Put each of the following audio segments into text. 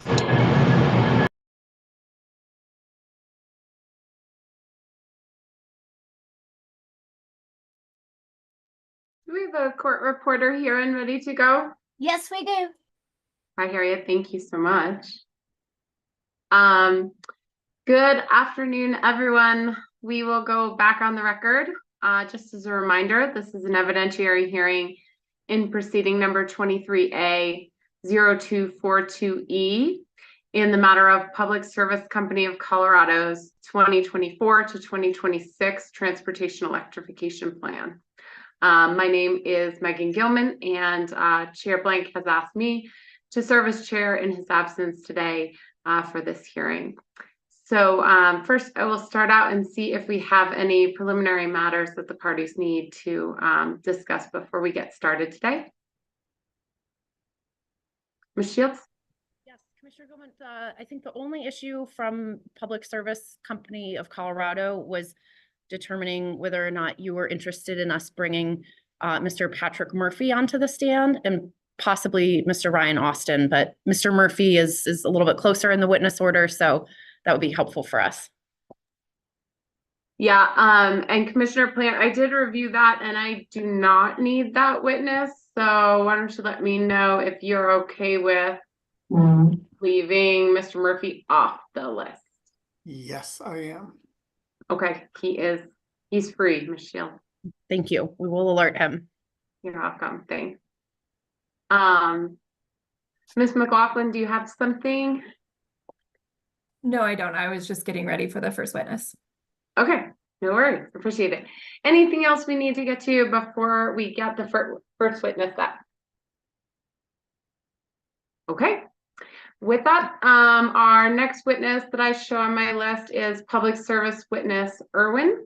Do we have a court reporter here and ready to go? Yes, we do. Hi, Harriet. Thank you so much. Good afternoon, everyone. We will go back on the record. Just as a reminder, this is an evidentiary hearing in proceeding number 23A-0242E in the matter of Public Service Company of Colorado's 2024 to 2026 Transportation Electrification Plan. My name is Megan Gilman, and Chair Blank has asked me to serve as chair in his absence today for this hearing. So first, I will start out and see if we have any preliminary matters that the parties need to discuss before we get started today. Ms. Shields? Yes, Commissioner Gilman, I think the only issue from Public Service Company of Colorado was determining whether or not you were interested in us bringing Mr. Patrick Murphy onto the stand and possibly Mr. Ryan Austin, but Mr. Murphy is a little bit closer in the witness order, so that would be helpful for us. Yeah, and Commissioner Plant, I did review that and I do not need that witness. So why don't you let me know if you're okay with leaving Mr. Murphy off the list? Yes, I am. Okay, he's free, Michelle. Thank you. We will alert him. You're welcome. Thanks. Ms. McLaughlin, do you have something? No, I don't. I was just getting ready for the first witness. Okay, no worries. Appreciate it. Anything else we need to get to before we get the first witness up? Okay. With that, our next witness that I show on my list is Public Service Witness Irwin.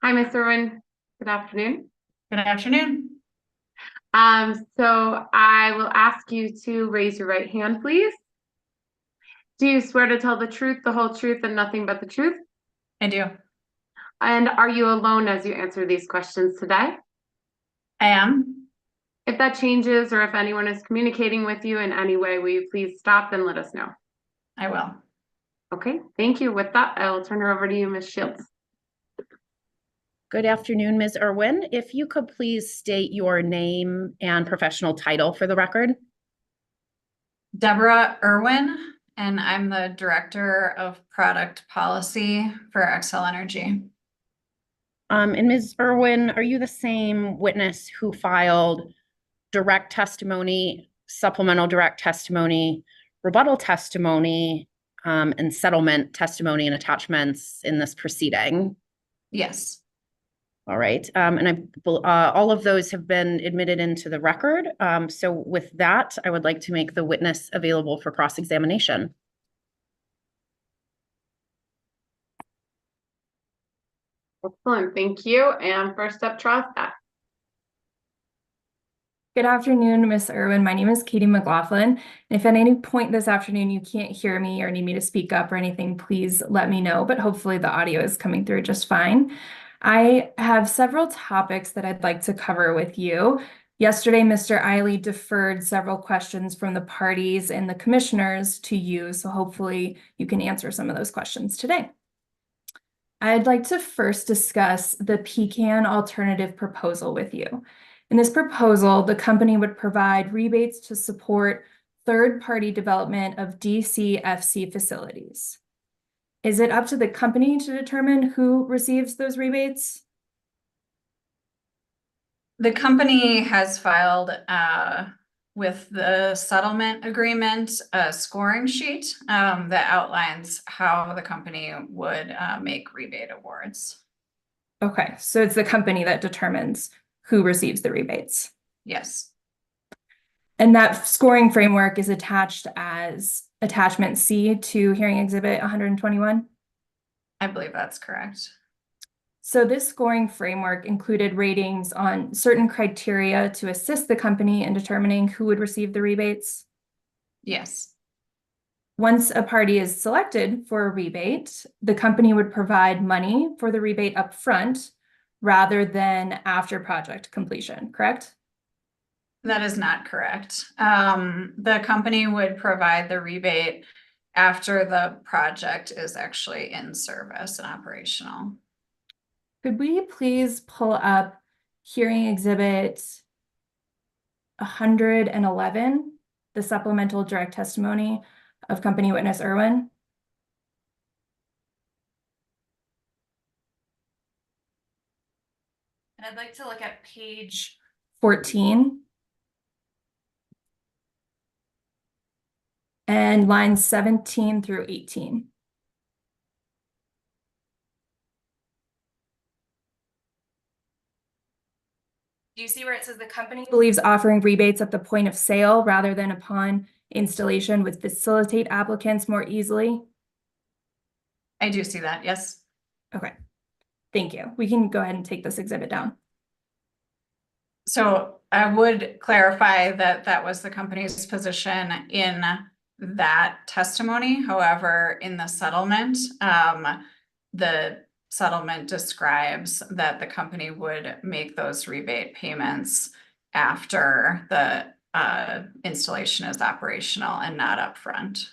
Hi, Ms. Irwin. Good afternoon. Good afternoon. So I will ask you to raise your right hand, please. Do you swear to tell the truth, the whole truth, and nothing but the truth? I do. And are you alone as you answer these questions today? I am. If that changes or if anyone is communicating with you in any way, will you please stop and let us know? I will. Okay, thank you. With that, I will turn her over to you, Ms. Shields. Good afternoon, Ms. Irwin. If you could please state your name and professional title for the record. Deborah Irwin, and I'm the Director of Product Policy for Xcel Energy. And Ms. Irwin, are you the same witness who filed direct testimony, supplemental direct testimony, rebuttal testimony, and settlement testimony and attachments in this proceeding? Yes. All right. And all of those have been admitted into the record. So with that, I would like to make the witness available for cross-examination. Excellent, thank you. And first up, Charles. Good afternoon, Ms. Irwin. My name is Katie McLaughlin. If at any point this afternoon you can't hear me or need me to speak up or anything, please let me know, but hopefully the audio is coming through just fine. I have several topics that I'd like to cover with you. Yesterday, Mr. Eiley deferred several questions from the parties and the commissioners to you, so hopefully you can answer some of those questions today. I'd like to first discuss the pecan alternative proposal with you. In this proposal, the company would provide rebates to support third-party development of DCFC facilities. Is it up to the company to determine who receives those rebates? The company has filed with the settlement agreement a scoring sheet that outlines how the company would make rebate awards. Okay, so it's the company that determines who receives the rebates. Yes. And that scoring framework is attached as attachment C to hearing exhibit 121? I believe that's correct. So this scoring framework included ratings on certain criteria to assist the company in determining who would receive the rebates? Yes. Once a party is selected for a rebate, the company would provide money for the rebate up front rather than after project completion, correct? That is not correct. The company would provide the rebate after the project is actually in service and operational. Could we please pull up hearing exhibit 111, the supplemental direct testimony of company witness Irwin? And I'd like to look at page 14 and lines 17 through 18. Do you see where it says the company believes offering rebates at the point of sale rather than upon installation would facilitate applicants more easily? I do see that, yes. Okay, thank you. We can go ahead and take this exhibit down. So I would clarify that that was the company's position in that testimony. However, in the settlement describes that the company would make those rebate payments after the installation is operational and not upfront.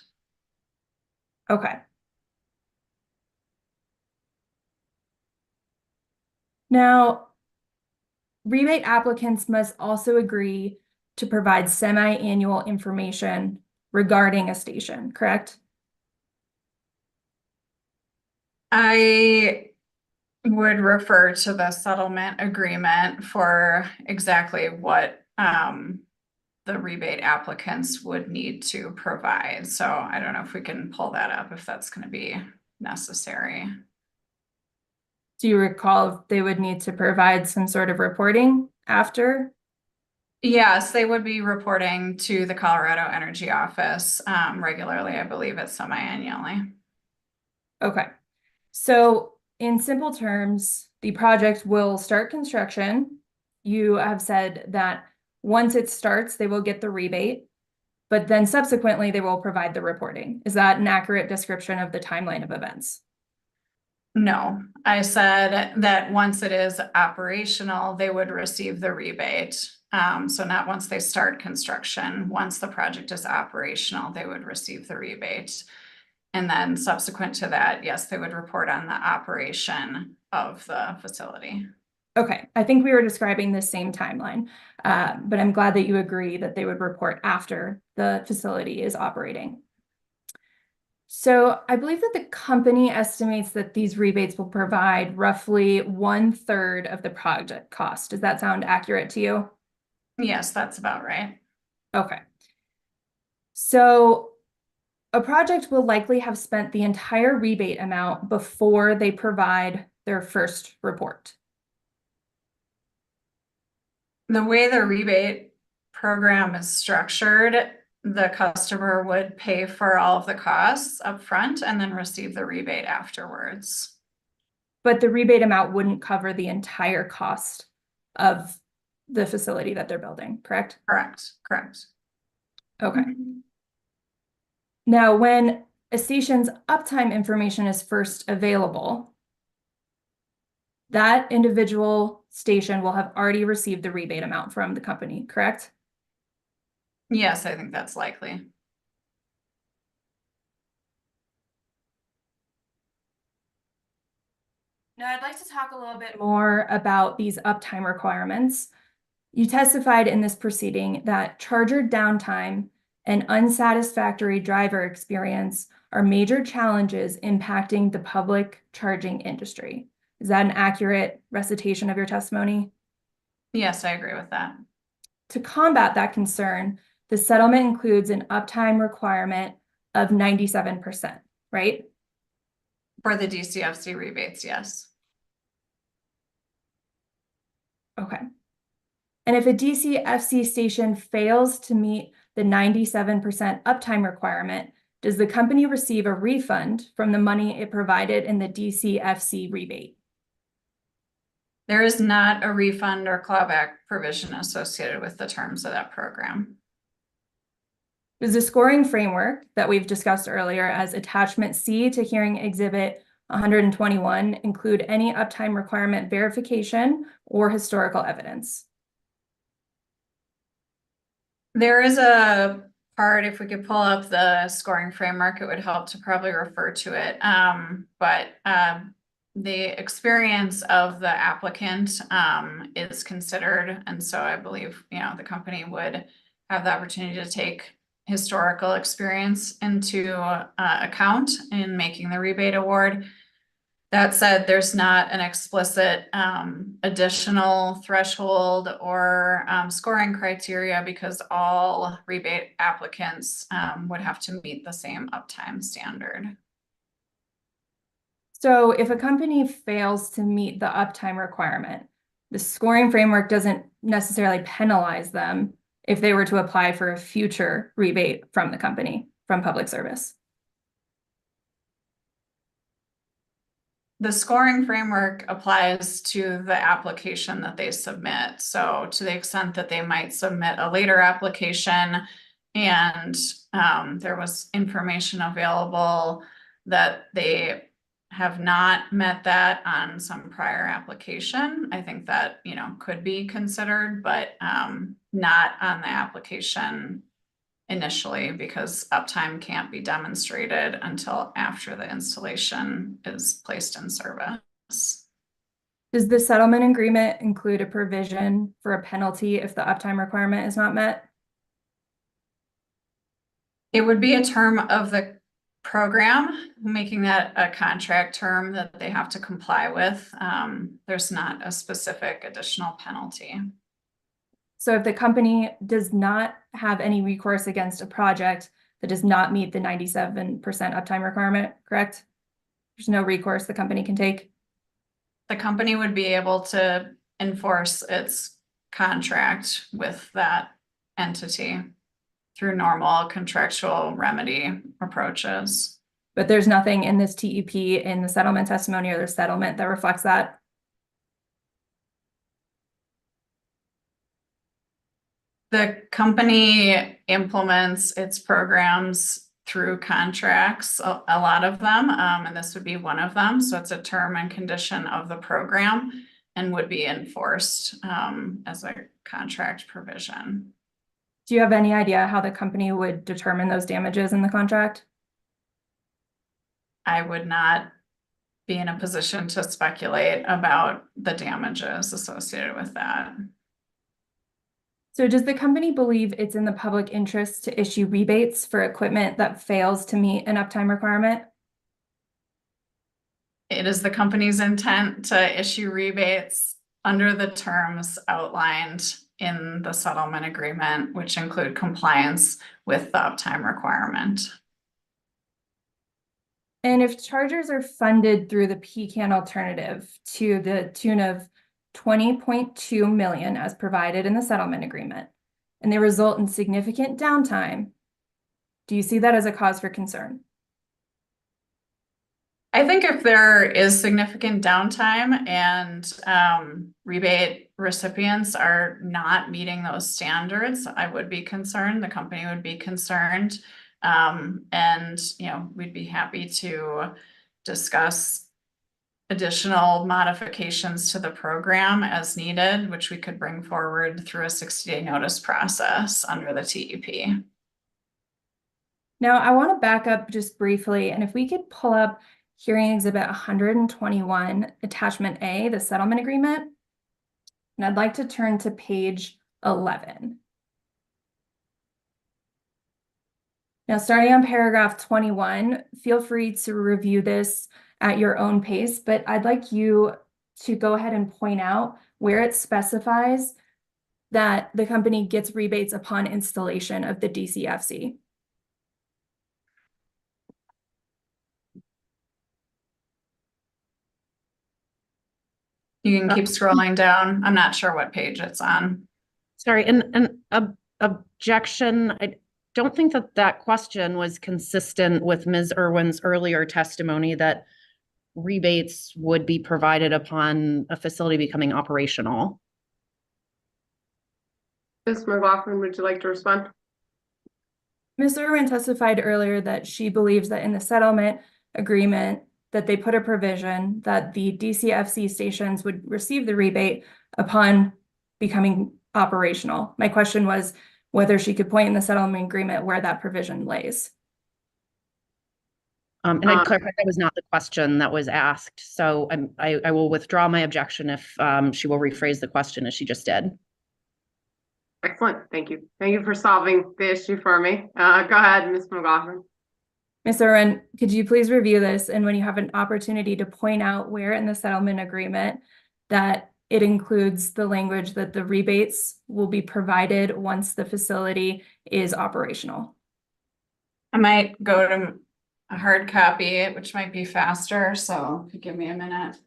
Okay. Now, rebate applicants must also agree to provide semi-annual information regarding a station, correct? I would refer to the settlement agreement for exactly what the rebate applicants would need to provide. So I don't know if we can pull that up if that's going to be necessary. Do you recall if they would need to provide some sort of reporting after? Yes, they would be reporting to the Colorado Energy Office regularly. I believe it's semi-annually. Okay. So in simple terms, the project will start construction. You have said that once it starts, they will get the rebate, but then subsequently they will provide the reporting. Is that an accurate description of the timeline of events? No, I said that once it is operational, they would receive the rebate. So not once they start construction, once the project is operational, they would receive the rebate. And then subsequent to that, yes, they would report on the operation of the facility. Okay, I think we were describing the same timeline, but I'm glad that you agree that they would report after the facility is operating. So I believe that the company estimates that these rebates will provide roughly 1/3 of the project cost. Does that sound accurate to you? Yes, that's about right. Okay. So a project will likely have spent the entire rebate amount before they provide their first report. The way the rebate program is structured, the customer would pay for all of the costs up front and then receive the rebate afterwards. But the rebate amount wouldn't cover the entire cost of the facility that they're building, correct? Correct. Okay. Now, when a station's uptime information is first available, that individual station will have already received the rebate amount from the company, correct? Yes, I think that's likely. Now, I'd like to talk a little bit more about these uptime requirements. You testified in this proceeding that charger downtime and unsatisfactory driver experience are major challenges impacting the public charging industry. Is that an accurate recitation of your testimony? Yes, I agree with that. To combat that concern, the settlement includes an uptime requirement of 97%, right? For the DCFC rebates, yes. Okay. And if a DCFC station fails to meet the 97% uptime requirement, does the company receive a refund from the money it provided in the DCFC rebate? There is not a refund or clawback provision associated with the terms of that program. Does the scoring framework that we've discussed earlier as attachment C to hearing exhibit 121 include any uptime requirement verification or historical evidence? There is a part, if we could pull up the scoring framework, it would help to probably refer to it. The experience of the applicant is considered. And so I believe, the company would have the opportunity to take historical experience into account in making the rebate award. That said, there's not an explicit additional threshold or scoring criteria because all rebate applicants would have to meet the same uptime standard. So if a company fails to meet the uptime requirement, the scoring framework doesn't necessarily penalize them if they were to apply for a future rebate from the company, from public service. The scoring framework applies to the application that they submit. So to the extent that they might submit a later application and there was information available that they have not met that on some prior application, I think that, could be considered, but not on the application initially, because uptime can't be demonstrated until after the installation is placed in service. Does the settlement agreement include a provision for a penalty if the uptime requirement is not met? It would be a term of the program, making that a contract term that they have to comply with. There's not a specific additional penalty. So if the company does not have any recourse against a project that does not meet the 97% uptime requirement, correct? There's no recourse the company can take? The company would be able to enforce its contract with that entity through normal contractual remedy approaches. But there's nothing in this TEP, in the settlement testimony or the settlement that reflects that? The company implements its programs through contracts, a lot of them, and this would be one of them. So it's a term and condition of the program and would be enforced as a contract provision. Do you have any idea how the company would determine those damages in the contract? I would not be in a position to speculate about the damages associated with that. So does the company believe it's in the public interest to issue rebates for equipment that fails to meet an uptime requirement? It is the company's intent to issue rebates under the terms outlined in the settlement agreement, which include compliance with the uptime requirement. And if chargers are funded through the PCAN alternative to the tune of 20.2 million as provided in the settlement agreement, and they result in significant downtime, do you see that as a cause for concern? I think if there is significant downtime and rebate recipients are not meeting those standards, I would be concerned, the company would be concerned. And we'd be happy to discuss additional modifications to the program as needed, which we could bring forward through a 60-day notice process under the TEP. Now, I want to back up just briefly, and if we could pull up Hearing Exhibit 121, Attachment A, the settlement agreement, and I'd like to turn to page 11. Now, starting on paragraph 21, feel free to review this at your own pace, but I'd like you to go ahead and point out where it specifies that the company gets rebates upon installation of the DCFC. You can keep scrolling down. I'm not sure what page it's on. Sorry, and objection. I don't think that question was consistent with Ms. Irwin's earlier testimony that rebates would be provided upon a facility becoming operational. Ms. McLaughlin, would you like to respond? Ms. Irwin testified earlier that she believes that in the settlement agreement that they put a provision that the DCFC stations would receive the rebate upon becoming operational. My question was, whether she could point in the settlement agreement where that provision lays. And I clarify that was not the question that was asked. So I will withdraw my objection if she will rephrase the question as she just did. Excellent, thank you. Thank you for solving the issue for me. Go ahead, Ms. McLaughlin. Ms. Irwin, could you please review this, and when you have an opportunity to point out where in the settlement agreement that it includes the language that the rebates will be provided once the facility is operational? I might go to a hard copy, which might be faster, so if you give me a minute.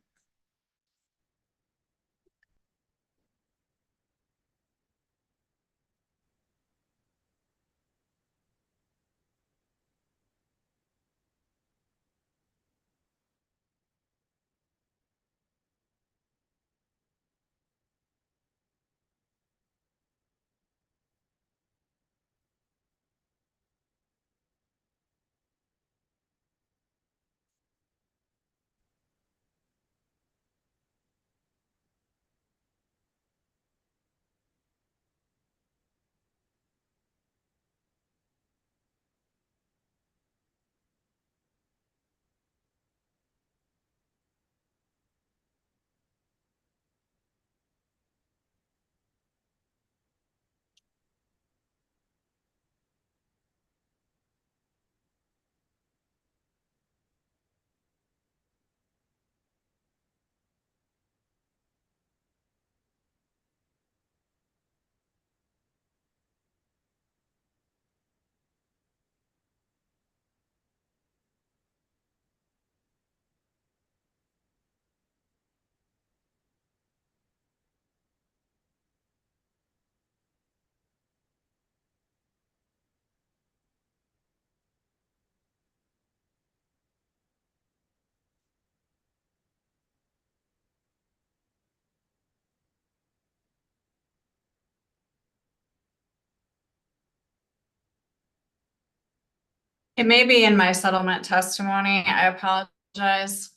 It may be in my settlement testimony. I apologize.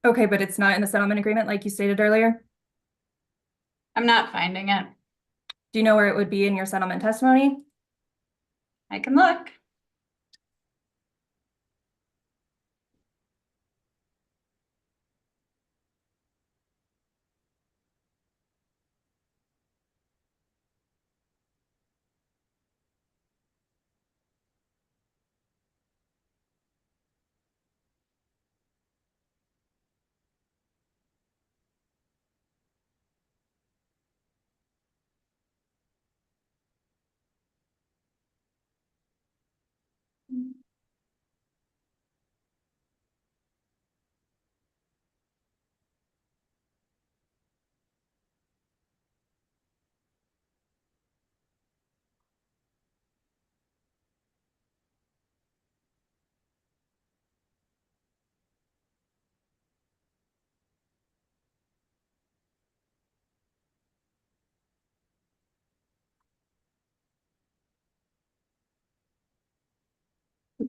Okay, but it's not in the settlement agreement like you stated earlier? I'm not finding it. Do you know where it would be in your settlement testimony? I can look.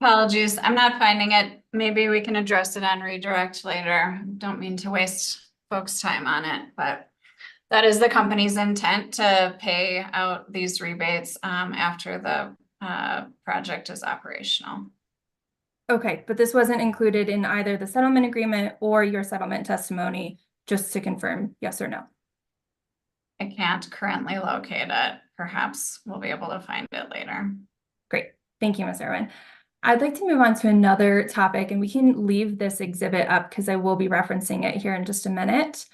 Apologies, I'm not finding it. Maybe we can address it on redirect later. Don't mean to waste folks' time on it, but that is the company's intent to pay out these rebates after the project is operational. Okay, but this wasn't included in either the settlement agreement or your settlement testimony, just to confirm, yes or no? I can't currently locate it. Perhaps we'll be able to find it later. Great, thank you, Ms. Irwin. I'd like to move on to another topic, and we can leave this exhibit up because I will be referencing it here in just a minute.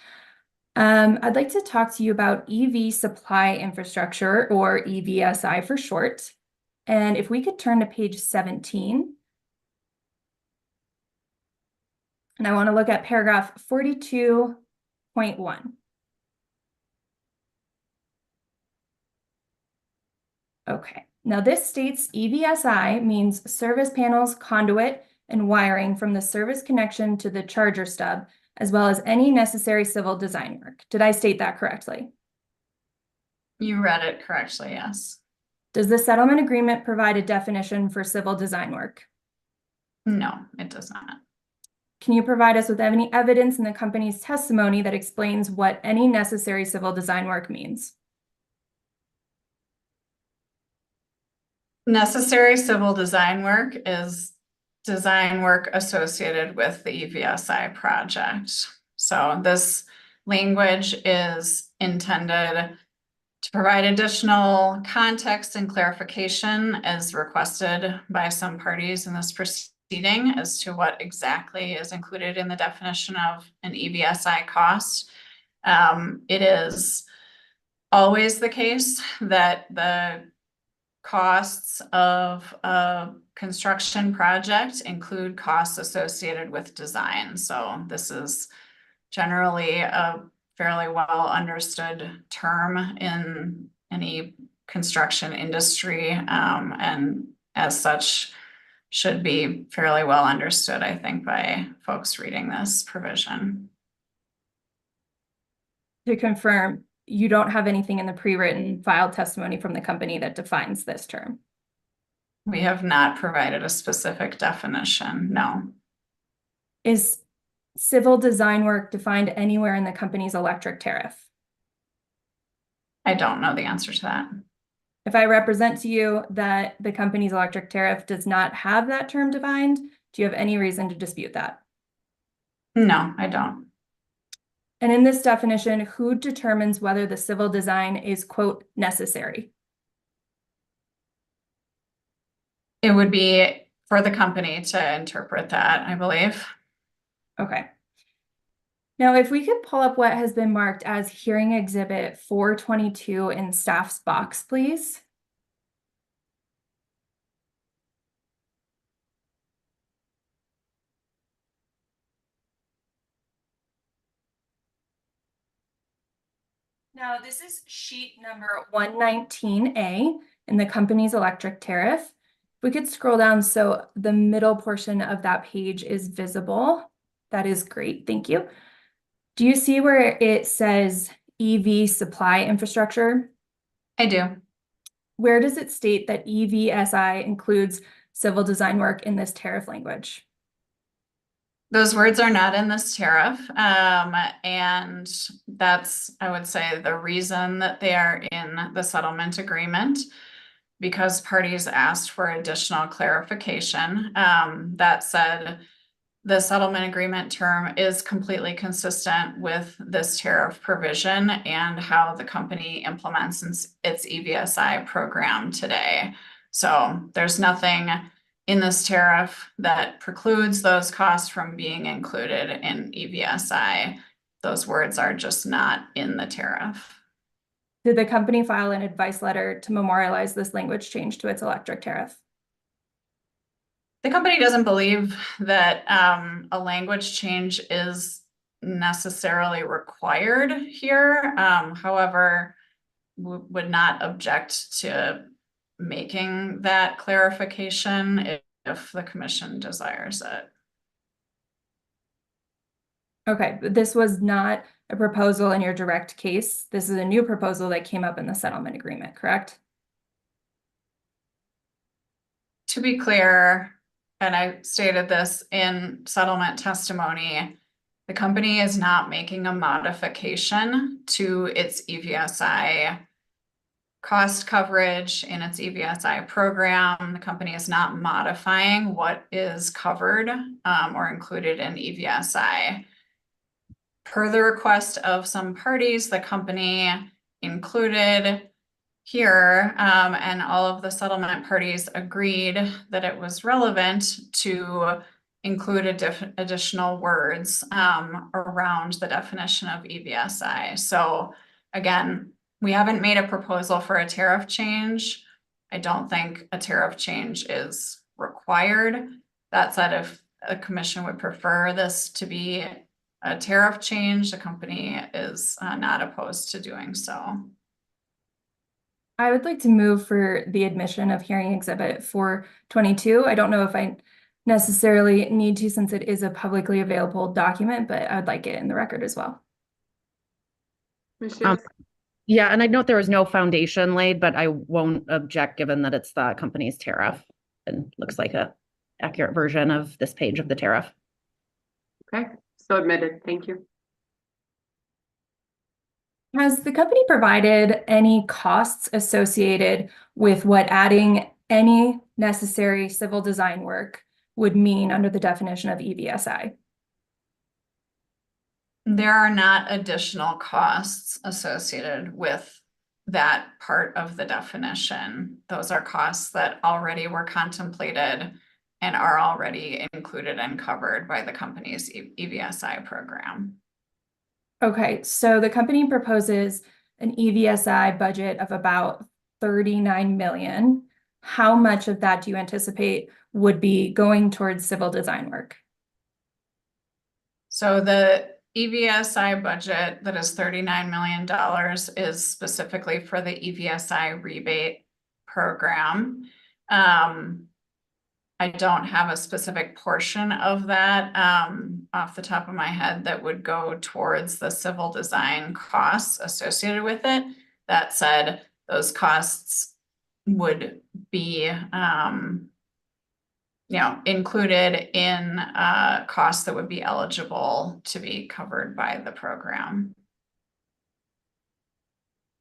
I'd like to talk to you about EV supply infrastructure, or EVSI for short. And if we could turn to page 17. And I want to look at paragraph 42.1. Okay, now this states EVSI means service panels, conduit, and wiring from the service connection to the charger stub, as well as any necessary civil design work. Did I state that correctly? You read it correctly, yes. Does the settlement agreement provide a definition for civil design work? No, it does not. Can you provide us with any evidence in the company's testimony that explains what any necessary civil design work means? Necessary civil design work is design work associated with the EVSI project. So this language is intended to provide additional context and clarification as requested by some parties in this proceeding as to what exactly is included in the definition of an EVSI cost. It is always the case that the costs of a construction project include costs associated with design. So this is generally a fairly well understood term in any construction industry, and as such should be fairly well understood, I think, by folks reading this provision. To confirm, you don't have anything in the pre-written filed testimony from the company that defines this term? We have not provided a specific definition, no. Is civil design work defined anywhere in the company's electric tariff? I don't know the answer to that. If I represent to you that the company's electric tariff does not have that term defined, do you have any reason to dispute that? No, I don't. And in this definition, who determines whether the civil design is, quote, necessary? It would be for the company to interpret that, I believe. Okay. Now, if we could pull up what has been marked as hearing exhibit 422 in staff's box, please. Now, this is sheet number 119A in the company's electric tariff. If we could scroll down so the middle portion of that page is visible. That is great, thank you. Do you see where it says EV supply infrastructure? I do. Where does it state that EVSI includes civil design work in this tariff language? Those words are not in this tariff, and that's, I would say, the reason that they are in the settlement agreement, because parties asked for additional clarification. That said, the settlement agreement term is completely consistent with this tariff provision and how the company implements its EVSI program today. So there's nothing in this tariff that precludes those costs from being included in EVSI. Those words are just not in the tariff. Did the company file an advice letter to memorialize this language change to its electric tariff? The company doesn't believe that a language change is necessarily required here. However, would not object to making that clarification if the commission desires it. Okay, but this was not a proposal in your direct case. This is a new proposal that came up in the settlement agreement, correct? To be clear, and I stated this in settlement testimony, the company is not making a modification to its EVSI cost coverage in its EVSI program. The company is not modifying what is covered or included in EVSI. Per the request of some parties, the company included here, and all of the settlement parties agreed that it was relevant to include additional words around the definition of EVSI. So again, we haven't made a proposal for a tariff change. I don't think a tariff change is required. That said, if a commission would prefer this to be a tariff change, the company is not opposed to doing so. I would like to move for the admission of hearing exhibit 422. I don't know if I necessarily need to since it is a publicly available document, but I'd like it in the record as well. Michelle? Yeah, and I note there was no foundation laid, but I won't object given that it's the company's tariff and looks like a accurate version of this page of the tariff. Okay, so admitted, thank you. Has the company provided any costs associated with what adding any necessary civil design work would mean under the definition of EVSI? There are not additional costs associated with that part of the definition. Those are costs that already were contemplated and are already included and covered by the company's EVSI program. Okay, so the company proposes an EVSI budget of about 39 million. How much of that do you anticipate would be going towards civil design work? So the EVSI budget that is $39 million is specifically for the EVSI rebate program. I don't have a specific portion of that off the top of my head that would go towards the civil design costs associated with it. That said, those costs would be included in costs that would be eligible to be covered by the program.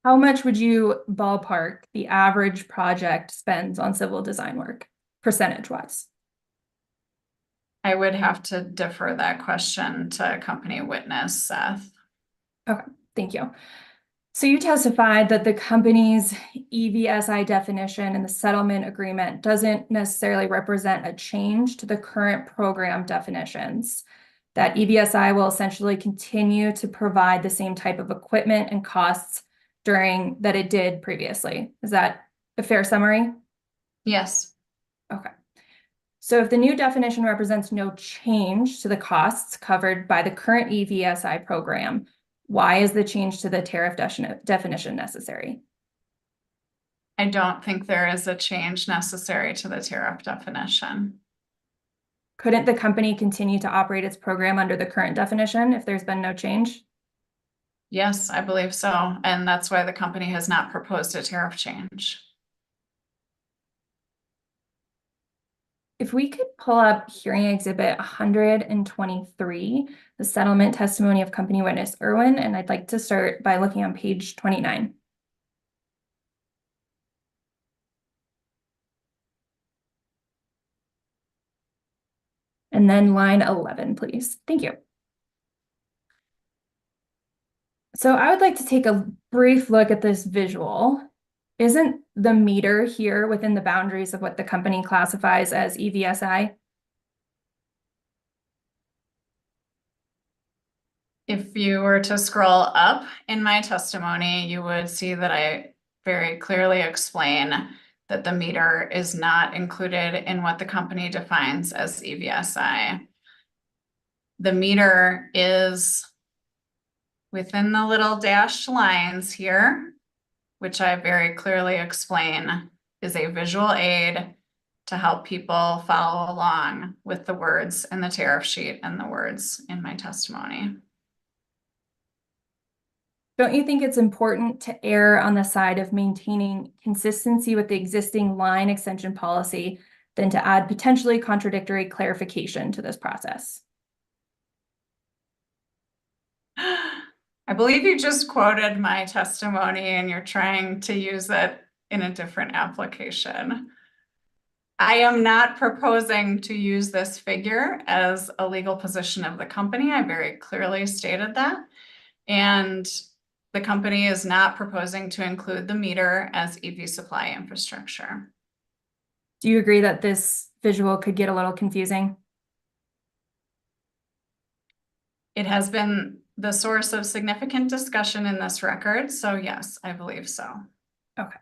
How much would you ballpark the average project spends on civil design work, percentage-wise? I would have to defer that question to company witness, Seth. Okay, thank you. So you testified that the company's EVSI definition in the settlement agreement doesn't necessarily represent a change to the current program definitions, that EVSI will essentially continue to provide the same type of equipment and costs during that it did previously. Is that a fair summary? Yes. Okay. So if the new definition represents no change to the costs covered by the current EVSI program, why is the change to the tariff definition necessary? I don't think there is a change necessary to the tariff definition. Couldn't the company continue to operate its program under the current definition if there's been no change? Yes, I believe so. And that's why the company has not proposed a tariff change. If we could pull up hearing exhibit 123, the settlement testimony of company witness Irwin, and I'd like to start by looking on page 29. And then line 11, please. Thank you. So I would like to take a brief look at this visual. Isn't the meter here within the boundaries of what the company classifies as EVSI? If you were to scroll up in my testimony, you would see that I very clearly explain that the meter is not included in what the company defines as EVSI. The meter is within the little dashed lines here, which I very clearly explain is a visual aid to help people follow along with the words in the tariff sheet and the words in my testimony. Don't you think it's important to err on the side of maintaining consistency with the existing line extension policy than to add potentially contradictory clarification to this process? I believe you just quoted my testimony and you're trying to use it in a different application. I am not proposing to use this figure as a legal position of the company. I very clearly stated that. And the company is not proposing to include the meter as EV supply infrastructure. Do you agree that this visual could get a little confusing? It has been the source of significant discussion in this record, so yes, I believe so. Okay.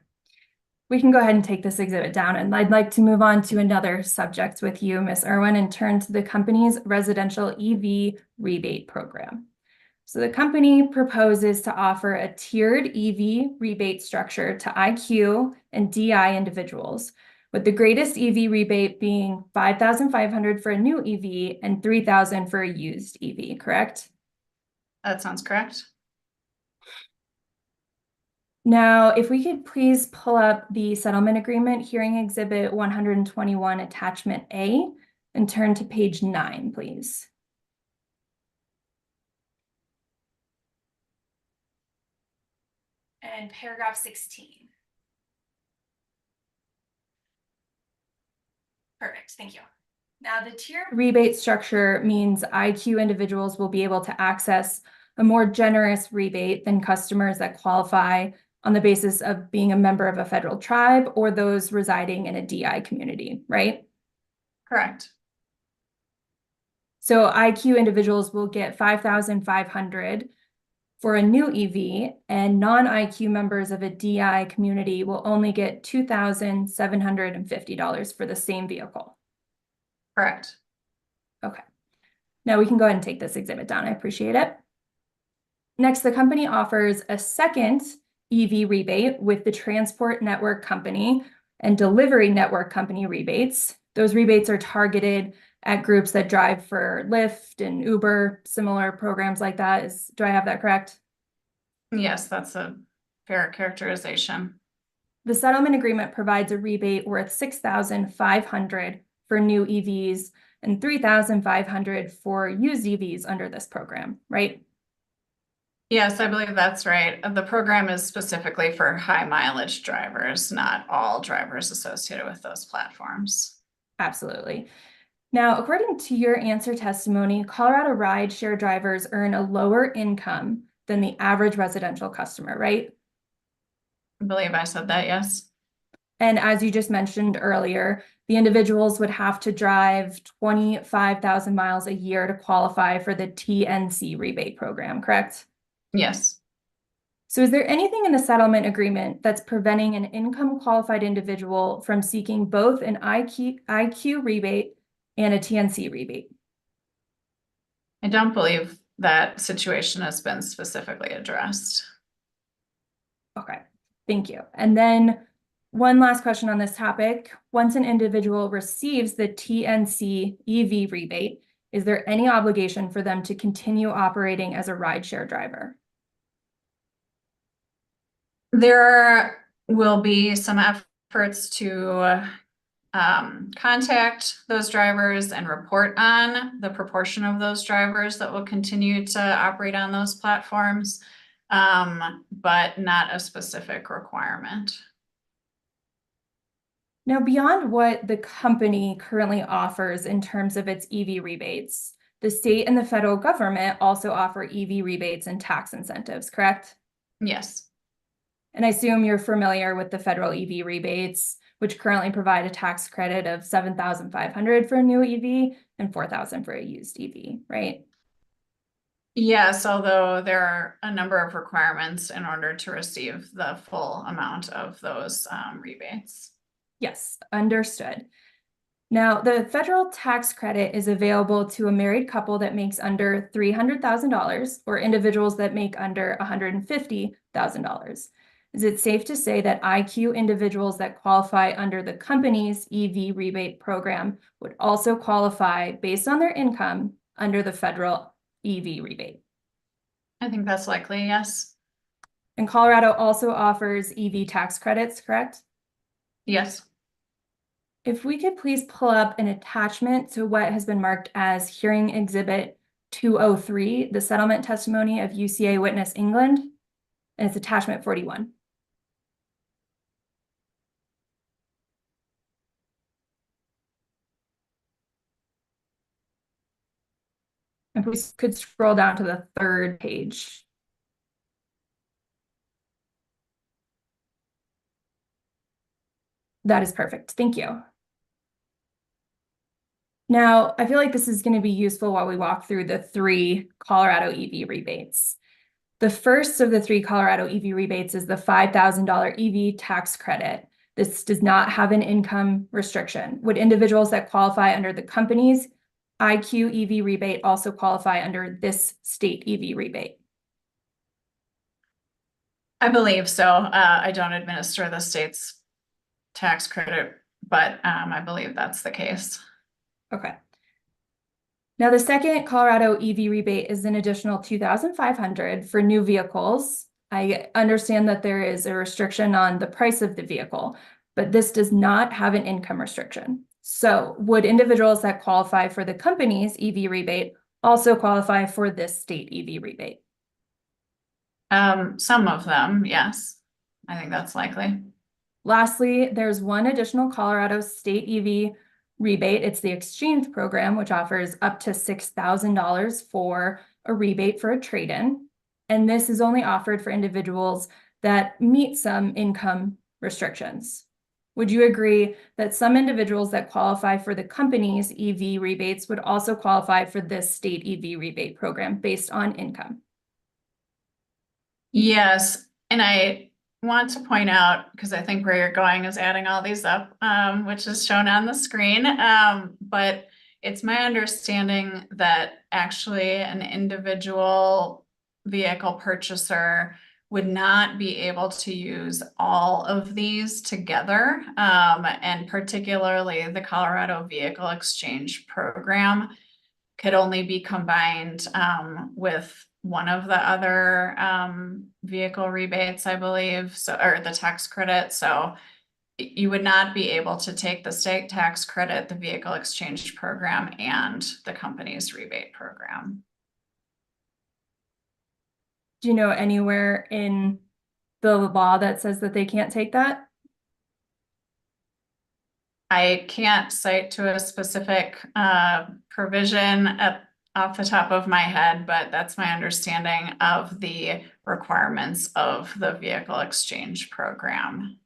We can go ahead and take this exhibit down, and I'd like to move on to another subject with you, Ms. Irwin, and turn to the company's residential EV rebate program. So the company proposes to offer a tiered EV rebate structure to IQ and DI individuals, with the greatest EV rebate being $5,500 for a new EV and $3,000 for a used EV, correct? That sounds correct. Now, if we could please pull up the settlement agreement, hearing exhibit 121, attachment A, and turn to page 9, please. And paragraph 16. Perfect, thank you. Now, the tiered rebate structure means IQ individuals will be able to access a more generous rebate than customers that qualify on the basis of being a member of a federal tribe or those residing in a DI community, right? Correct. So IQ individuals will get $5,500 for a new EV, and non-IQ members of a DI community will only get $2,750 for the same vehicle. Correct. Okay. Now we can go ahead and take this exhibit down. I appreciate it. Next, the company offers a second EV rebate with the Transport Network Company and Delivery Network Company rebates. Those rebates are targeted at groups that drive for Lyft and Uber, similar programs like that. Do I have that correct? Yes, that's a fair characterization. The settlement agreement provides a rebate worth $6,500 for new EVs and $3,500 for used EVs under this program, right? Yes, I believe that's right. The program is specifically for high mileage drivers, not all drivers associated with those platforms. Absolutely. Now, according to your answer testimony, Colorado rideshare drivers earn a lower income than the average residential customer, right? I believe I said that, yes. And as you just mentioned earlier, the individuals would have to drive 25,000 miles a year to qualify for the TNC rebate program, correct? Yes. So is there anything in the settlement agreement that's preventing an income qualified individual from seeking both an IQ rebate and a TNC rebate? I don't believe that situation has been specifically addressed. Okay, thank you. And then one last question on this topic. Once an individual receives the TNC EV rebate, is there any obligation for them to continue operating as a rideshare driver? There will be some efforts to contact those drivers and report on the proportion of those drivers that will continue to operate on those platforms, but not a specific requirement. Now, beyond what the company currently offers in terms of its EV rebates, the state and the federal government also offer EV rebates and tax incentives, correct? Yes. And I assume you're familiar with the federal EV rebates, which currently provide a tax credit of $7,500 for a new EV and $4,000 for a used EV, right? Yes, although there are a number of requirements in order to receive the full amount of those rebates. Yes, understood. Now, the federal tax credit is available to a married couple that makes under $300,000 or individuals that make under $150,000. Is it safe to say that IQ individuals that qualify under the company's EV rebate program would also qualify based on their income under the federal EV rebate? I think that's likely, yes. And Colorado also offers EV tax credits, correct? Yes. If we could please pull up an attachment to what has been marked as Hearing Exhibit 203, the settlement testimony of UCA witness England, and it's attachment 41. If we could scroll down to the third page. That is perfect. Thank you. Now, I feel like this is going to be useful while we walk through the 3 Colorado EV rebates. The first of the 3 Colorado EV rebates is the $5,000 EV tax credit. This does not have an income restriction. Would individuals that qualify under the company's IQ EV rebate also qualify under this state EV rebate? I believe so. I don't administer the state's tax credit, but I believe that's the case. Okay. Now, the second Colorado EV rebate is an additional $2,500 for new vehicles. I understand that there is a restriction on the price of the vehicle, but this does not have an income restriction. So would individuals that qualify for the company's EV rebate also qualify for this state EV rebate? Some of them, yes. I think that's likely. Lastly, there's one additional Colorado state EV rebate. It's the exchange program, which offers up to $6,000 for a rebate for a trade-in. And this is only offered for individuals that meet some income restrictions. Would you agree that some individuals that qualify for the company's EV rebates would also qualify for this state EV rebate program based on income? Yes, and I want to point out, because I think where you're going is adding all these up, which is shown on the screen. But it's my understanding that actually an individual vehicle purchaser would not be able to use all of these together. And particularly the Colorado Vehicle Exchange Program could only be combined with one of the other vehicle rebates, I believe, so, or the tax credit. So you would not be able to take the state tax credit, the vehicle exchange program, and the company's rebate program. Do you know anywhere in the law that says that they can't take that? I can't cite to a specific provision off the top of my head, but that's my understanding of the requirements of the vehicle exchange program.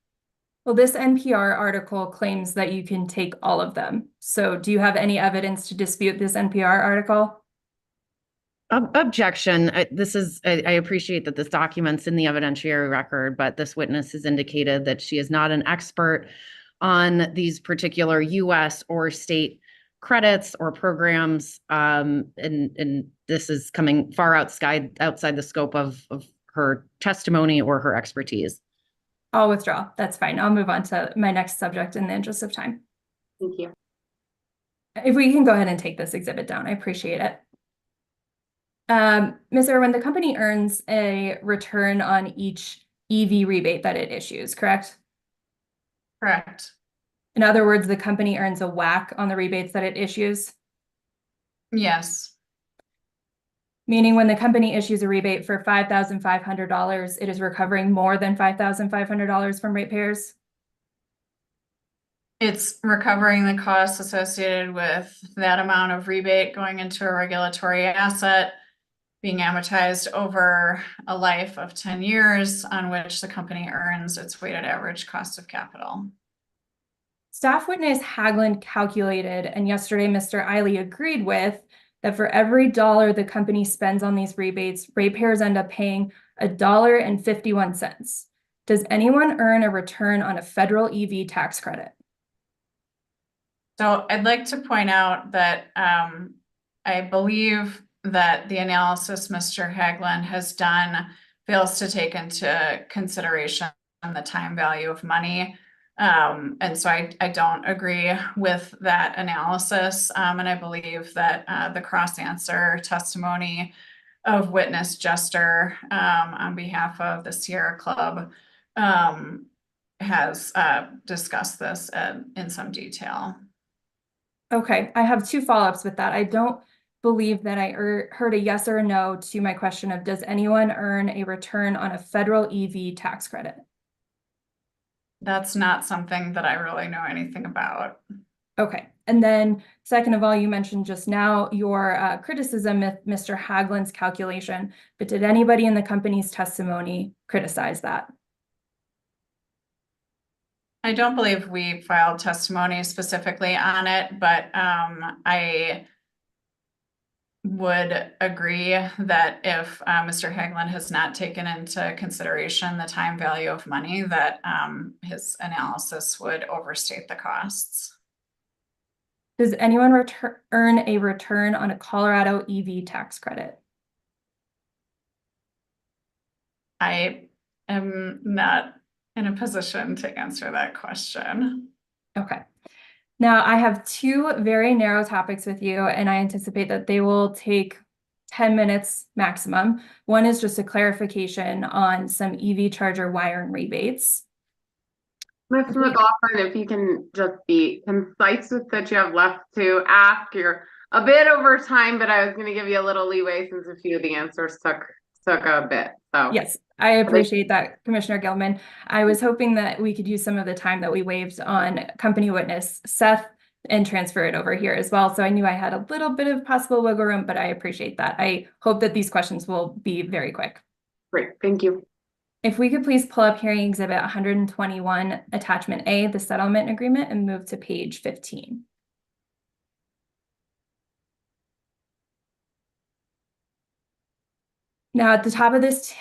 Well, this NPR article claims that you can take all of them. So do you have any evidence to dispute this NPR article? Objection. I appreciate that this document's in the evidentiary record, but this witness has indicated that she is not an expert on these particular US or state credits or programs. And this is coming far outside the scope of her testimony or her expertise. I'll withdraw. That's fine. I'll move on to my next subject in the interest of time. Thank you. If we can go ahead and take this exhibit down, I appreciate it. Ms. Irwin, the company earns a return on each EV rebate that it issues, correct? Correct. In other words, the company earns a whack on the rebates that it issues, Yes. meaning when the company issues a rebate for $5,500, it is recovering more than $5,500 from ratepayers? It's recovering the costs associated with that amount of rebate going into a regulatory asset, being amortized over a life of 10 years on which the company earns its weighted average cost of capital. Staff witness Haglund calculated, and yesterday Mr. Eiley agreed with, that for every dollar the company spends on these rebates, ratepayers end up paying $1.51. Does anyone earn a return on a federal EV tax credit? So I'd like to point out that I believe that the analysis Mr. Haglund has done fails to take into consideration the time value of money. And so I don't agree with that analysis. And I believe that the cross-answer testimony of witness Jester on behalf of the Sierra Club has discussed this in some detail. Okay, I have two follow-ups with that. I don't believe that I heard a yes or a no to my question of, does anyone earn a return on a federal EV tax credit? That's not something that I really know anything about. Okay, and then second of all, you mentioned just now your criticism of Mr. Haglund's calculation, but did anybody in the company's testimony criticize that? I don't believe we filed testimony specifically on it, but I would agree that if Mr. Haglund has not taken into consideration the time value of money, that his analysis would overstate the costs. Does anyone earn a return on a Colorado EV tax credit? I am not in a position to answer that question. Okay. Now I have two very narrow topics with you, and I anticipate that they will take 10 minutes maximum. One is just a clarification on some EV charger wiring rebates. Mr. McLaughlin, if you can just be concise with that you have left to ask. You're a bit over time, but I was going to give you a little leeway since a few of the answers took a bit. So yes, I appreciate that, Commissioner Gilman. I was hoping that we could use some of the time that we waived on company witness Seth and transfer it over here as well. So I knew I had a little bit of possible wiggle room, but I appreciate that. I hope that these questions will be very quick. Great, thank you. If we could please pull up hearing exhibit 121, attachment A, the settlement agreement, and move to page 15. Now at the top of this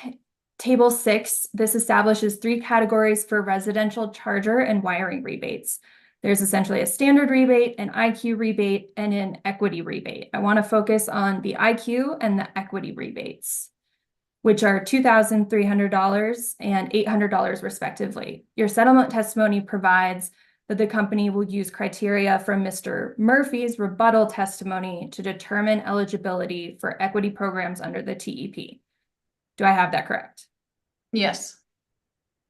table 6, this establishes 3 categories for residential charger and wiring rebates. There's essentially a standard rebate, an IQ rebate, and an equity rebate. I want to focus on the IQ and the equity rebates, which are $2,300 and $800 respectively. Your settlement testimony provides that the company will use criteria from Mr. Murphy's rebuttal testimony to determine eligibility for equity programs under the TEP. Do I have that correct? Yes.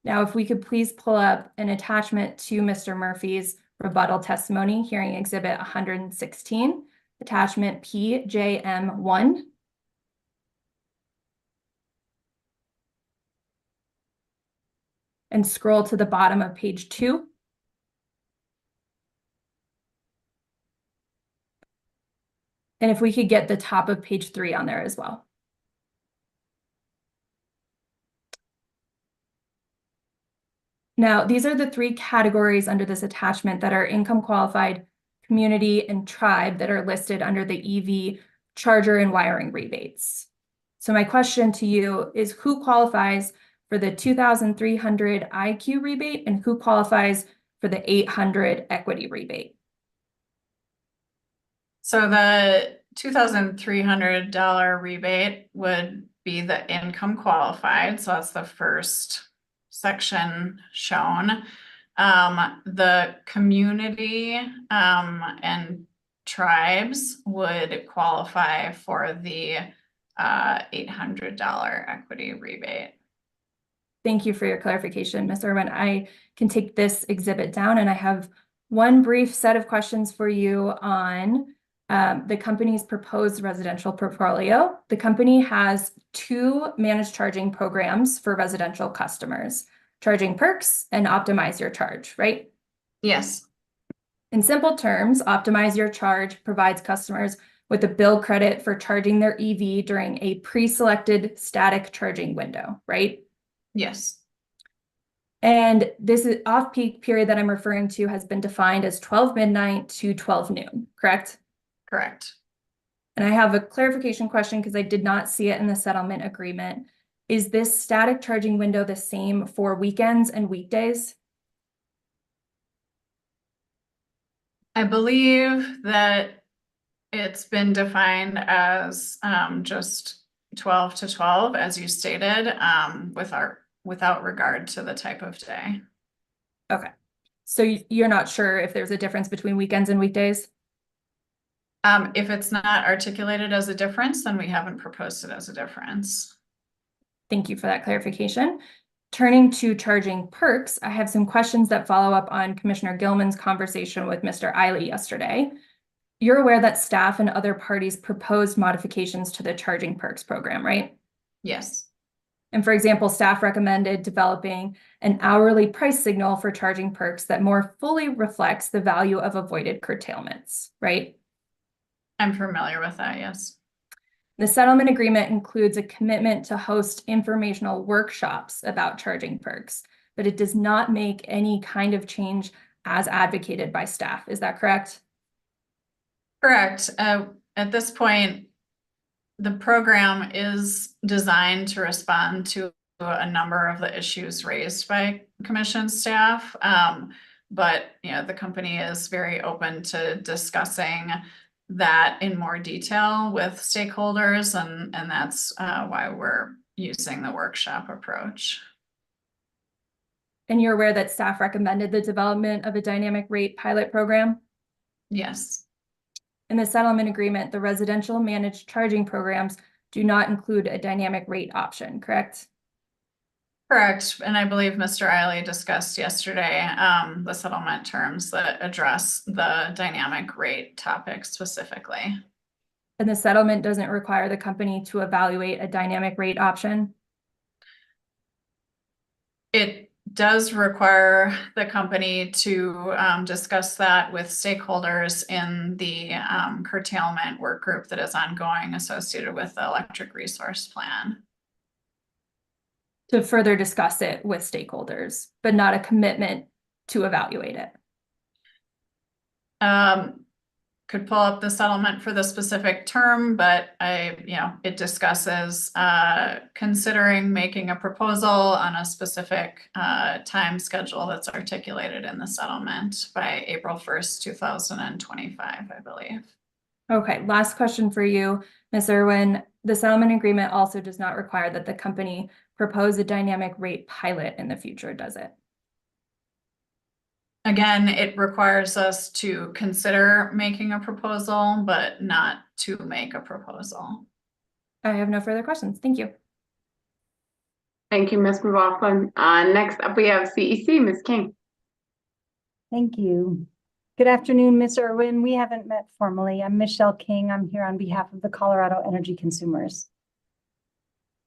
Now, if we could please pull up an attachment to Mr. Murphy's rebuttal testimony, hearing exhibit 116, attachment PJM1. And scroll to the bottom of page 2. And if we could get the top of page 3 on there as well. Now, these are the 3 categories under this attachment that are income qualified, community, and tribe that are listed under the EV charger and wiring rebates. So my question to you is, who qualifies for the 2,300 IQ rebate and who qualifies for the 800 equity rebate? So the $2,300 rebate would be the income qualified. So that's the first section shown. The community and tribes would qualify for the $800 equity rebate. Thank you for your clarification, Ms. Irwin. I can take this exhibit down, and I have one brief set of questions for you on the company's proposed residential portfolio. The company has 2 managed charging programs for residential customers, Charging Perks and Optimize Your Charge, right? Yes. In simple terms, Optimize Your Charge provides customers with a bill credit for charging their EV during a pre-selected static charging window, right? Yes. And this is off-peak period that I'm referring to has been defined as 12 midnight to 12 noon, correct? Correct. And I have a clarification question because I did not see it in the settlement agreement. Is this static charging window the same for weekends and weekdays? I believe that it's been defined as just 12 to 12, as you stated, without regard to the type of day. Okay. So you're not sure if there's a difference between weekends and weekdays? If it's not articulated as a difference, then we haven't proposed it as a difference. Thank you for that clarification. Turning to Charging Perks, I have some questions that follow up on Commissioner Gilman's conversation with Mr. Eiley yesterday. You're aware that staff and other parties proposed modifications to the Charging Perks program, right? Yes. And for example, staff recommended developing an hourly price signal for Charging Perks that more fully reflects the value of avoided curtailments, right? I'm familiar with that, yes. The settlement agreement includes a commitment to host informational workshops about Charging Perks, but it does not make any kind of change as advocated by staff. Is that correct? Correct. At this point, the program is designed to respond to a number of the issues raised by commission staff. But the company is very open to discussing that in more detail with stakeholders, and that's why we're using the workshop approach. And you're aware that staff recommended the development of a dynamic rate pilot program? Yes. In the settlement agreement, the residential managed charging programs do not include a dynamic rate option, correct? Correct. And I believe Mr. Eiley discussed yesterday the settlement terms that address the dynamic rate topic specifically. And the settlement doesn't require the company to evaluate a dynamic rate option? It does require the company to discuss that with stakeholders in the curtailment work group that is ongoing associated with the electric resource plan. To further discuss it with stakeholders, but not a commitment to evaluate it. Could pull up the settlement for the specific term, but it discusses considering making a proposal on a specific time schedule that's articulated in the settlement by April 1st, 2025, I believe. Okay, last question for you, Ms. Irwin. The settlement agreement also does not require that the company propose a dynamic rate pilot in the future, does it? Again, it requires us to consider making a proposal, but not to make a proposal. I have no further questions. Thank you. Thank you, Ms. McLaughlin. Next up, we have CEC, Ms. King. Thank you. Good afternoon, Ms. Irwin. We haven't met formally. I'm Michelle King. I'm here on behalf of the Colorado Energy Consumers.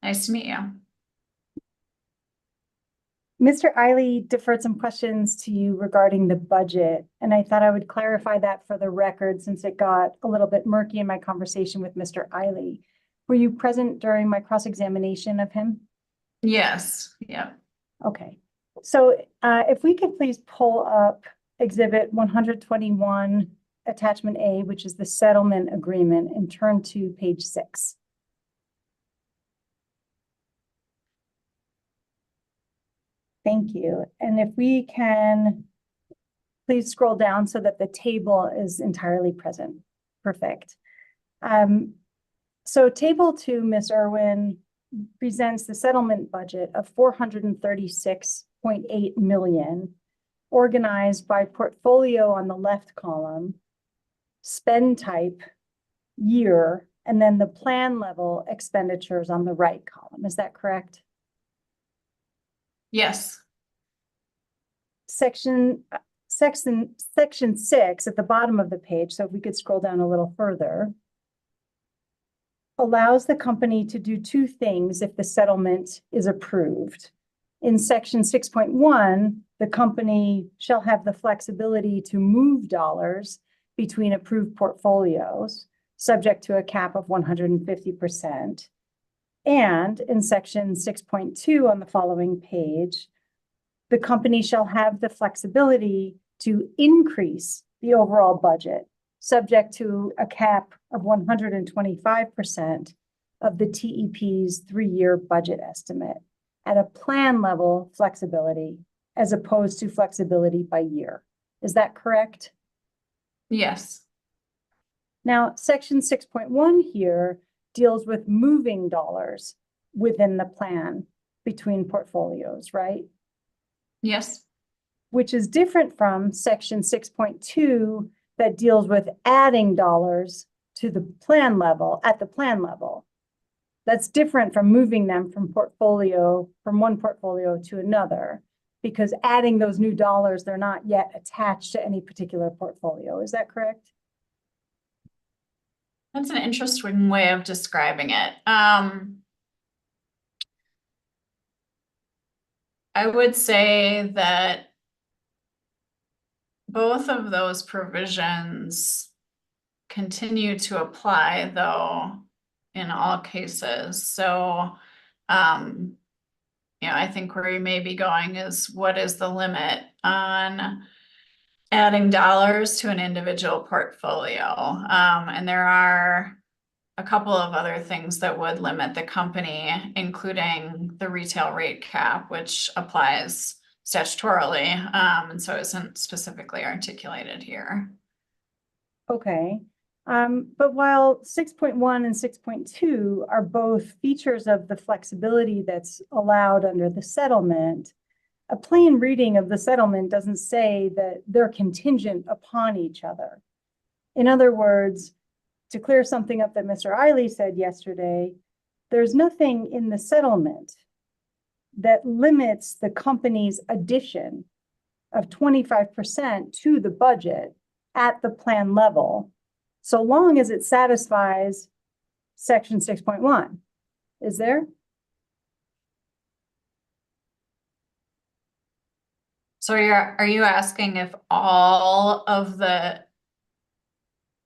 Nice to meet you. Mr. Eiley deferred some questions to you regarding the budget, and I thought I would clarify that for the record since it got a little bit murky in my conversation with Mr. Eiley. Were you present during my cross-examination of him? Yes, yep. Okay, so if we could please pull up Exhibit 121, Attachment A, which is the settlement agreement, and turn to page 6. Thank you. And if we can please scroll down so that the table is entirely present. Perfect. So table 2, Ms. Irwin, presents the settlement budget of $436.8 million, organized by portfolio on the left column, spend type, year, and then the plan level expenditures on the right column. Is that correct? Yes. Section 6 at the bottom of the page, so if we could scroll down a little further, allows the company to do 2 things if the settlement is approved. In section 6.1, the company shall have the flexibility to move dollars between approved portfolios, subject to a cap of 150%. And in section 6.2 on the following page, the company shall have the flexibility to increase the overall budget, subject to a cap of 125% of the TEP's 3-year budget estimate at a plan level flexibility, as opposed to flexibility by year. Is that correct? Yes. Now, section 6.1 here deals with moving dollars within the plan between portfolios, right? Yes. Which is different from section 6.2 that deals with adding dollars to the plan level, at the plan level. That's different from moving them from one portfolio to another, because adding those new dollars, they're not yet attached to any particular portfolio. Is that correct? That's an interesting way of describing it. I would say that both of those provisions continue to apply, though, in all cases. So, I think where you may be going is, what is the limit on adding dollars to an individual portfolio? And there are a couple of other things that would limit the company, including the retail rate cap, which applies statutorily, and so isn't specifically articulated here. Okay. But while 6.1 and 6.2 are both features of the flexibility that's allowed under the settlement, a plain reading of the settlement doesn't say that they're contingent upon each other. In other words, to clear something up that Mr. Eiley said yesterday, there's nothing in the settlement that limits the company's addition of 25% to the budget at the plan level, so long as it satisfies section 6.1. Is there? So are you asking if all of the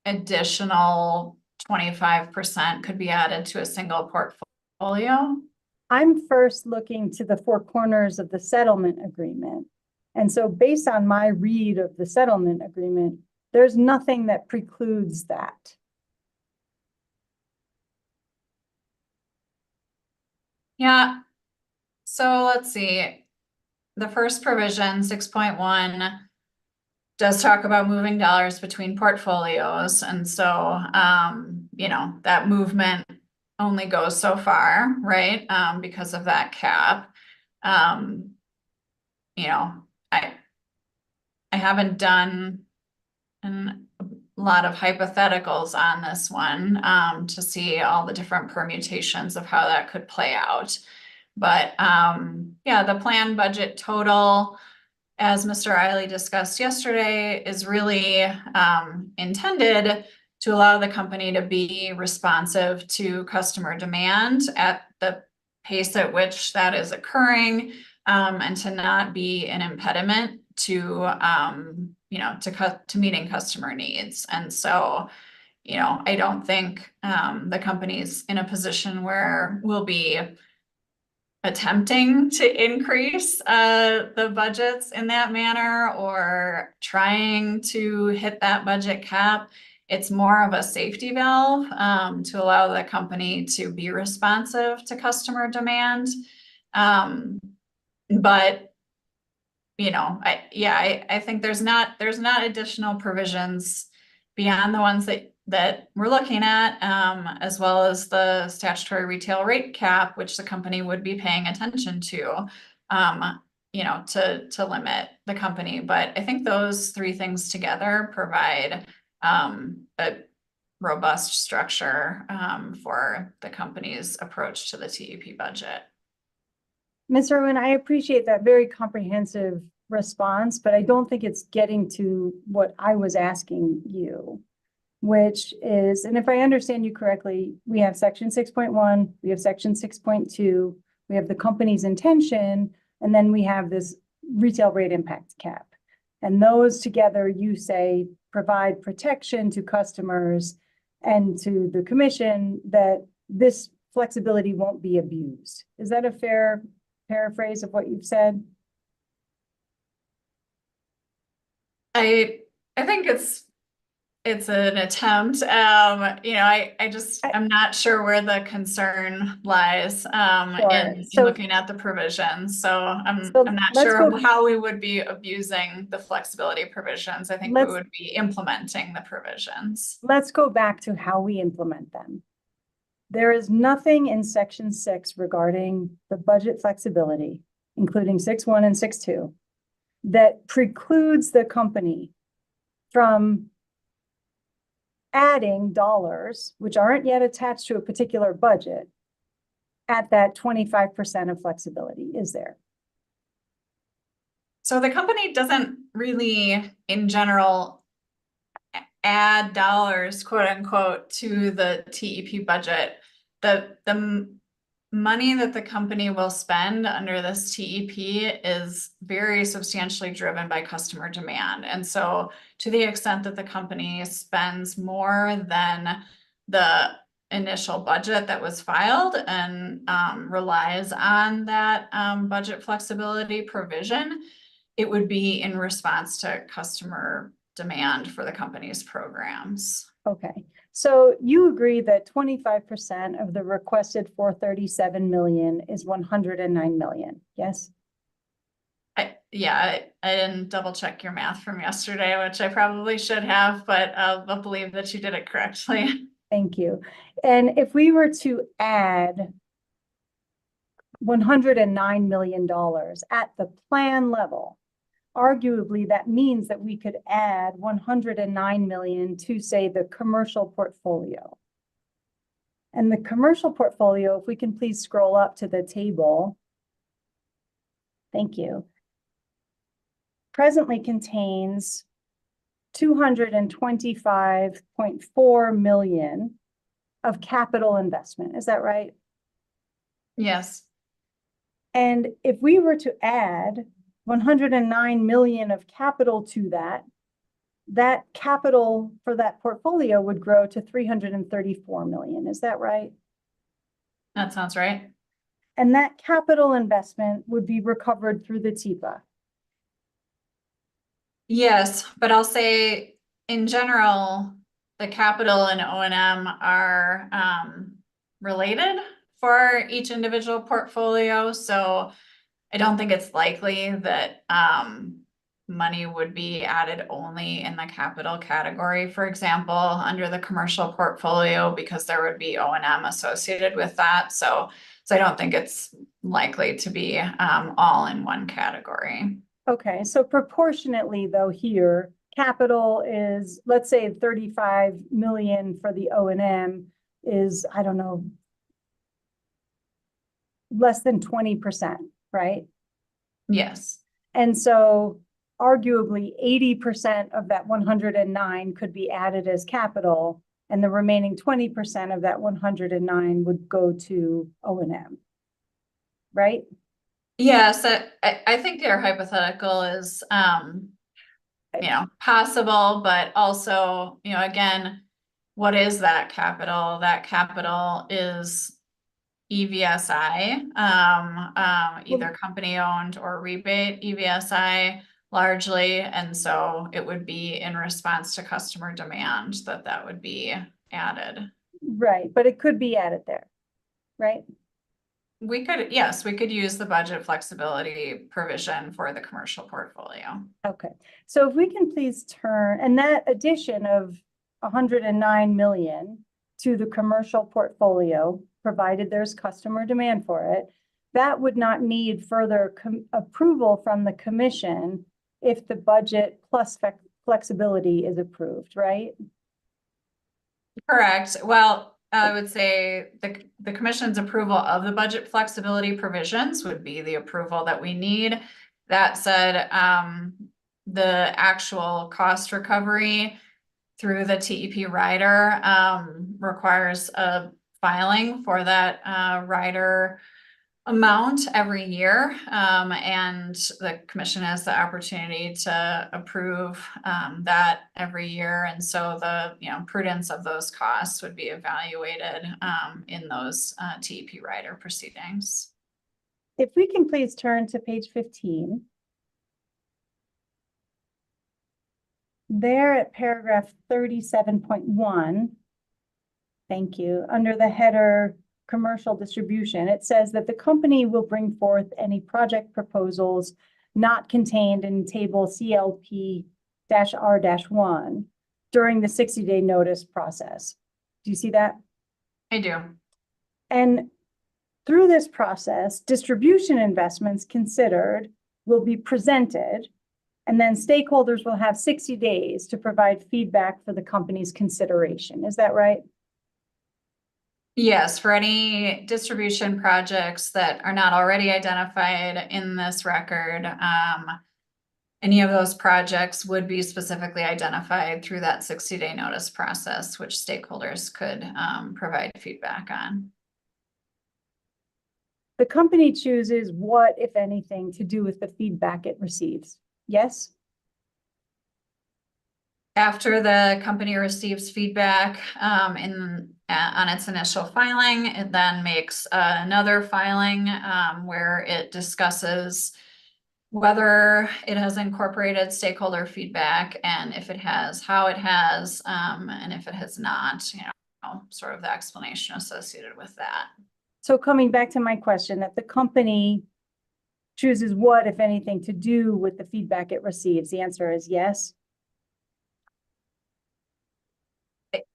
additional 25% could be added to a single portfolio? I'm first looking to the four corners of the settlement agreement. And so based on my read of the settlement agreement, there's nothing that precludes that. Yeah. So let's see. The first provision, 6.1, does talk about moving dollars between portfolios. And so, you know, that movement only goes so far, right? Because of that cap. You know, I haven't done a lot of hypotheticals on this one, to see all the different permutations of how that could play out. But, yeah, the planned budget total, as Mr. Eiley discussed yesterday, is really intended to allow the company to be responsive to customer demand at the pace at which that is occurring, and to not be an impediment to, you know, to meeting customer needs. And so, you know, I don't think the company's in a position where we'll be attempting to increase the budgets in that manner or trying to hit that budget cap. It's more of a safety valve to allow the company to be responsive to customer demand. But you know, I think there's not additional provisions beyond the ones that we're looking at, as well as the statutory retail rate cap, which the company would be paying attention to, you know, to limit the company. But I think those three things together provide a robust structure for the company's approach to the TEP budget. Ms. Irwin, I appreciate that very comprehensive response, but I don't think it's getting to what I was asking you, which is, and if I understand you correctly, we have section 6.1, we have section 6.2, we have the company's intention, and then we have this retail rate impact cap. And those together, you say, provide protection to customers and to the commission that this flexibility won't be abused. Is that a fair paraphrase of what you've said? I think it's an attempt. You know, I'm not sure where the concern lies in looking at the provisions. So I'm not sure how we would be abusing the flexibility provisions. I think we would be implementing the provisions. Let's go back to how we implement them. There is nothing in section 6 regarding the budget flexibility, including 6.1 and 6.2, that precludes the company from adding dollars, which aren't yet attached to a particular budget, at that 25% of flexibility, is there? So the company doesn't really, in general, add dollars, quote unquote, to the TEP budget. The money that the company will spend under this TEP is very substantially driven by customer demand. And so to the extent that the company spends more than the initial budget that was filed and relies on that budget flexibility provision, it would be in response to customer demand for the company's programs. Okay, so you agree that 25% of the requested 437 million is 109 million, yes? I didn't double check your math from yesterday, which I probably should have, but I'll believe that you did it correctly. Thank you. And if we were to add $109 million at the plan level, arguably that means that we could add 109 million to, say, the commercial portfolio. And the commercial portfolio, if we can please scroll up to the table. Thank you. Presently contains 225.4 million of capital investment. Is that right? Yes. And if we were to add 109 million of capital to that, that capital for that portfolio would grow to 334 million. Is that right? That sounds right. And that capital investment would be recovered through the TEPA. Yes, but I'll say in general, the capital and O&M are related for each individual portfolio. So I don't think it's likely that money would be added only in the capital category, for example, under the commercial portfolio, because there would be O&M associated with that. So I don't think it's likely to be all in one category. Okay, so proportionately though here, capital is, let's say 35 million for the O&M is, I don't know, less than 20%, right? Yes. And so arguably 80% of that 109 could be added as capital, and the remaining 20% of that 109 would go to O&M, right? Yes, I think your hypothetical is, possible, but also, again, what is that capital? That capital is EVSI, either company owned or rebate EVSI largely. And so it would be in response to customer demand that would be added. Right, but it could be added there, right? Yes, we could use the budget flexibility provision for the commercial portfolio. Okay, so if we can please turn, and that addition of 109 million to the commercial portfolio, provided there's customer demand for it, that would not need further approval from the commission if the budget plus flexibility is approved, right? Correct. Well, I would say the commission's approval of the budget flexibility provisions would be the approval that we need. That said, the actual cost recovery through the TEP rider requires a filing for that rider amount every year, and the commission has the opportunity to approve that every year. And so the prudence of those costs would be evaluated in those TEP rider proceedings. If we can please turn to page 15. There at paragraph 37.1, thank you, under the header commercial distribution, it says that the company will bring forth any project proposals not contained in table CLP-R-1 during the 60-day notice process. Do you see that? I do. And through this process, distribution investments considered will be presented, and then stakeholders will have 60 days to provide feedback for the company's consideration. Is that right? Yes, for any distribution projects that are not already identified in this record, any of those projects would be specifically identified through that 60-day notice process, which stakeholders could provide feedback on. The company chooses what, if anything, to do with the feedback it receives. Yes? After the company receives feedback on its initial filing, it then makes another filing where it discusses whether it has incorporated stakeholder feedback, and if it has, how it has, and if it has not, sort of the explanation associated with that. So coming back to my question, that the company chooses what, if anything, to do with the feedback it receives, the answer is yes.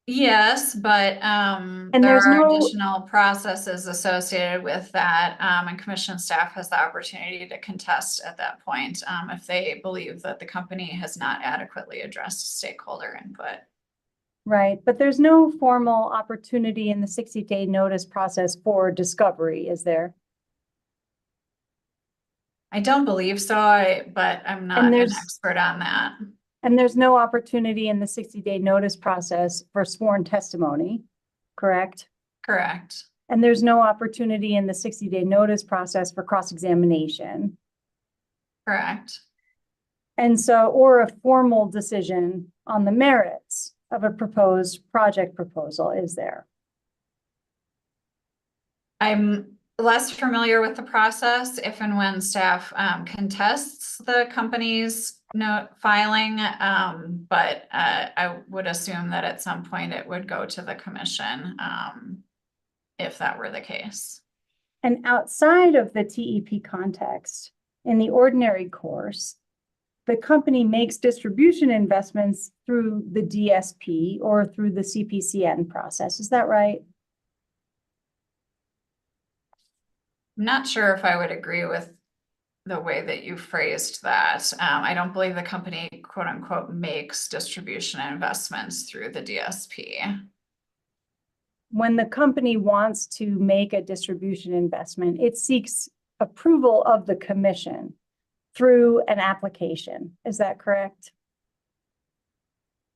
Yes, but there there's are no- additional processes associated with that, and commission staff has the opportunity to contest at that point if they believe that the company has not adequately addressed stakeholder input. Right, but there's no formal opportunity in the 60-day notice process for discovery, is there? I don't believe so, but I'm not an expert on that. And there's no opportunity in the 60-day notice process for sworn testimony, correct? Correct. And there's no opportunity in the 60-day notice process for cross-examination. Correct. And so, or a formal decision on the merits of a proposed project proposal, is there? I'm less familiar with the process if and when staff contests the company's note filing, but I would assume that at some point it would go to the commission if that were the case. And outside of the TEP context, in the ordinary course, the company makes distribution investments through the DSP or through the CPCN process. Is that right? I'm not sure if I would agree with the way that you phrased that. I don't believe the company, quote unquote, makes distribution investments through the DSP. When the company wants to make a distribution investment, it seeks approval of the commission through an application. Is that correct?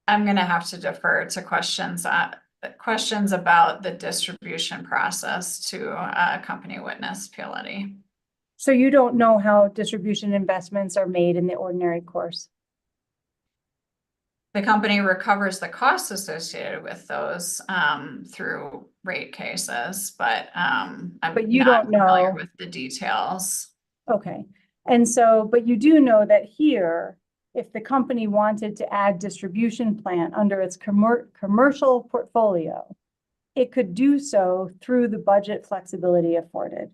I'm going to have to defer to questions about the distribution process to a company witness, PLD. So you don't know how distribution investments are made in the ordinary course? The company recovers the costs associated with those through rate cases, but I'm But you not don't know. familiar with the details. Okay. And so, but you do know that here, if the company wanted to add distribution plant under its commercial portfolio, it could do so through the budget flexibility afforded.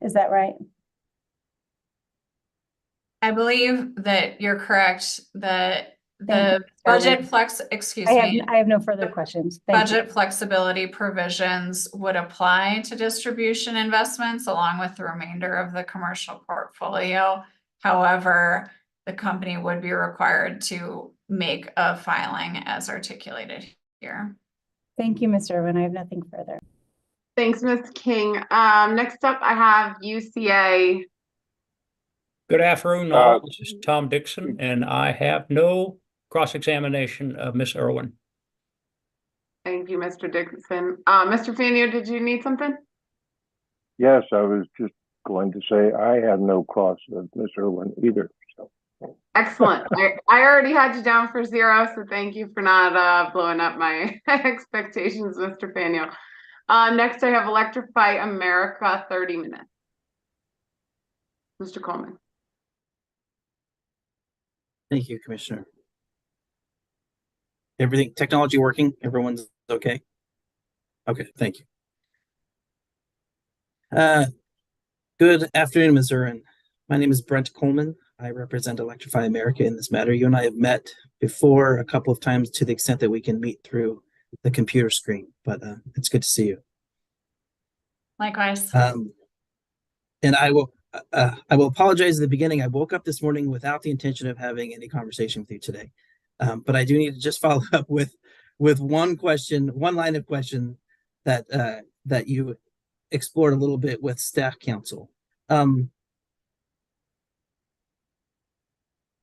Is that right? I believe that you're correct, that Thank the you, budget Ms. flex, excuse I me, have no further questions. Thank you. budget flexibility provisions would apply to distribution investments along with the remainder of the commercial portfolio. However, the company would be required to make a filing as articulated here. Thank you, Ms. Irwin. I have nothing further. Thanks, Ms. King. Next up, I have UCA. Good afternoon, all. This is Tom Dixon, and I have no cross-examination of Ms. Irwin. Thank you, Mr. Dixon. Mr. Faneuil, did you need something? Yes, I was just going to say I have no cross of Ms. Irwin either. So. Excellent. I already had you down for 0, so thank you for not blowing up my expectations, Mr. Faneuil. Next, I have Electrify America, 30 minutes. Mr. Coleman. Thank you, Commissioner. Everything, technology working? Everyone's okay? Okay, thank you. Good afternoon, Ms. Irwin. My name is Brent Coleman. I represent Electrify America in this matter. You and I have met before a couple of times to the extent that we can meet through the computer screen, but it's good to see you. Likewise. And I will apologize at the beginning. I woke up this morning without the intention of having any conversation with you today. But I do need to just follow up with one question, one line of question that you explored a little bit with staff counsel.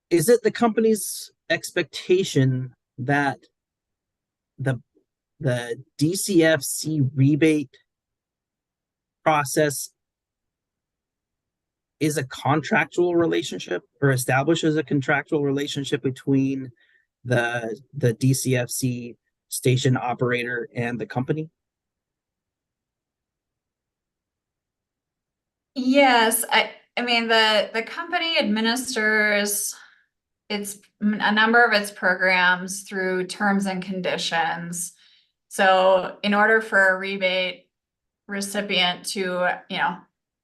Is it the company's expectation that the DCFC rebate process is a contractual relationship or establishes a contractual relationship between the DCFC station operator and the company? Yes, I mean the company administers a number of its programs through terms and conditions. So in order for a rebate recipient to,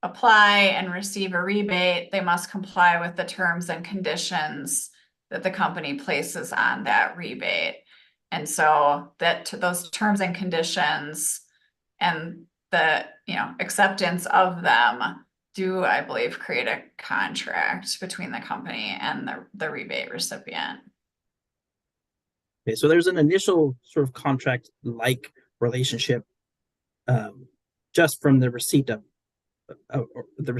apply and receive a rebate, they must comply with the terms and conditions that the company places on that rebate. And so those terms and conditions and the, acceptance of them do, I believe, create a contract between the company and the rebate recipient. Okay, so there's an initial sort of contract-like relationship just from the receipt of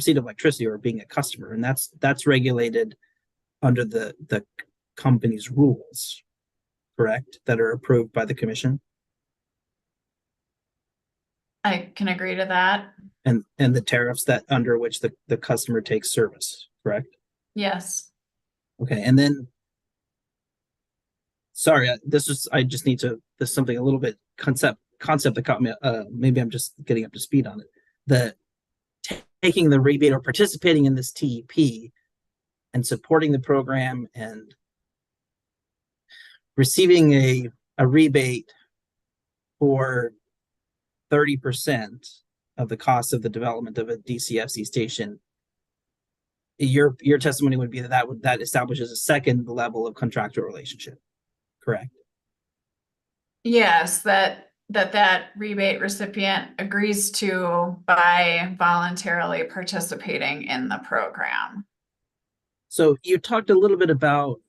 electricity or being a customer, and that's regulated under the company's rules, correct? That are approved by the commission. I can agree to that. And the tariffs that under which the customer takes service, correct? Yes. Okay, and then, sorry, I just need to, this is something a little bit concept that caught me, maybe I'm just getting up to speed on it. The taking the rebate or participating in this TEP and supporting the program and receiving a rebate for 30% of the cost of the development of a DCFC station. Your testimony would be that establishes a second level of contractual relationship, correct? Yes, that rebate recipient agrees to by voluntarily participating in the program. So you talked a little bit about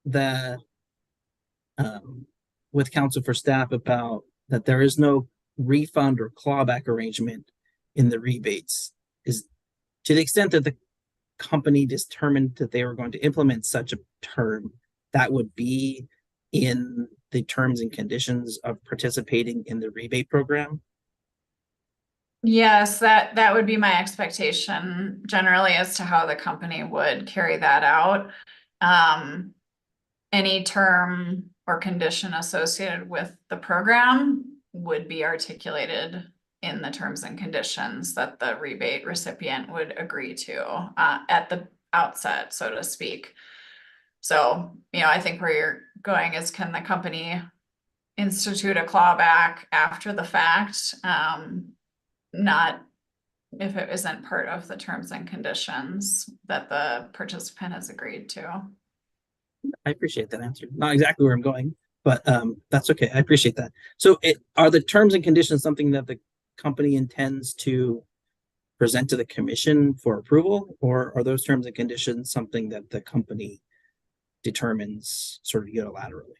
the with counsel for staff about that there is no refund or clawback arrangement in the rebates. Is to the extent that the company determined that they were going to implement such a term, that would be in the terms and conditions of participating in the rebate program? Yes, that would be my expectation generally as to how the company would carry that out. Any term or condition associated with the program would be articulated in the terms and conditions that the rebate recipient would agree to at the outset, so to speak. So, I think where you're going is, can the company institute a clawback after the fact? Not if it isn't part of the terms and conditions that the participant has agreed to. I appreciate that answer. Not exactly where I'm going, but that's okay. I appreciate that. So are the terms and conditions something that the company intends to present to the commission for approval, or are those terms and conditions something that the company determines sort of unilaterally?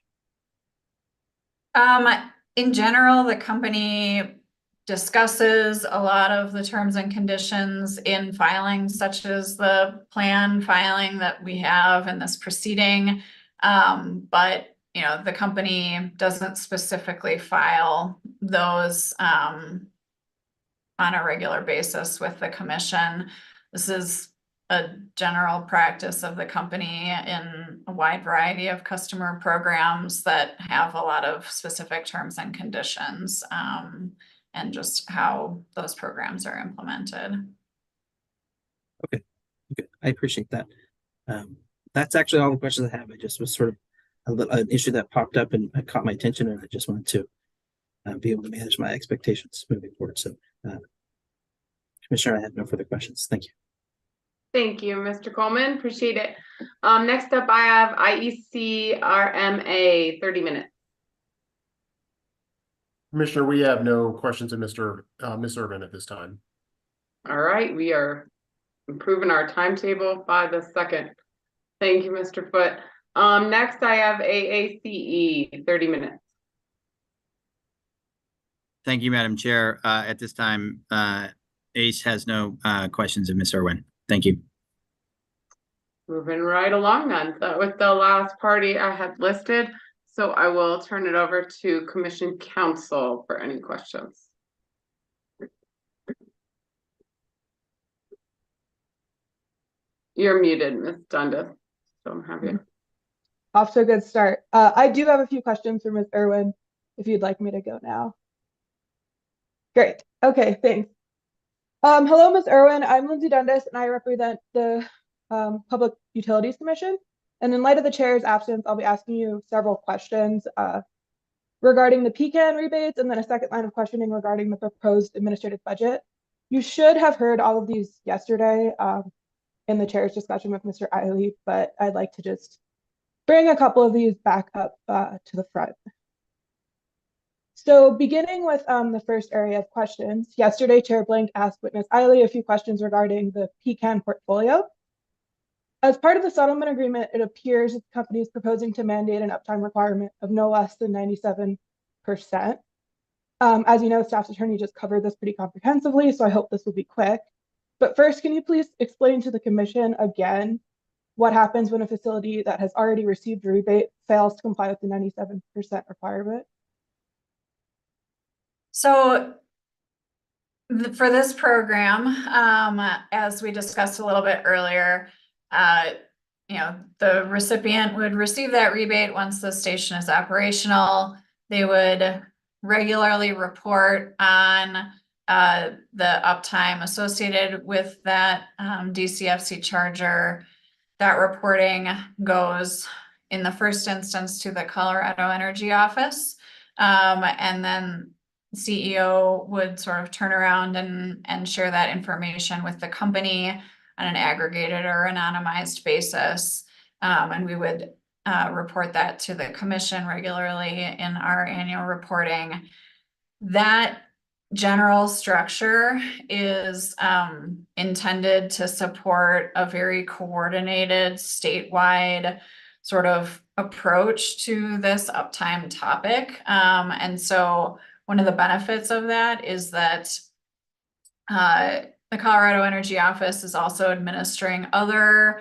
In general, the company discusses a lot of the terms and conditions in filings such as the plan filing that we have in this proceeding. But the company doesn't specifically file those on a regular basis with the commission. This is a general practice of the company in a wide variety of customer programs that have a lot of specific terms and conditions, and just how those programs are implemented. Okay, I appreciate that. That's actually all the questions I have. I just was sort of an issue that popped up and it caught my attention, and I just wanted to be able to manage my expectations moving forward. So, Commissioner, I have no further questions. Thank you. Thank you, Mr. Coleman. Appreciate it. Next up, I have IEC RMA, 30 minutes. Commissioner, we have no questions of Ms. Irvin at this time. All right, we are improving our timetable by the second. Thank you, Mr. Foote. Next, I have AACE, 30 minutes. Thank you, Madam Chair. At this time, ACE has no questions of Ms. Irwin. Thank you. Moving right along then. That was the last party I had listed. So I will turn it over to Commission Counsel for any questions. You're muted, Ms. Dundas. Don't have you. Off to a good start. I do have a few questions for Ms. Irwin, if you'd like me to go now. Great. Okay, thanks. Hello, Ms. Irwin. I'm Lindsay Dundas, and I represent the Public Utilities Commission. And in light of the chair's absence, I'll be asking you several questions regarding the PCAN rebates, and then a second line of questioning regarding the proposed administrative budget. You should have heard all of these yesterday in the chair's discussion with Mr. Eiley, but I'd like to just bring a couple of these back up to the front. So beginning with the first area of questions, yesterday Chair Blank asked witness Eiley a few questions regarding the PCAN portfolio. As part of the settlement agreement, it appears that the company is proposing to mandate an uptime requirement of no less than 97%. As you know, staff's attorney just covered this pretty comprehensively, so I hope this will be quick. But first, can you please explain to the commission again what happens when a facility that has already received a rebate fails to comply with the 97% requirement? So for this program, as we discussed a little bit earlier, the recipient would receive that rebate once the station is operational. They would regularly report on the uptime associated with that DCFC charger. That reporting goes in the first instance to the Colorado Energy Office. And then CEO would sort of turn around and share that information with the company on an aggregated or anonymized basis. And we would report that to the commission regularly in our annual reporting. That general structure is intended to support a very coordinated statewide sort of approach to this uptime topic. And so one of the benefits of that is that the Colorado Energy Office is also administering other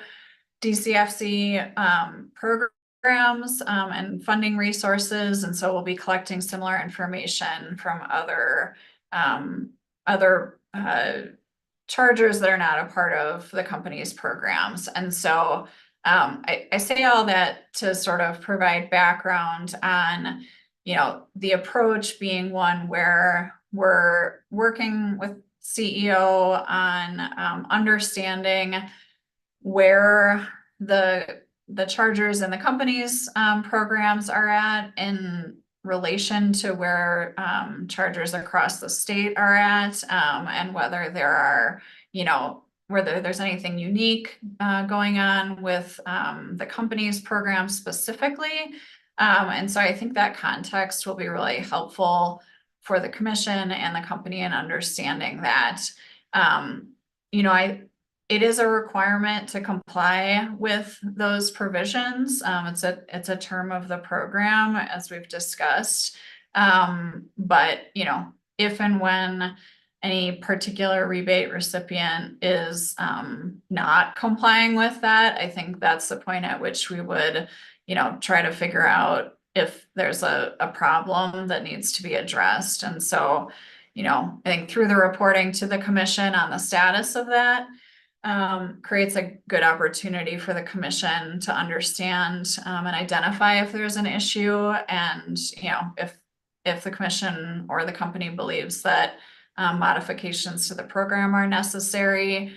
DCFC programs and funding resources. And so we'll be collecting similar information from other chargers that are not a part of the company's programs. And so I say all that to sort of provide background on, the approach being one where we're working with CEO on understanding where the chargers and the company's programs are at in relation to where chargers across the state are at, and whether there are, whether there's anything unique going on with the company's program specifically. And so I think that context will be really helpful for the commission and the company in understanding that, it is a requirement to comply with those provisions. It's a term of the program, as we've discussed. But if and when any particular rebate recipient is not complying with that, I think that's the point at which we would, try to figure out if there's a problem that needs to be addressed. And so, I think through the reporting to the commission on the status of that, creates a good opportunity for the commission to understand and identify if there's an issue. And, if the commission or the company believes that modifications to the program are necessary,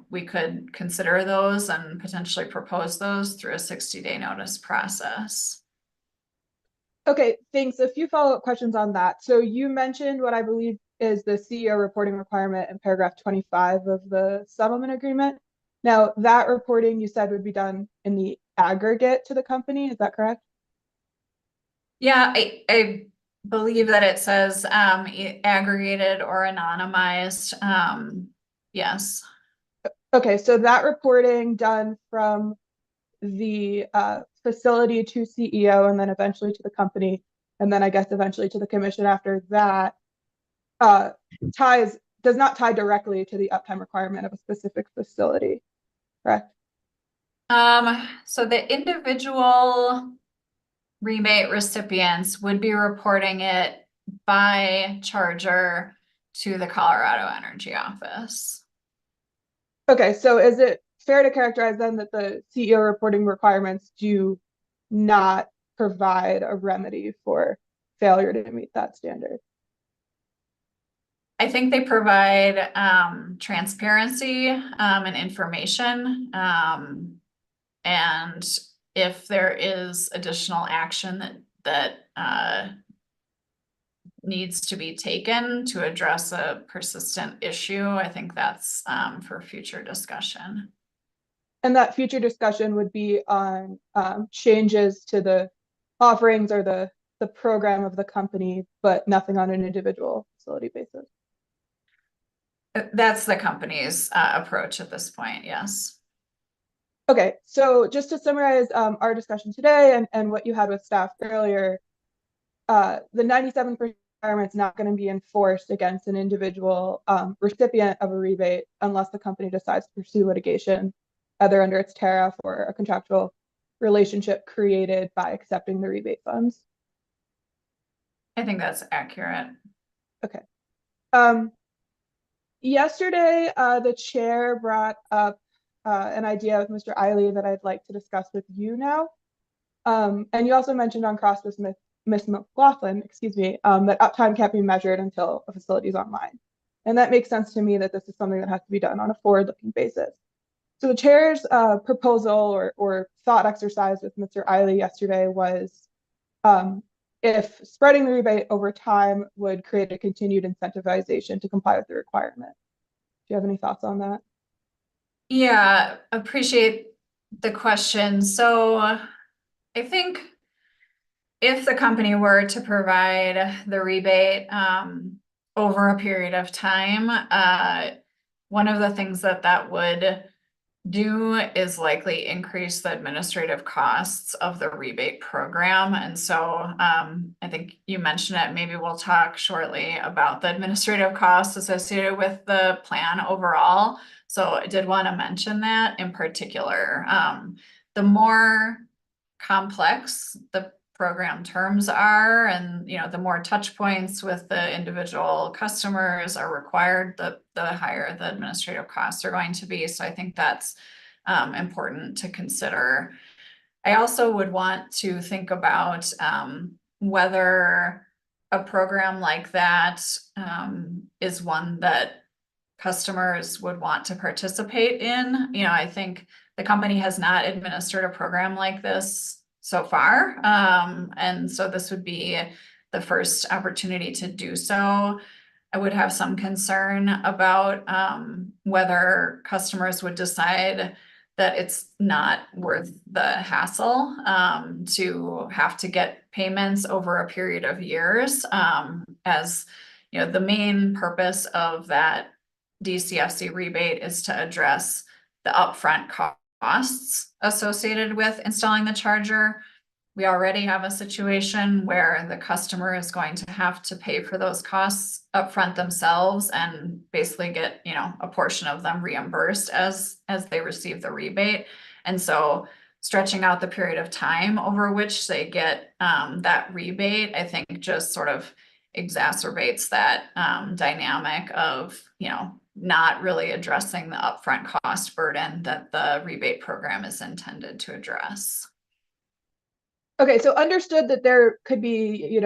we could consider those and potentially propose those through a 60-day notice process. Okay, thanks. A few follow-up questions on that. So you mentioned what I believe is the CEO reporting requirement in paragraph 25 of the settlement agreement. Now, that reporting you said would be done in the aggregate to the company. Is that correct? Yeah, I believe that it says aggregated or anonymized. Yes. Okay, so that reporting done from the facility to CEO and then eventually to the company, and then I guess eventually to the commission after that, does not tie directly to the uptime requirement of a specific facility, correct? So the individual rebate recipients would be reporting it by charger to the Colorado Energy Office. Okay, so is it fair to characterize then that the CEO reporting requirements do not provide a remedy for failure to meet that standard? I think they provide transparency and information. And if there is additional action that needs to be taken to address a persistent issue, I think that's for future discussion. And that future discussion would be on changes to the offerings or the program of the company, but nothing on an individual facility basis. That's the company's approach at this point, yes. Okay, so just to summarize our discussion today and what you had with staff earlier, the 97% requirement is not going to be enforced against an individual recipient of a rebate unless the company decides to pursue litigation, either under its tariff or a contractual relationship created by accepting the rebate funds. I think that's accurate. Okay. Yesterday, the chair brought up an idea with Mr. Eiley that I'd like to discuss with you now. And you also mentioned on cross with Ms. McLaughlin, that uptime can't be measured until a facility is online. And that makes sense to me that this is something that has to be done on a forward-looking basis. So the chair's proposal or thought exercise with Mr. Eiley yesterday was if spreading the rebate over time would create a continued incentivization to comply with the requirement. Do you have any thoughts on that? Yeah, appreciate the question. So I think if the company were to provide the rebate over a period of time, one of the things that would do is likely increase the administrative costs of the rebate program. And so I think you mentioned it, maybe we'll talk shortly about the administrative costs associated with the plan overall. So I did want to mention that in particular. The more complex the program terms are, and the more touch points with the individual customers are required, the higher the administrative costs are going to be. So I think that's important to consider. I also would want to think about whether a program like that is one that customers would want to participate in. I think the company has not administered a program like this so far. And so this would be the first opportunity to do so. I would have some concern about whether customers would decide that it's not worth the hassle to have to get payments over a period of years. As the main purpose of that DCFC rebate is to address the upfront costs associated with installing the charger. We already have a situation where the customer is going to have to pay for those costs upfront themselves and basically get, a portion of them reimbursed as they receive the rebate. And so stretching out the period of time over which they get that rebate, I think just sort of exacerbates that dynamic of, not really addressing the upfront cost burden that the rebate program is intended to address. Okay, so understood that there could be,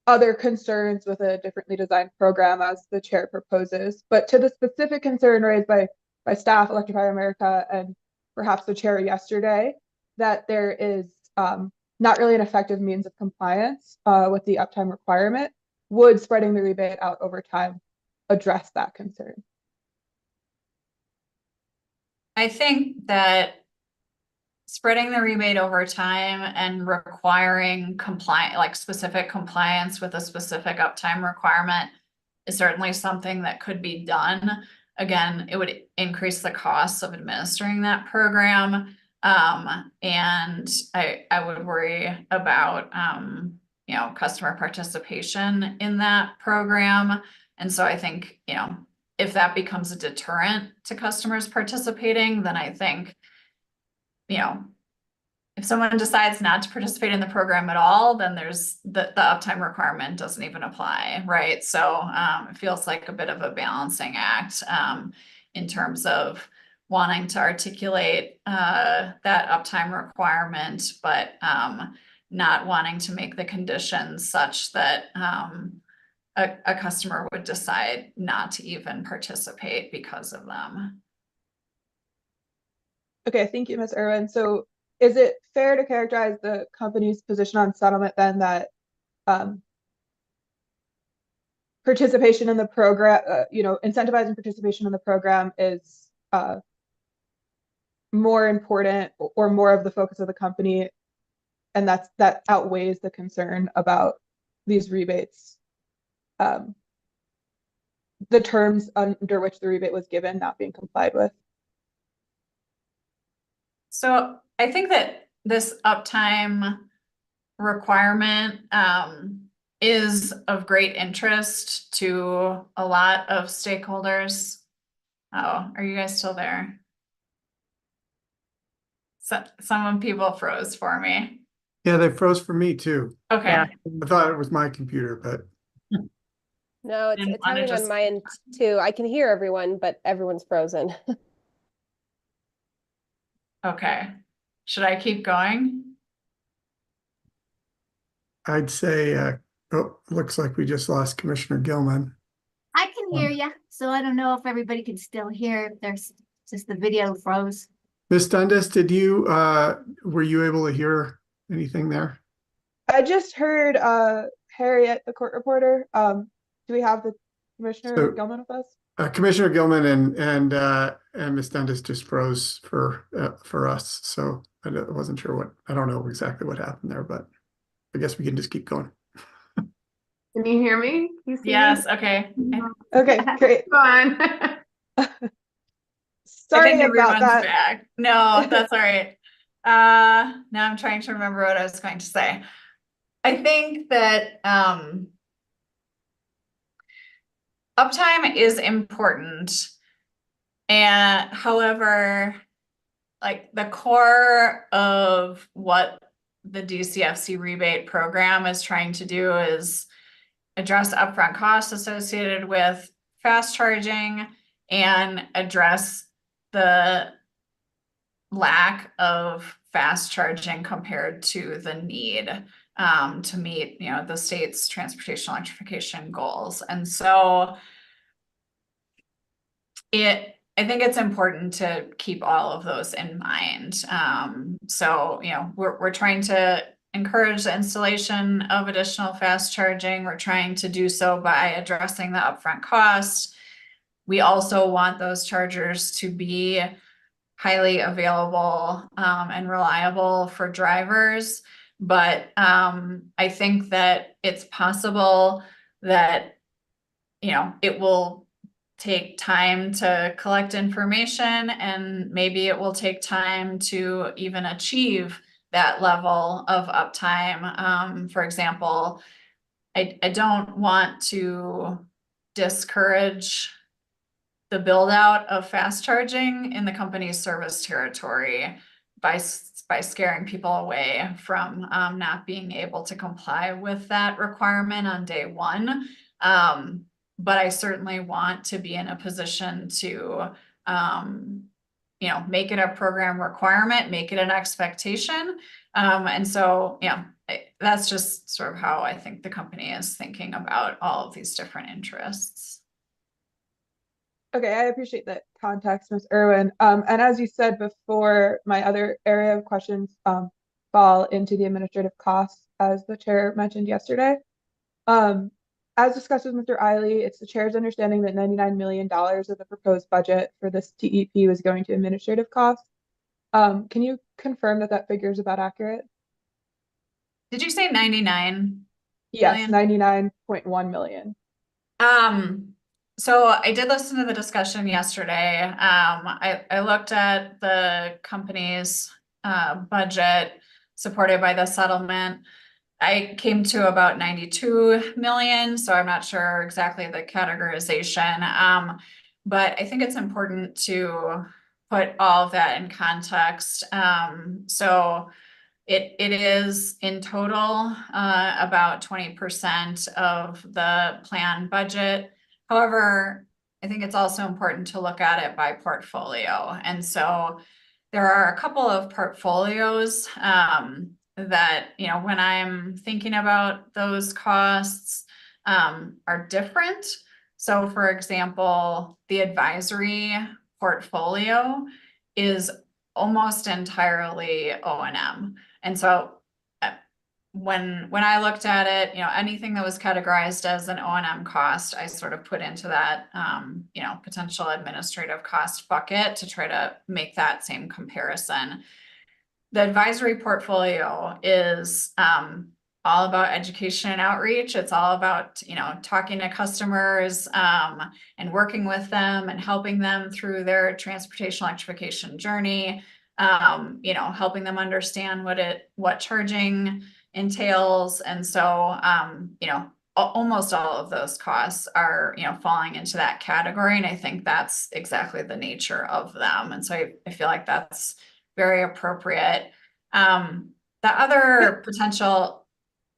other concerns with a differently designed program as the chair proposes, but to the specific concern raised by staff, Electrify America, and perhaps the chair yesterday, that there is not really an effective means of compliance with the uptime requirement, would spreading the rebate out over time address that concern? I think that spreading the rebate over time and requiring specific compliance with a specific uptime requirement is certainly something that could be done. Again, it would increase the costs of administering that program. And I would worry about, customer participation in that program. And so I think, if that becomes a deterrent to customers participating, then I think, if someone decides not to participate in the program at all, then there's the uptime requirement doesn't even apply, right? So it feels like a bit of a balancing act in terms of wanting to articulate that uptime requirement, but not wanting to make the conditions such that a customer would decide not to even participate because of them. Okay, thank you, Ms. Irwin. So is it fair to characterize the company's position on settlement then that participation in the program, incentivizing participation in the program is more important or more of the focus of the company, and that outweighs the concern about these rebates, the terms under which the rebate was given not being complied with? So I think that this uptime requirement is of great interest to a lot of stakeholders. Oh, are you guys still there? Some people froze for me. Yeah, they froze for me too. Okay. Yeah. I thought it was my computer, but No, it's Didn't wanna happening just- on my end too. I can hear everyone, but everyone's frozen. Okay. Should I keep going? I'd say, oh, looks like we just lost Commissioner Gilman. I can hear you, so I don't know if everybody can still hear. If there's just the video froze. Ms. Dundas, did you, were you able to hear anything there? I just heard Harriet, the court reporter. Do we have the Commissioner Gilman with us? Commissioner Gilman and Ms. Dundas just froze for us, so I wasn't sure what, I don't know exactly what happened there, but I guess we can just keep going. Can you hear me? You see Yes, me? okay. Okay, great. Fine. Sorry I think about everyone's that. back. No, that's all right. Now I'm trying to remember what I was going to say. I think that uptime is important. And however, like the core of what the DCFC rebate program is trying to do is address upfront costs associated with fast charging and address the lack of fast charging compared to the need to meet, you know, the state's transportation electrification goals. And so I think it's important to keep all of those in mind. So, you know, we're trying to encourage the installation of additional fast charging. We're trying to do so by addressing the upfront cost. We also want those chargers to be highly available and reliable for drivers. But I think that it's possible that, you know, it will take time to collect information, and maybe it will take time to even achieve that level of uptime. For example, I don't want to discourage the build out of fast charging in the company's service territory by scaring people away from not being able to comply with that requirement on day one. But I certainly want to be in a position to, you know, make it a program requirement, make it an expectation. And so, yeah, that's just sort of how I think the company is thinking about all of these different interests. Okay, I appreciate that context, Ms. Irwin. And as you said before, my other area of questions fall into the administrative costs, as the chair mentioned yesterday. As discussed with Mr. Eiley, it's the chair's understanding that $99 million of the proposed budget for this TEP was going to administrative costs. Can you confirm that that figure is about accurate? Did you say 99? Yes, 99.1 million. So I did listen to the discussion yesterday. I looked at the company's budget supported by the settlement. I came to about 92 million, so I'm not sure exactly the categorization. But I think it's important to put all of that in context. So it is in total about 20% of the planned budget. However, I think it's also important to look at it by portfolio. And so there are a couple of portfolios that, you know, when I'm thinking about those costs are different. So for example, the advisory portfolio is almost entirely O&M. And so when I looked at it, you know, anything that was categorized as an O&M cost, I sort of put into that, you know, potential administrative cost bucket to try to make that same comparison. The advisory portfolio is all about education and outreach. It's all about, you know, talking to customers and working with them and helping them through their transportation electrification journey. You know, helping them understand what charging entails. And so, you know, almost all of those costs are, you know, falling into that category. And I think that's exactly the nature of them. And so I feel like that's very appropriate. The other potential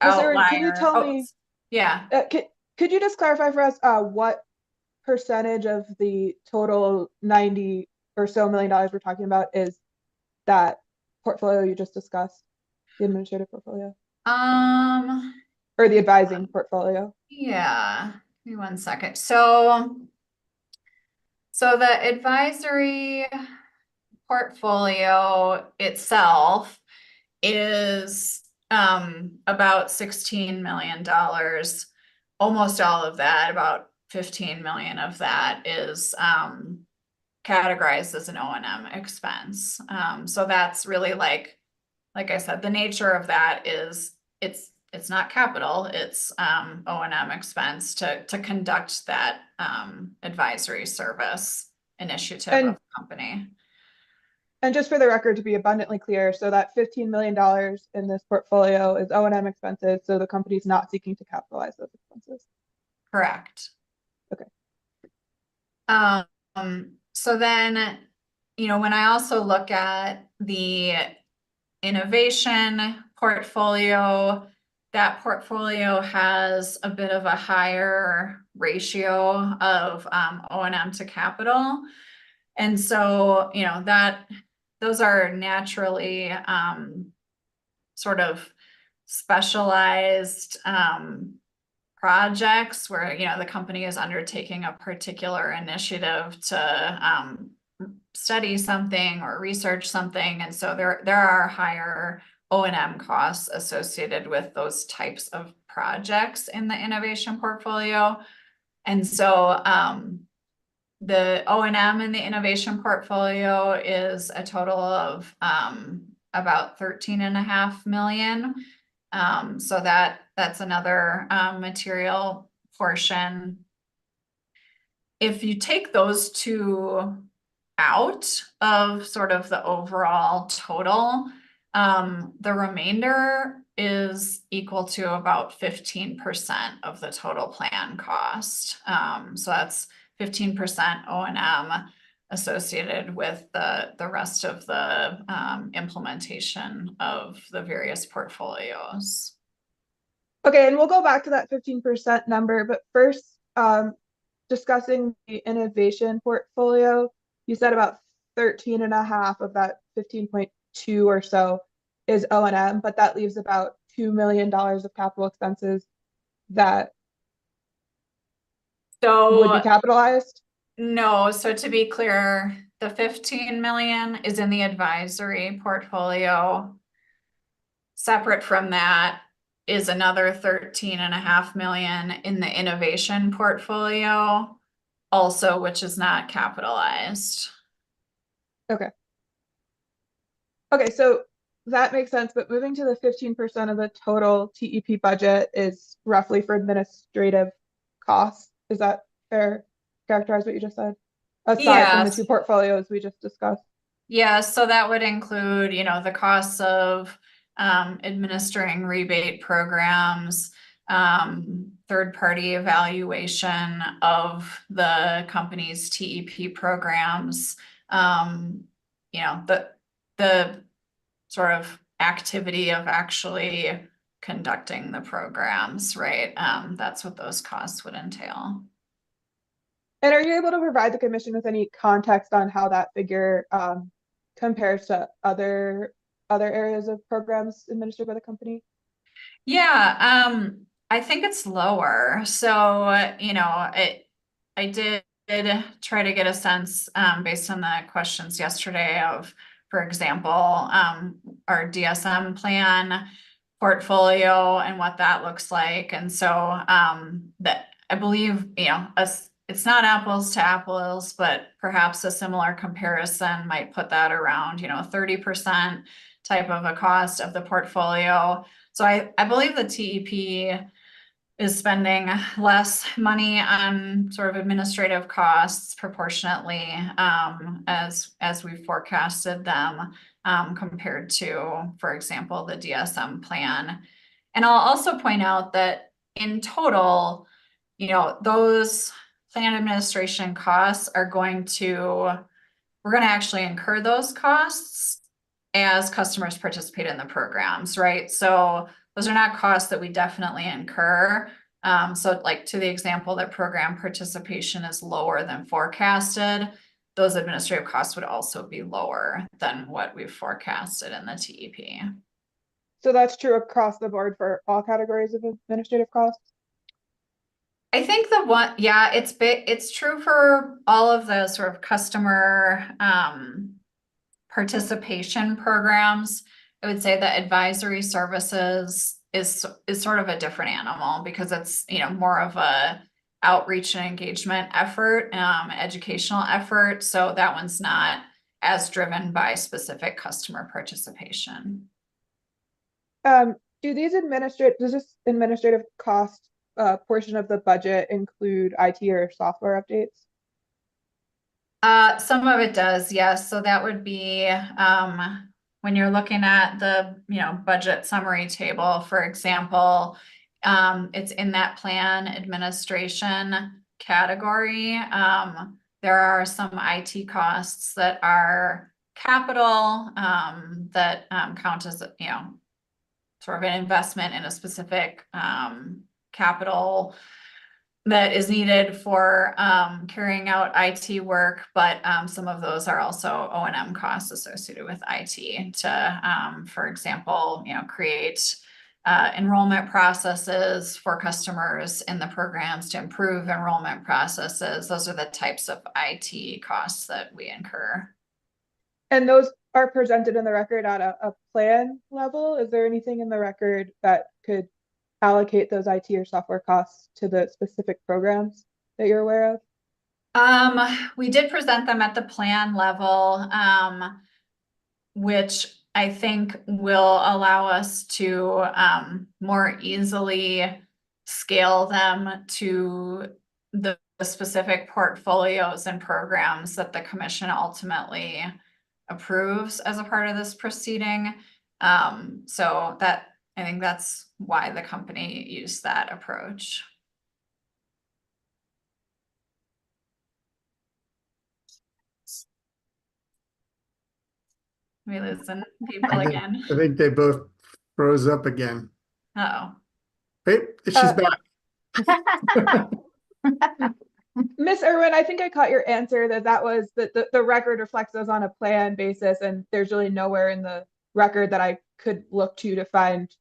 outlier. Can you tell me? Yeah. Could you just clarify for us what percentage of the total 90 or so million dollars we're talking about is that portfolio you just discussed, the administrative portfolio Um, or the advising portfolio? yeah, give me 1 second. So the advisory portfolio itself is about $16 million. Almost all of that, about 15 million of that is categorized as an O&M expense. So that's really like I said, the nature of that is it's not capital, it's O&M expense to conduct that advisory service initiative of the company. And just for the record, to be abundantly clear, so that $15 million in this portfolio is O&M expenses, so the company's not seeking to capitalize those expenses. Correct. Okay. So then, when I also look at the innovation portfolio, that portfolio has a bit of a higher ratio of O&M to capital. And so, those are naturally sort of specialized projects where, the company is undertaking a particular initiative to study something or research something. And so there are higher O&M costs associated with those types of projects in the innovation portfolio. And so the O&M in the innovation portfolio is a total of about 13.5 million. So that's another material portion. If you take those two out of sort of the overall total, the remainder is equal to about 15% of the total plan cost. So that's 15% O&M associated with the rest of the implementation of the various portfolios. Okay, and we'll go back to that 15% number, but first, discussing the innovation portfolio, you said about 13.5 of that 15.2 or so is O&M, but that leaves about $2 million of capital expenses that would be capitalized? No, so to be clear, the 15 million is in the advisory portfolio. Separate from that is another 13.5 million in the innovation portfolio, also, which is not capitalized. Okay. Okay, so that makes sense, but moving to the 15% of the total TEP budget is roughly for administrative costs. Is that fair? Characterize what you just said? Aside from the two portfolios we just discussed. Yeah, so that would include, the costs of administering rebate programs, third-party evaluation of the company's TEP programs, the sort of activity of actually conducting the programs, right? That's what those costs would entail. And are you able to provide the commission with any context on how that figure compares to other areas of programs administered by the company? Yeah, I think it's lower. So, I did try to get a sense based on the questions yesterday of, for example, our DSM plan portfolio and what that looks like. And so that I believe, it's not apples to apples, but perhaps a similar comparison might put that around, 30% type of a cost of the portfolio. So I believe the TEP is spending less money on sort of administrative costs proportionately as we forecasted them compared to, for example, the DSM plan. And I'll also point out that in total, those plan administration costs we're going to actually incur those costs as customers participate in the programs, right? So those are not costs that we definitely incur. So like to the example that program participation is lower than forecasted, those administrative costs would also be lower than what we've forecasted in the TEP. So that's true across the board for all categories of administrative costs? I think it's true for all of the sort of customer participation programs. I would say that advisory services is sort of a different animal because it's, more of a outreach and engagement effort, educational effort. So that one's not as driven by specific customer participation. Does this administrative cost portion of the budget include IT or software updates? Some of it does, yes. So that would be when you're looking at the budget summary table, for example, it's in that plan administration category. There are some IT costs that are capital that count as sort of an investment in a specific capital that is needed for carrying out IT work, but some of those are also O&M costs associated with IT to, for example, create enrollment processes for customers in the programs to improve enrollment processes. Those are the types of IT costs that we incur. And those are presented in the record at a plan level. Is there anything in the record that could allocate those IT or software costs to the specific programs that you're aware of? We did present them at the plan level, which I think will allow us to more easily scale them to the specific portfolios and programs that the commission ultimately approves as a part of this proceeding. So that I think that's why the company used that approach. We losing people again. I think they both froze up again. Uh-oh. Hey, she's back. Miss Irwin, I think I caught your answer that was the record reflects those on a plan basis, and there's really nowhere in the record that I could look to find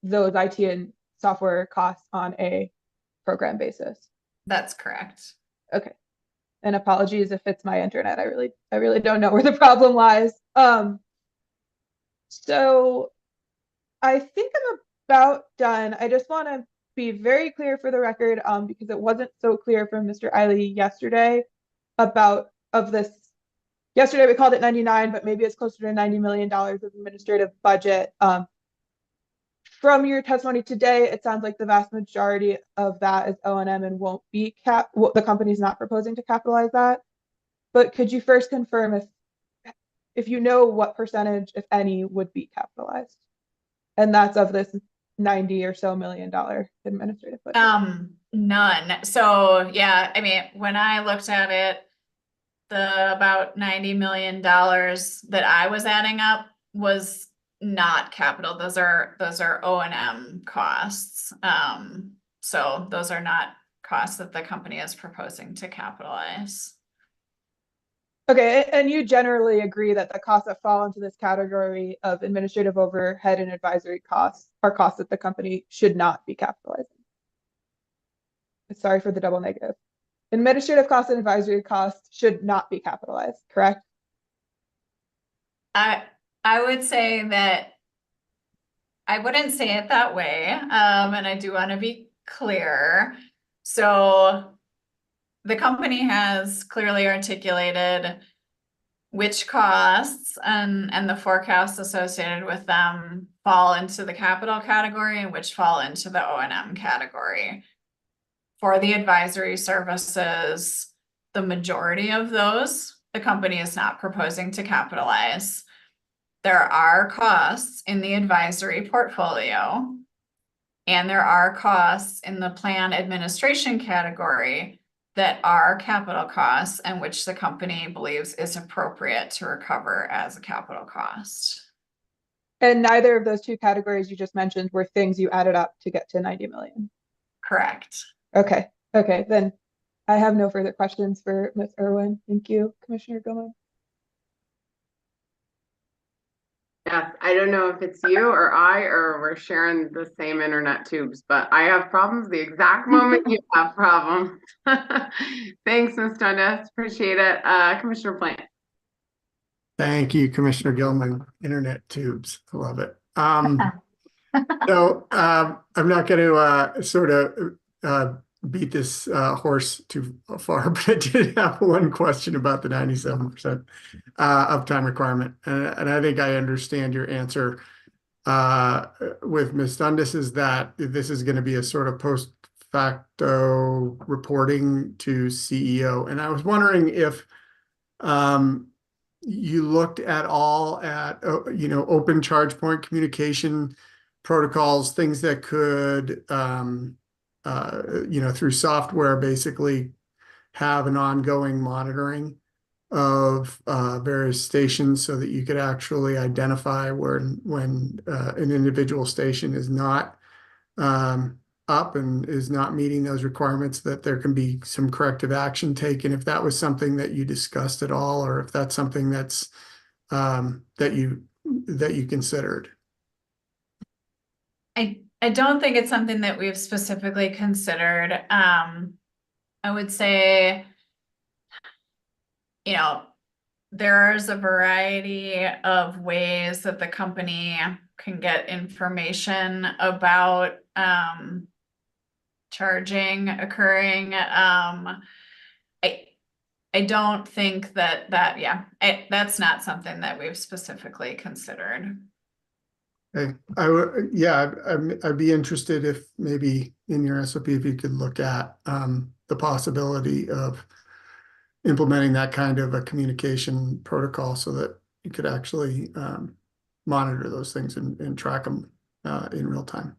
those IT and software costs on a program basis. That's correct. Okay. And apologies if it's my internet. I really don't know where the problem lies. So I think I'm about done. I just want to be very clear for the record, because it wasn't so clear from Mr. Eiley yesterday this. Yesterday we called it 99, but maybe it's closer to $90 million of administrative budget. From your testimony today, it sounds like the vast majority of that is O&M and won't be the company's not proposing to capitalize that. But could you first confirm if you know what percentage, if any, would be capitalized? And that's of this $90 or so million administrative budget. None. So yeah, I mean, when I looked at it, the about $90 million that I was adding up was not capital. Those are O&M costs. So those are not costs that the company is proposing to capitalize. Okay, and you generally agree that the costs that fall into this category of administrative overhead and advisory costs are costs that the company should not be capitalizing. Sorry for the double negative. Administrative costs and advisory costs should not be capitalized, correct? I would say that I wouldn't say it that way. And I do want to be clear. So the company has clearly articulated which costs and the forecasts associated with them fall into the capital category and which fall into the O&M category. For the advisory services, the majority of those, the company is not proposing to capitalize. There are costs in the advisory portfolio, and there are costs in the plan administration category that are capital costs and which the company believes is appropriate to recover as a capital cost. And neither of those two categories you just mentioned were things you added up to get to 90 million. Correct. Okay, then I have no further questions for Ms. Irwin. Thank you, Commissioner Gilman. Yes, I don't know if it's you or I, or we're sharing the same internet tubes, but I have problems the exact moment you have problems. Thanks, Ms. Dundas. Appreciate it. Commissioner Plant. Thank you, Commissioner Gilman. Internet tubes. I love it. So I'm not going to sort of beat this horse too far, but I did have one question about the 97% uptime requirement. And I think I understand your answer with Ms. Dundas is that this is going to be a sort of post facto reporting to CEO. And I was wondering if you looked at all at, open charge point communication protocols, things that could, through software, basically have an ongoing monitoring of various stations so that you could actually identify when an individual station is not up and is not meeting those requirements, that there can be some corrective action taken. If that was something that you discussed at all, or if that's something that's that you considered. I don't think it's something that we've specifically considered. I would say, there's a variety of ways that the company can get information about charging occurring. I don't think that's not something that we've specifically considered. Okay. I'd be interested if maybe in your SOP, if you could look at the possibility of implementing that kind of a communication protocol so that you could actually monitor those things and track them in real time.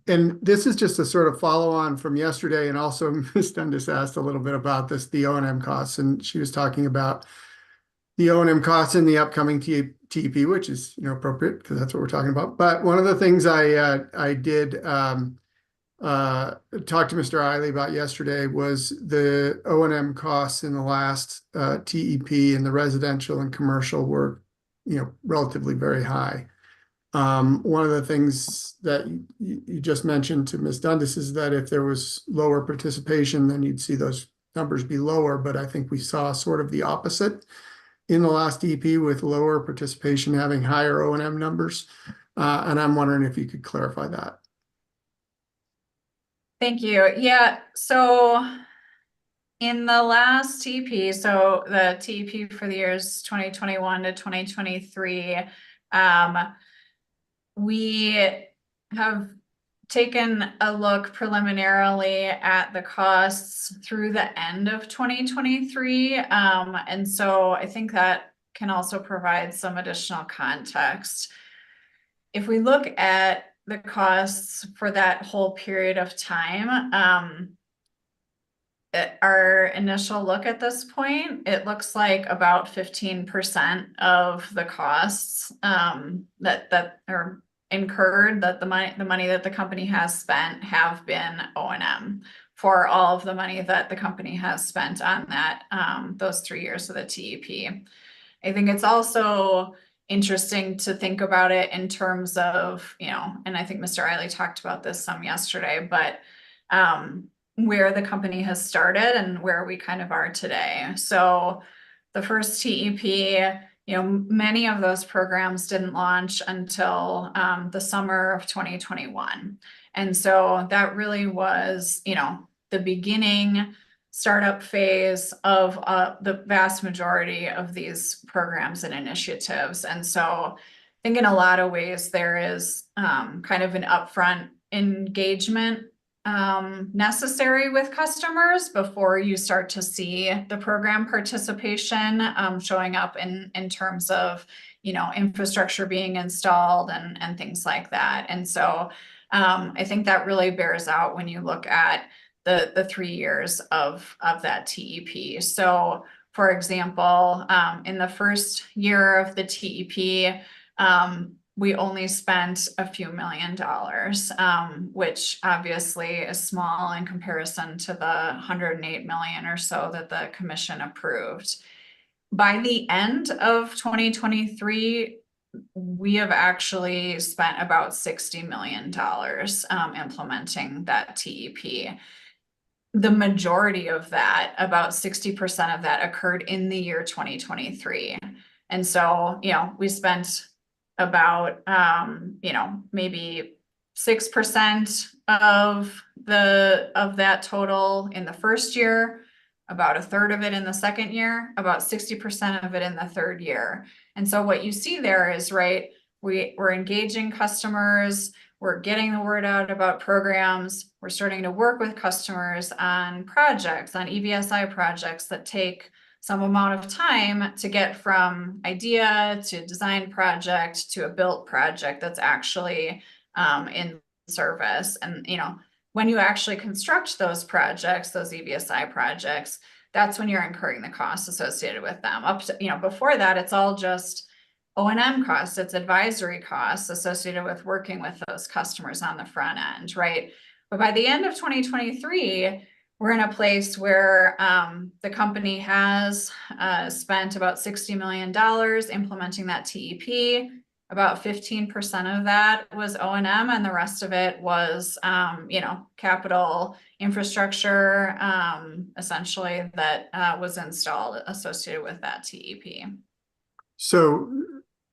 And this is just a sort of follow on from yesterday, and also Ms. Dundas asked a little bit about this, the O&M costs, and she was talking about the O&M costs in the upcoming TEP, which is appropriate because that's what we're talking about. But one of the things I did talk to Mr. Eiley about yesterday was the O&M costs in the last TEP in the residential and commercial were relatively very high. One of the things that you just mentioned to Ms. Dundas is that if there was lower participation, then you'd see those numbers be lower. But I think we saw sort of the opposite in the last EP, with lower participation having higher O&M numbers. And I'm wondering if you could clarify that. Thank you. Yeah, so in the last TEP, so the TEP for the years 2021 to 2023, we have taken a look preliminarily at the costs through the end of 2023. And so I think that can also provide some additional context. If we look at the costs for that whole period of time, our initial look at this point, it looks like about 15% of the costs that are incurred, that the money that the company has spent have been O&M for all of the money that the company has spent on that those 3 years of the TEP. I think it's also interesting to think about it in terms of, and I think Mr. Eiley talked about this some yesterday, but where the company has started and where we kind of are today. So the first TEP, many of those programs didn't launch until the summer of 2021. And so that really was, the beginning startup phase of the vast majority of these programs and initiatives. And so I think in a lot of ways there is kind of an upfront engagement necessary with customers before you start to see the program participation showing up in terms of infrastructure being installed and things like that. And so I think that really bears out when you look at the 3 years of that TEP. So for example, in the first year of the TEP, we only spent a few $1,000,000, which obviously is small in comparison to the 108 million or so that the commission approved. By the end of 2023, we have actually spent about $60 million implementing that TEP. The majority of that, about 60% of that, occurred in the year 2023. And so, we spent about, maybe 6% of that total in the first year, about a third of it in the second year, about 60% of it in the third year. And so what you see there is, right, we're engaging customers, we're getting the word out about programs, we're starting to work with customers on projects, on EVSI projects that take some amount of time to get from idea to design project to a built project that's actually in service. And, when you actually construct those projects, those EVSI projects, that's when you're incurring the costs associated with them. Up to, before that, it's all just O&M costs, it's advisory costs associated with working with those customers on the front end, right? But by the end of 2023, we're in a place where the company has spent about $60 million implementing that TEP. About 15% of that was O&M, and the rest of it was, capital infrastructure, essentially, that was installed associated with that TEP. So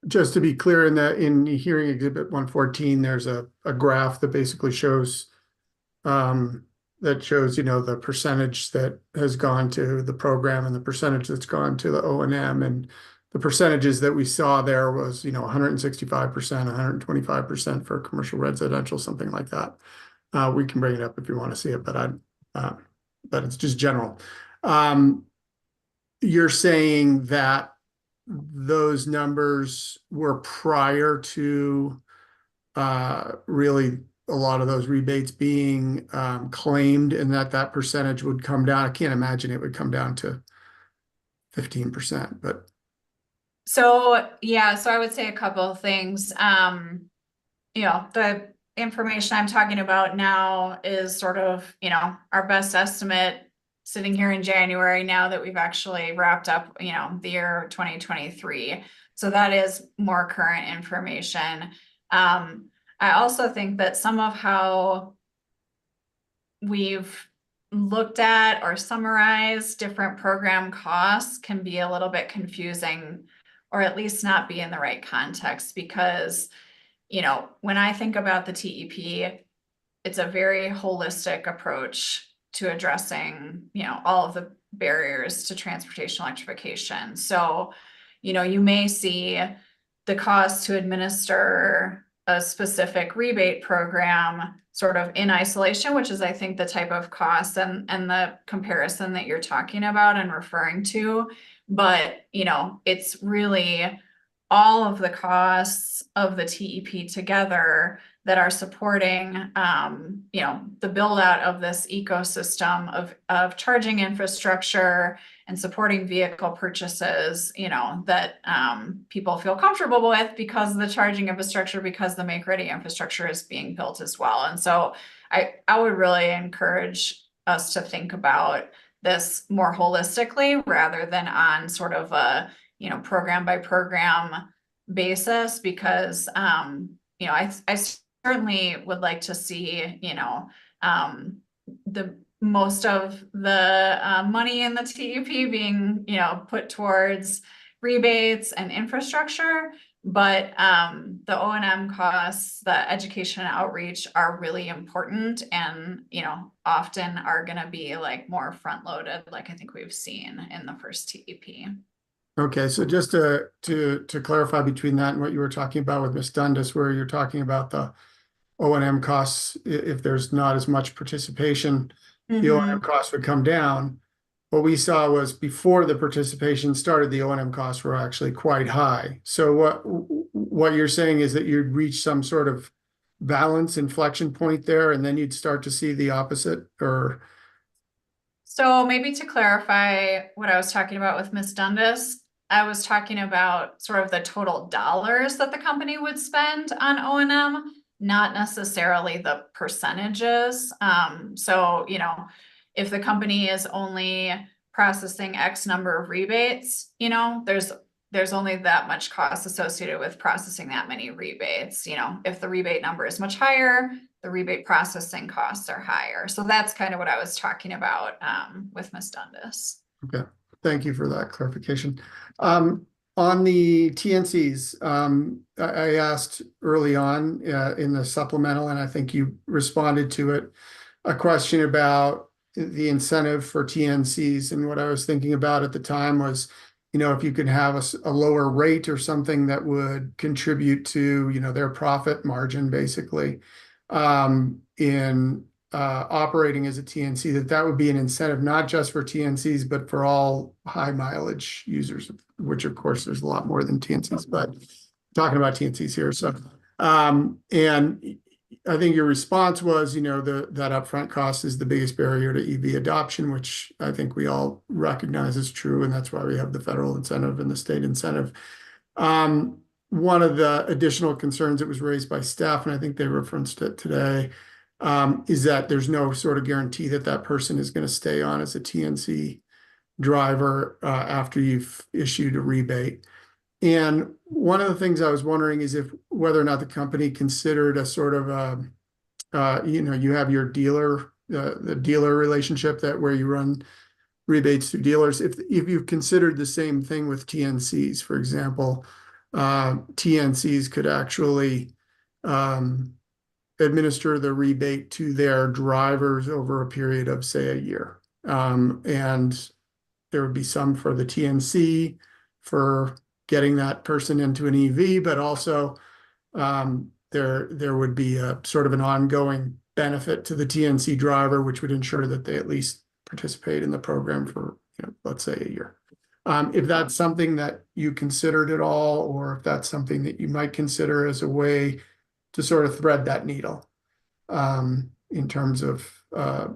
just to be clear, in hearing exhibit 114, there's a graph that basically shows the percentage that has gone to the program and the percentage that's gone to the O&M, and the percentages that we saw there was 165%, 125% for commercial residential, something like that. We can bring it up if you want to see it, but it's just general. You're saying that those numbers were prior to really a lot of those rebates being claimed, and that percentage would come down. I can't imagine it would come down to 15%, but. So I would say a couple of things. The information I'm talking about now is sort of, our best estimate sitting here in January, now that we've actually wrapped up, the year 2023. So that is more current information. I also think that some of how we've looked at or summarized different program costs can be a little bit confusing, or at least not be in the right context, because, when I think about the TEP, it's a very holistic approach to addressing, all of the barriers to transportation electrification. So, you may see the cost to administer a specific rebate program sort of in isolation, which is, I think, the type of cost and the comparison that you're talking about and referring to. But, it's really all of the costs of the TEP together that are supporting, the build out of this ecosystem of charging infrastructure and supporting vehicle purchases, that people feel comfortable with because of the charging infrastructure, because the make-ready infrastructure is being built as well. And so I would really encourage us to think about this more holistically rather than on sort of a, program by program basis, because, I certainly would like to see, the most of the money in the TEP being, put towards rebates and infrastructure, but the O&M costs, the education and outreach are really important, and often are going to be like more front loaded, like I think we've seen in the first TEP. Okay, so just to clarify between that and what you were talking about with Ms. Dundas, where you're talking about the O&M costs, if there's not as much participation, the O&M costs would come down. What we saw was before the participation started, the O&M costs were actually quite high. So what you're saying is that you'd reach some sort of balance inflection point there, and then you'd start to see the opposite, or? So maybe to clarify what I was talking about with Ms. Dundas, I was talking about sort of the total dollars that the company would spend on O&M, not necessarily the percentages. So, you know, if the company is only processing X number of rebates, you know, there's only that much cost associated with processing that many rebates. You know, if the rebate number is much higher, the rebate processing costs are higher. So that's kind of what I was talking about with Ms. Dundas. Okay, thank you for that clarification. On the TNCs, I asked early on in the supplemental, and I think you responded to it, a question about the incentive for TNCs. And what I was thinking about at the time was, you know, if you could have a lower rate or something that would contribute to, you know, their profit margin, basically, in operating as a TNC, that would be an incentive, not just for TNCs, but for all high mileage users, which of course there's a lot more than TNCs, but talking about TNCs here. So, and I think your response was, you know, that upfront cost is the biggest barrier to EV adoption, which I think we all recognize is true. And that's why we have the federal incentive and the state incentive. One of the additional concerns that was raised by staff, and I think they referenced it today, is that there's no sort of guarantee that that person is going to stay on as a TNC driver after you've issued a rebate. And one of the things I was wondering is whether or not the company considered a sort of you know, you have your dealer, the dealer relationship where you run rebates through dealers. If you've considered the same thing with TNCs, for example, TNCs could actually administer the rebate to their drivers over a period of, say, a year. And there would be some for the TNC for getting that person into an EV, but also there would be a sort of an ongoing benefit to the TNC driver, which would ensure that they at least participate in the program for, you know, let's say a year. If that's something that you considered at all, or if that's something that you might consider as a way to sort of thread that needle in terms of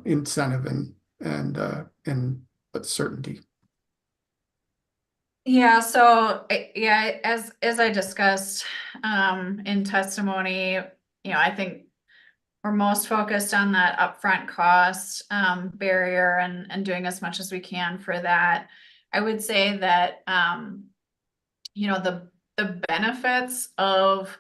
incentive and certainty. Yeah, so yeah, as I discussed in testimony, you know, I think we're most focused on that upfront cost barrier and doing as much as we can for that. I would say that you know, the benefits of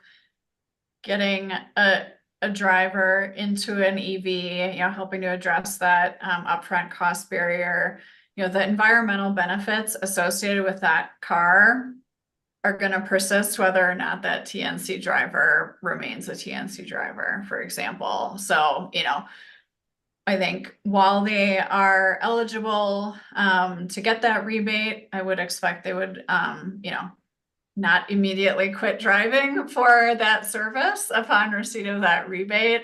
getting a driver into an EV, you know, helping to address that upfront cost barrier, you know, the environmental benefits associated with that car are going to persist whether or not that TNC driver remains a TNC driver, for example. So, you know, I think while they are eligible to get that rebate, I would expect they would, you know, not immediately quit driving for that service upon receipt of that rebate.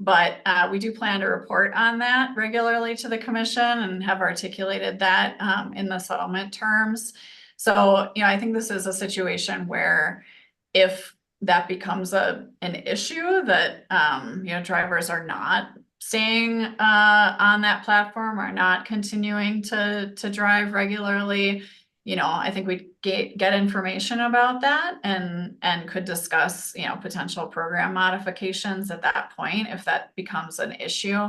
But we do plan to report on that regularly to the commission and have articulated that in the settlement terms. So, you know, I think this is a situation where if that becomes an issue that, you know, drivers are not staying on that platform, are not continuing to drive regularly, you know, I think we'd get information about that and could discuss, you know, potential program modifications at that point if that becomes an issue.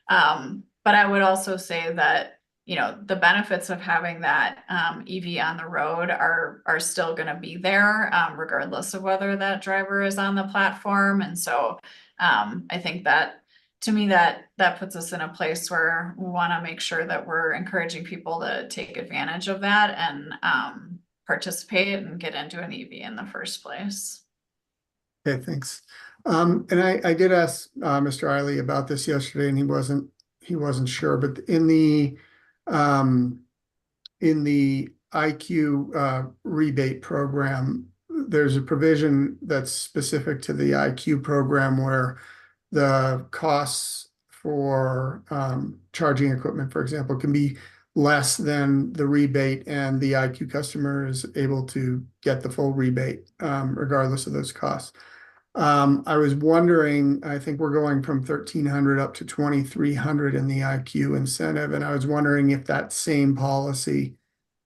But I would also say that, you know, the benefits of having that EV on the road are still going to be there regardless of whether that driver is on the platform. And so I think that, to me, that puts us in a place where we want to make sure that we're encouraging people to take advantage of that and participate and get into an EV in the first place. Okay, thanks. And I did ask Mr. Eiley about this yesterday, and he wasn't sure. But in the IQ rebate program, there's a provision that's specific to the IQ program where the costs for charging equipment, for example, can be less than the rebate, and the IQ customer is able to get the full rebate regardless of those costs. I was wondering, I think we're going from 1,300 up to 2,300 in the IQ incentive, and I was wondering if that same policy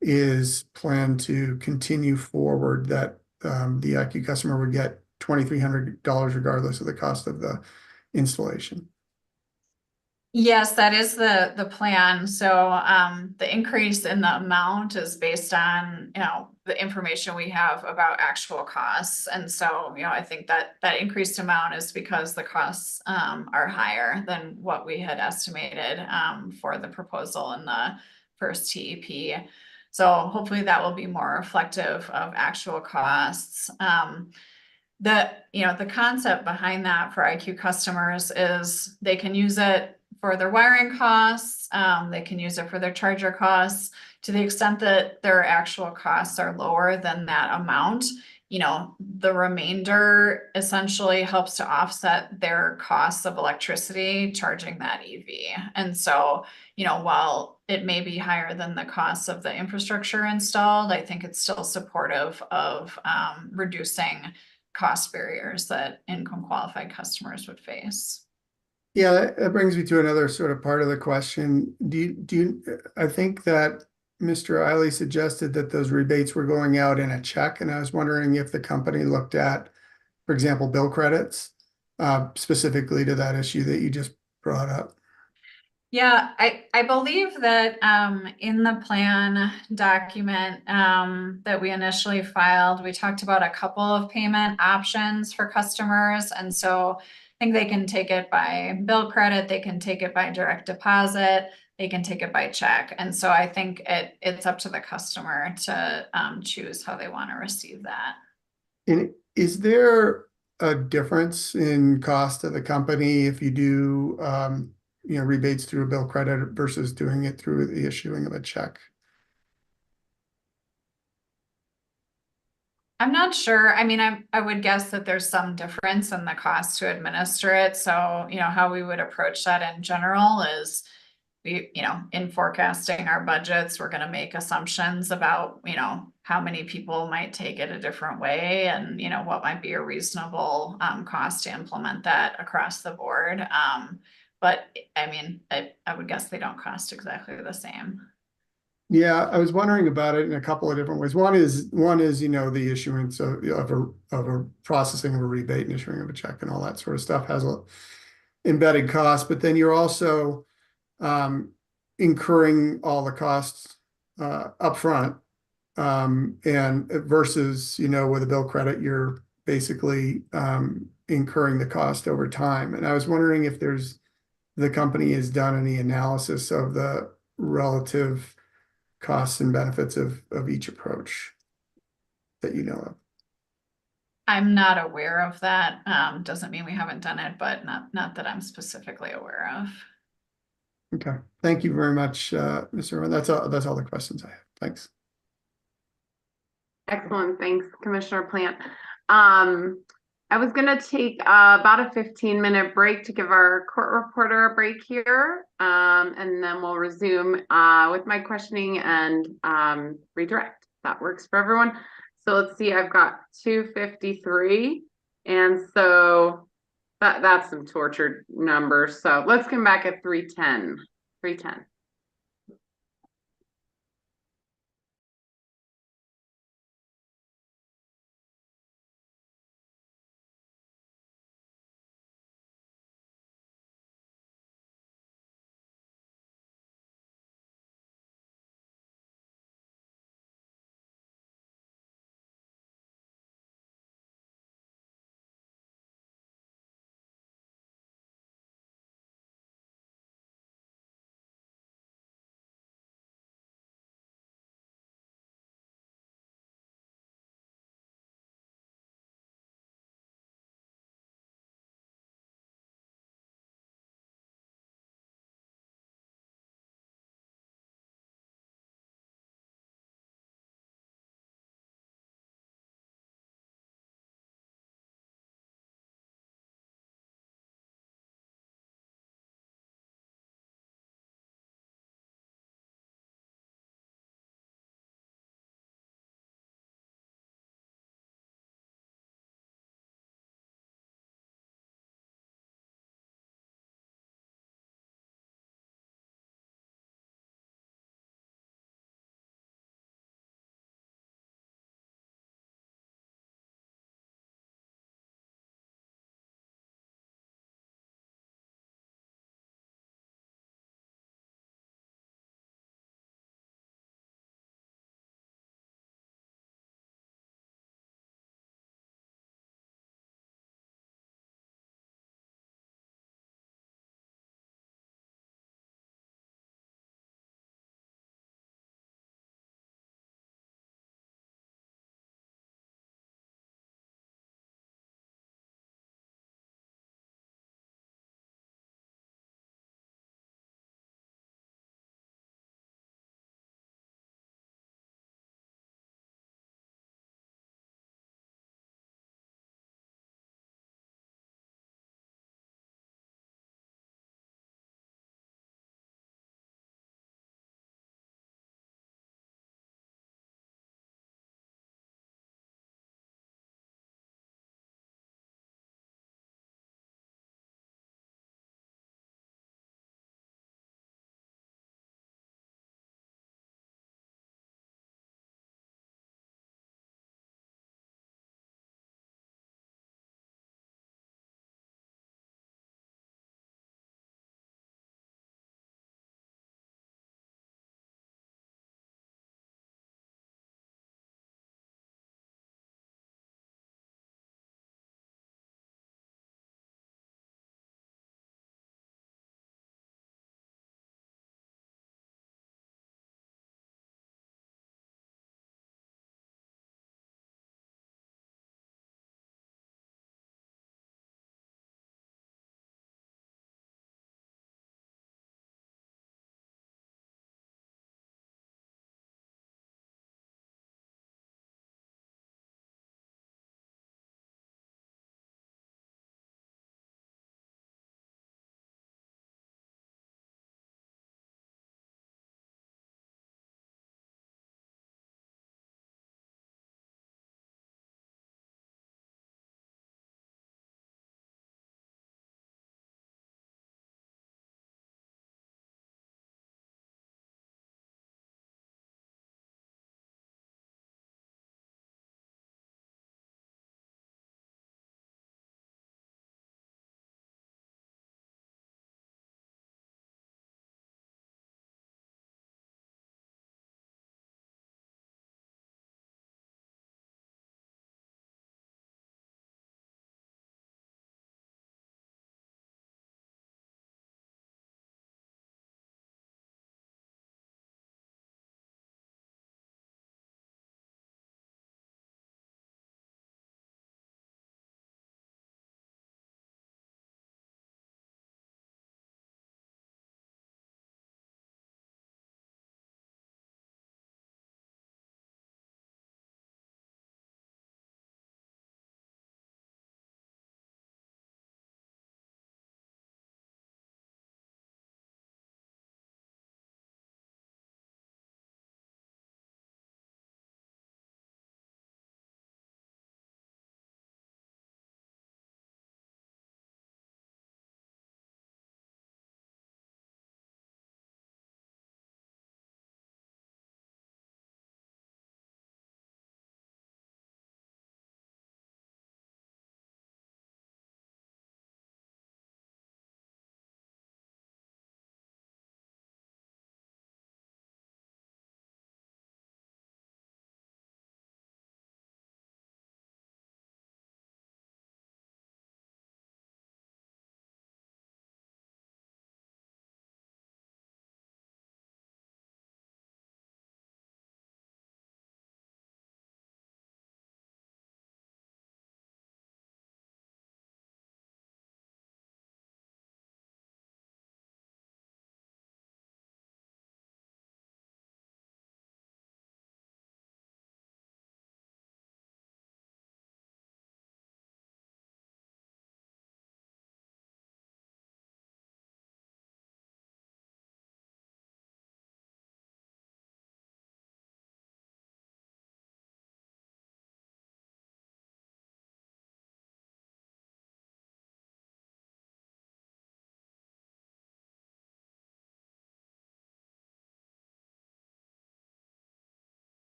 is planned to continue forward, that the IQ customer would get $2,300 regardless of the cost of the installation. Yes, that is the plan. So the increase in the amount is based on, the information we have about actual costs. And so, I think that increased amount is because the costs are higher than what we had estimated for the proposal in the first TEP. So hopefully that will be more reflective of actual costs. The concept behind that for IQ customers is they can use it for their wiring costs. They can use it for their charger costs. To the extent that their actual costs are lower than that amount, the remainder essentially helps to offset their costs of electricity charging that EV. And so, while it may be higher than the costs of the infrastructure installed, I think it's still supportive of reducing cost barriers that income qualified customers would face. Yeah, that brings me to another sort of part of the question. I think that Mr. Eiley suggested that those rebates were going out in a check, and I was wondering if the company looked at, for example, bill credits, specifically to that issue that you just brought up. Yeah, I believe that in the plan document that we initially filed, we talked about a couple of payment options for customers. And so I think they can take it by bill credit, they can take it by direct deposit, they can take it by check. And so I think it's up to the customer to choose how they want to receive that. And is there a difference in cost to the company if you do rebates through a bill credit versus doing it through the issuing of a check? I'm not sure. I mean, I would guess that there's some difference in the cost to administer it. So, how we would approach that in general is we, in forecasting our budgets, we're going to make assumptions about, how many people might take it a different way and, what might be a reasonable cost to implement that across the board. But I mean, I would guess they don't cost exactly the same. Yeah, I was wondering about it in a couple of different ways. One is the issuance of a processing of a rebate and issuing of a check and all that sort of stuff has a embedded cost, but then you're also incurring all the costs upfront, and versus with a bill credit, you're basically incurring the cost over time. And I was wondering if the company has done any analysis of the relative costs and benefits of each approach that you know of. I'm not aware of that. Doesn't mean we haven't done it, but not that I'm specifically aware of. Okay, thank you very much, Mr. Irwin. That's all the questions I have. Thanks. Excellent. Thanks, Commissioner Plant. I was going to take about a 15-minute break to give our court reporter a break here, and then we'll resume with my questioning and redirect. That works for everyone. So let's see, I've got 2:53, and so that's some tortured numbers. So let's come back at 3:10. 3:10.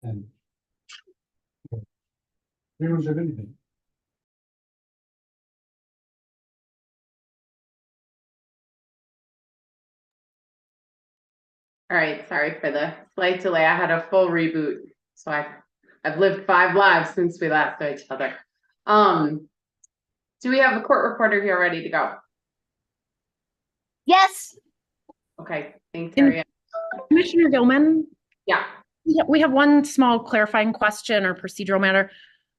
And we don't have anything. All right, sorry for the slight delay. I had a full reboot, so I've lived 5 lives since we last saw each other. Do we have a court reporter here ready to go? Yes. Okay, thanks, Harriet. Commissioner Gilman, Yeah. we have one small clarifying question or procedural matter.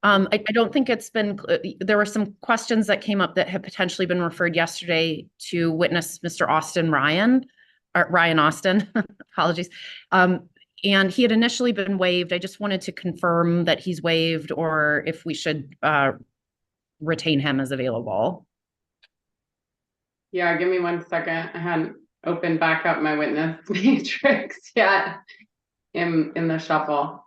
I don't think it's been, there were some questions that came up that had potentially been referred yesterday to witness Mr. Ryan Austin, apologies. And he had initially been waived. I just wanted to confirm that he's waived or if we should retain him as available. Yeah, give me 1 second. I hadn't opened back up my witness matrix yet in the shuffle.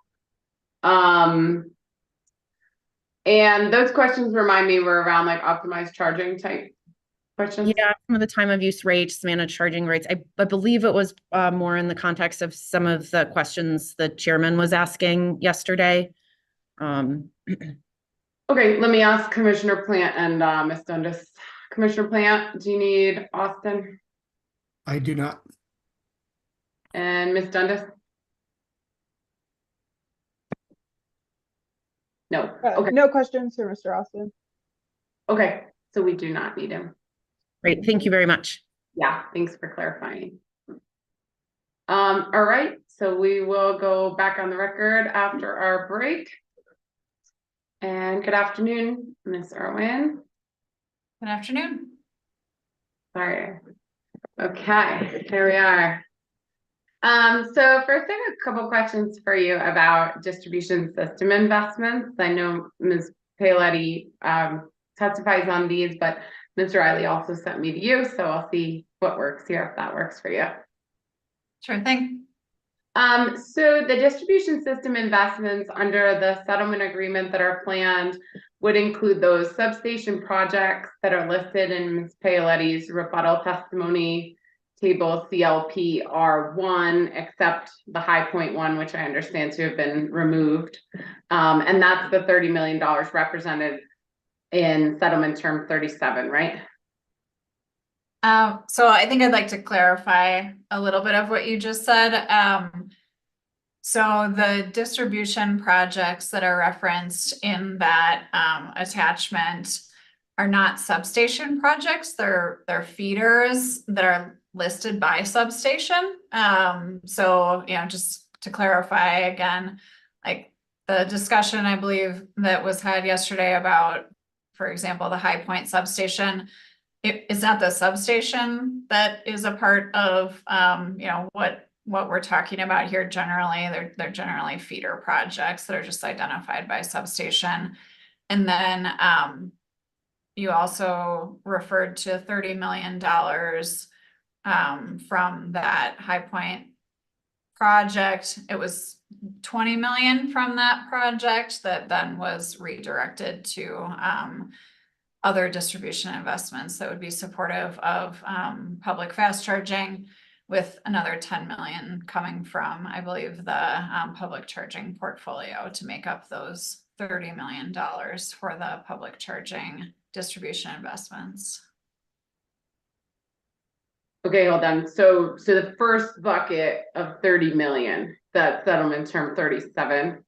And those questions, remind me, were around like optimized charging type questions? Yeah, some of the time of use rates, managed charging rates. I believe it was more in the context of some of the questions the chairman was asking yesterday. Okay, let me ask Commissioner Plant and Ms. Dundas. Commissioner Plant, do you need Austin? I do not. And Ms. Dundas? No. Okay. No questions for Mr. Austin. Okay, so we do not need him. Great, thank you very much. Yeah, thanks for clarifying. All right, so we will go back on the record after our break. And good afternoon, Ms. Irwin. Good afternoon. Sorry. Okay, here we are. So first I have a couple questions for you about distribution system investments. I know Ms. Paoletti testifies on these, but Mr. Riley also sent me to you, so I'll see what works here, if that works for you. Sure thing. So the distribution system investments under the settlement agreement that are planned would include those substation projects that are listed in Ms. Paoletti's rebuttal testimony table CLP R1, except the High Point one, which I understand to have been removed. And that's the $30 million represented in settlement term 37, right? So I think I'd like to clarify a little bit of what you just said. So the distribution projects that are referenced in that attachment are not substation projects. They're feeders that are listed by substation. So, you know, just to clarify again, like the discussion I believe that was had yesterday about, for example, the High Point substation, it's not the substation that is a part of, you know, what we're talking about here. Generally, they're generally feeder projects that are just identified by substation. And then you also referred to $30 million from that High Point project. It was 20 million from that project that then was redirected to other distribution investments that would be supportive of public fast charging, with another 10 million coming from, I believe, the public charging portfolio to make up those $30 million for the public charging distribution investments. Okay, hold on. So the first bucket of 30 million, that settlement term 37,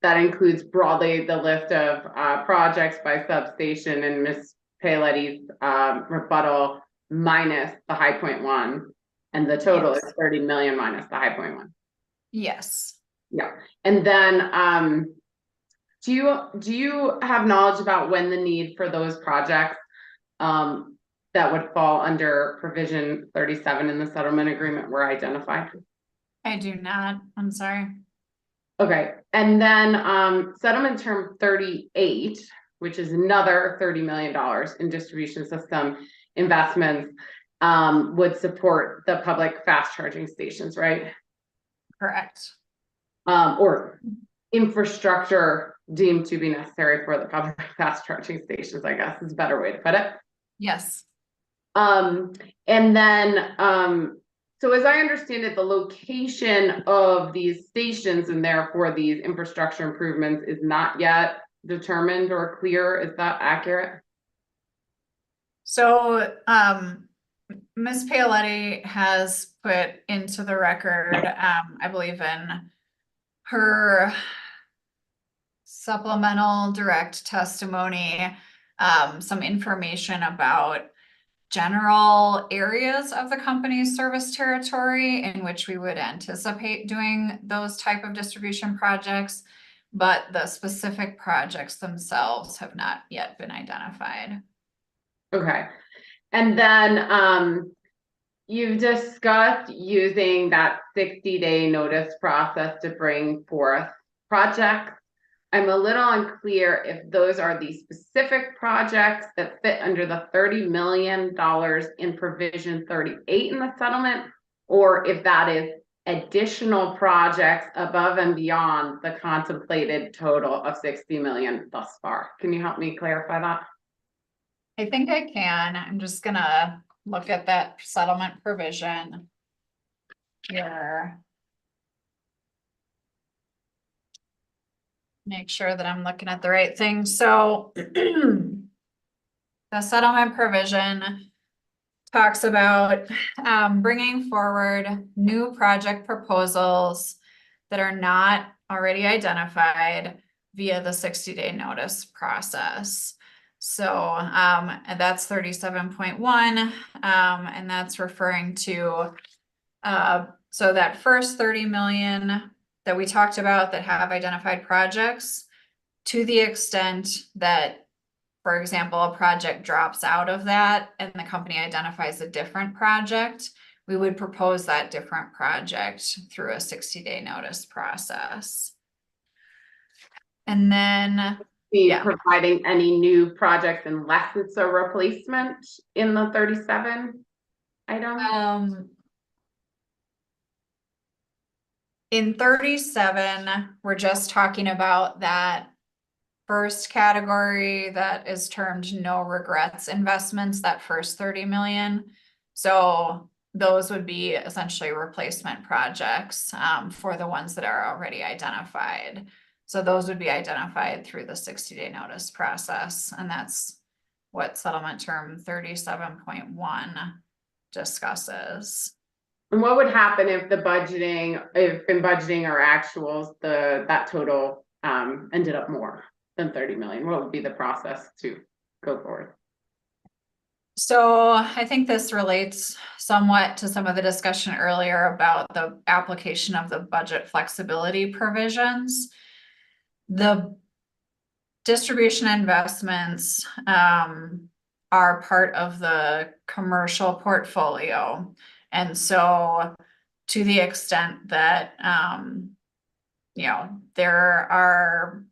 that includes broadly the list of projects by substation and Ms. Paoletti's rebuttal minus the High Point one, and the total is 30 million minus the High Point one. Yes. Yeah, and then do you have knowledge about when the need for those projects that would fall under provision 37 in the settlement agreement were identified? I do not. I'm sorry. Okay, and then settlement term 38, which is another $30 million in distribution system investments, would support the public fast charging stations, right? Correct. Or infrastructure deemed to be necessary for the public fast charging stations, I guess is a better way to put it. Yes. And then So as I understand it, the location of these stations and therefore these infrastructure improvements is not yet determined or clear. Is that accurate? So, Ms. Paoletti has put into the record, I believe in her supplemental direct testimony, some information about general areas of the company's service territory in which we would anticipate doing those type of distribution projects, but the specific projects themselves have not yet been identified. Okay. And then you've discussed using that 60-day notice process to bring forth projects. I'm a little unclear if those are the specific projects that fit under the $30 million in provision 38 in the settlement, or if that is additional projects above and beyond the contemplated total of 60 million thus far. Can you help me clarify that? I think I can. I'm just gonna look at that settlement provision here. Make sure that I'm looking at the right thing. So the settlement provision talks about bringing forward new project proposals that are not already identified via the 60-day notice process. So and that's 37.1, and that's referring to so that first 30 million that we talked about that have identified projects, to the extent that, for example, a project drops out of that and the company identifies a different project, we would propose that different project through a 60-day notice process. And then providing any new projects unless it's a replacement in the 37 item? In 37, we're just talking about that first category that is termed no regrets investments, that first 30 million. So those would be essentially replacement projects for the ones that are already identified. So those would be identified through the 60-day notice process. And that's what settlement term 37.1 discusses. And what would happen if the budgeting, if in budgeting or actuals, that total ended up more than 30 million? What would be the process to go forward? So I think this relates somewhat to some of the discussion earlier about the application of the budget flexibility provisions. The distribution investments are part of the commercial portfolio. And so to the extent that, you know, there are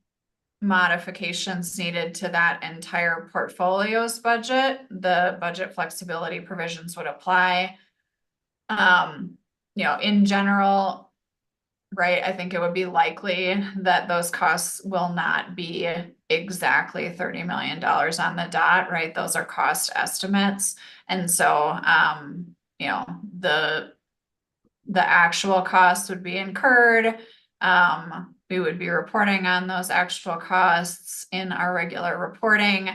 modifications needed to that entire portfolio's budget, the budget flexibility provisions would apply. You know, in general, right, I think it would be likely that those costs will not be exactly $30 million on the dot, right? Those are cost estimates. And so, you know, the actual costs would be incurred. We would be reporting on those actual costs in our regular reporting,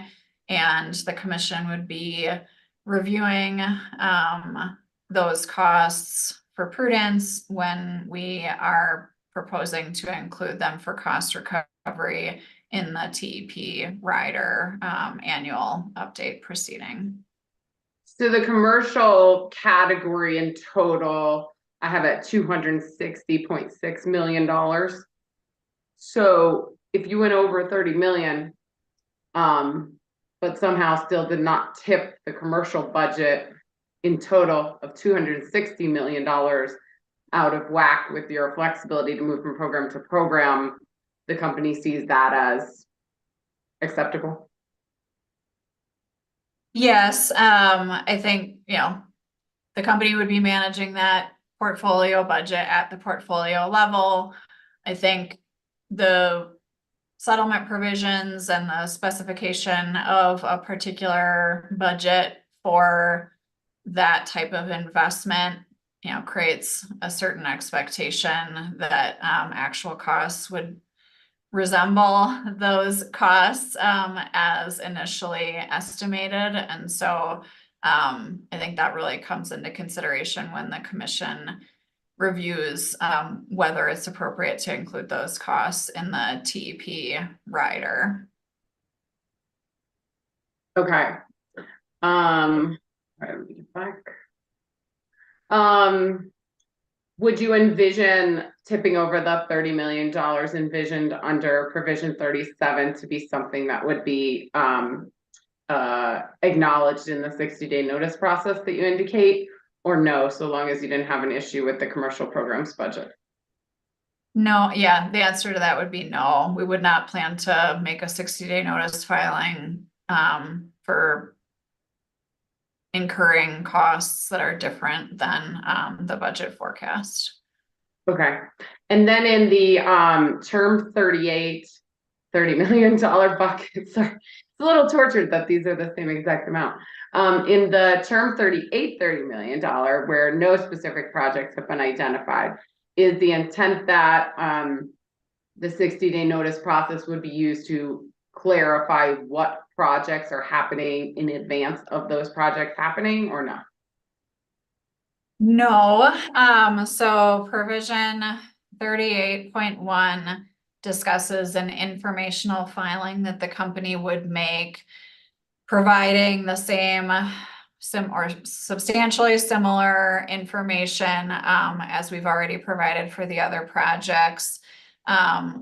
and the commission would be reviewing those costs for prudence when we are proposing to include them for cost recovery in the TEP rider annual update proceeding. So the commercial category in total, I have at $260.6 million. So if you went over 30 million, but somehow still did not tip the commercial budget in total of $260 million out of whack with your flexibility to move from program to program, the company sees that as acceptable? Yes, I think, you know, the company would be managing that portfolio budget at the portfolio level. I think the settlement provisions and the specification of a particular budget for that type of investment creates a certain expectation that actual costs would resemble those costs as initially estimated. And so I think that really comes into consideration when the commission reviews whether it's appropriate to include those costs in the TEP rider. Okay. Let me get back. Would you envision tipping over the $30 million envisioned under provision 37 to be something that would be acknowledged in the 60-day notice process that you indicate, or no, so long as you didn't have an issue with the commercial programs budget? No, yeah, the answer to that would be no. We would not plan to make a 60-day notice filing for incurring costs that are different than the budget forecast. Okay. And then in the term 38, $30 million bucket, sorry, it's a little tortured that these are the same exact amount. In the term 38, $30 million, where no specific projects have been identified, is the intent that the 60-day notice process would be used to clarify what projects are happening in advance of those projects happening, or no? No, so provision 38.1 discusses an informational filing that the company would make, providing the same or substantially similar information as we've already provided for the other projects.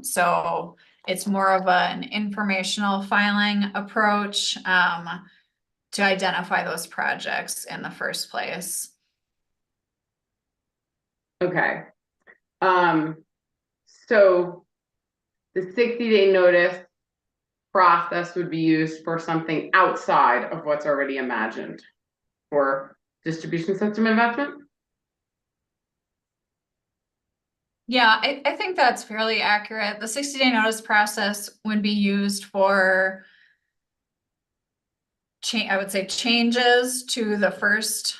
So it's more of an informational filing approach to identify those projects in the first place. Okay. So the 60-day notice process would be used for something outside of what's already imagined for distribution system investment? Yeah, I think that's fairly accurate. The 60-day notice process would be used for I would say changes to the first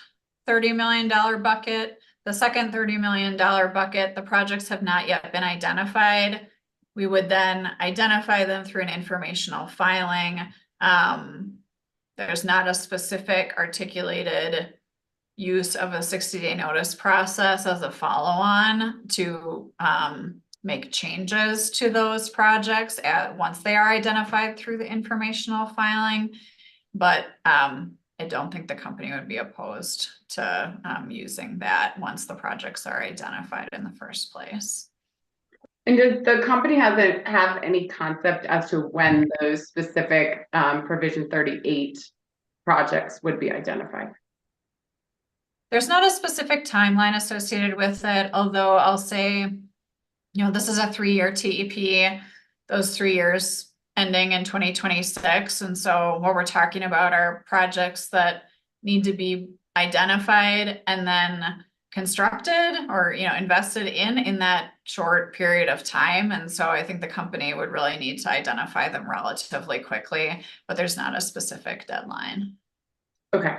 $30 million bucket. The second $30 million bucket, the projects have not yet been identified. We would then identify them through an informational filing. There's not a specific articulated use of a 60-day notice process as a follow-on to make changes to those projects once they are identified through the informational filing. But I don't think the company would be opposed to using that once the projects are identified in the first place. And does the company have any concept as to when those specific provision 38 projects would be identified? There's not a specific timeline associated with it, although I'll say, this is a 3-year TEP, those 3 years ending in 2026. And so what we're talking about are projects that need to be identified and then constructed or, invested in that short period of time. And so I think the company would really need to identify them relatively quickly, but there's not a specific deadline. Okay.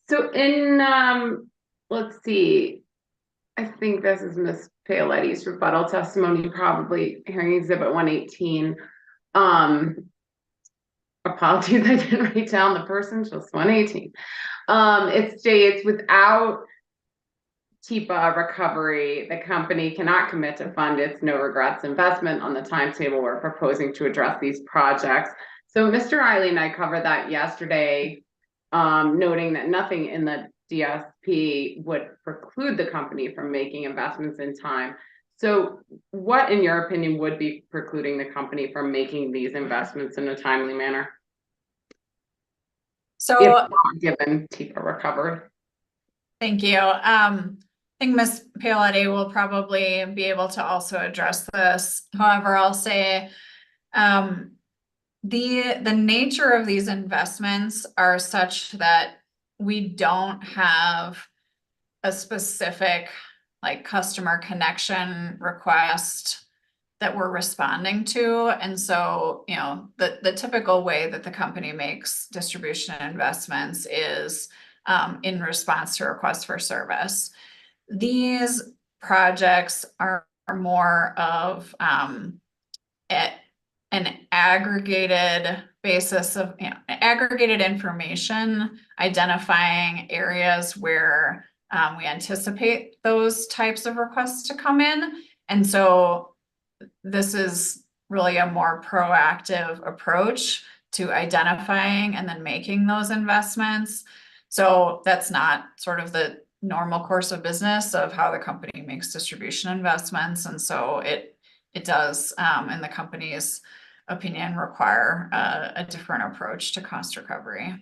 So in, let's see, I think this is Ms. Paoletti's rebuttal testimony, probably hearing exhibit 118. Apologies, I didn't write down the person, just 118. It states, without TEPA recovery, the company cannot commit to fund its no regrets investment on the timetable we're proposing to address these projects. So Mr. Riley and I covered that yesterday, noting that nothing in the DSP would preclude the company from making investments in time. So what, in your opinion, would be precluding the company from making these investments in a timely manner? So, if not given TEPA recovery. Thank you. I think Ms. Paoletti will probably be able to also address this. However, I'll say the nature of these investments are such that we don't have a specific customer connection request that we're responding to. And so, the typical way that the company makes distribution investments is in response to requests for service. These projects are more of an aggregated basis of aggregated information, identifying areas where we anticipate those types of requests to come in. And so this is really a more proactive approach to identifying and then making those investments. So that's not sort of the normal course of business of how the company makes distribution investments. And so it does, in the company's opinion, require a different approach to cost recovery.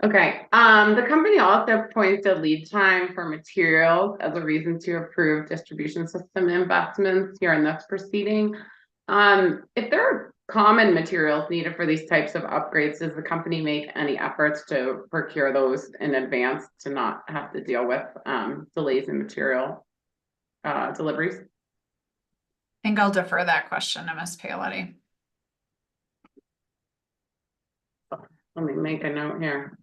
Okay, the company also points to lead time for materials as a reason to approve distribution system investments here in this proceeding. If there are common materials needed for these types of upgrades, does the company make any efforts to procure those in advance to not have to deal with delays in material deliveries? I think I'll defer that question to Ms. Paoletti. Let me make a note here.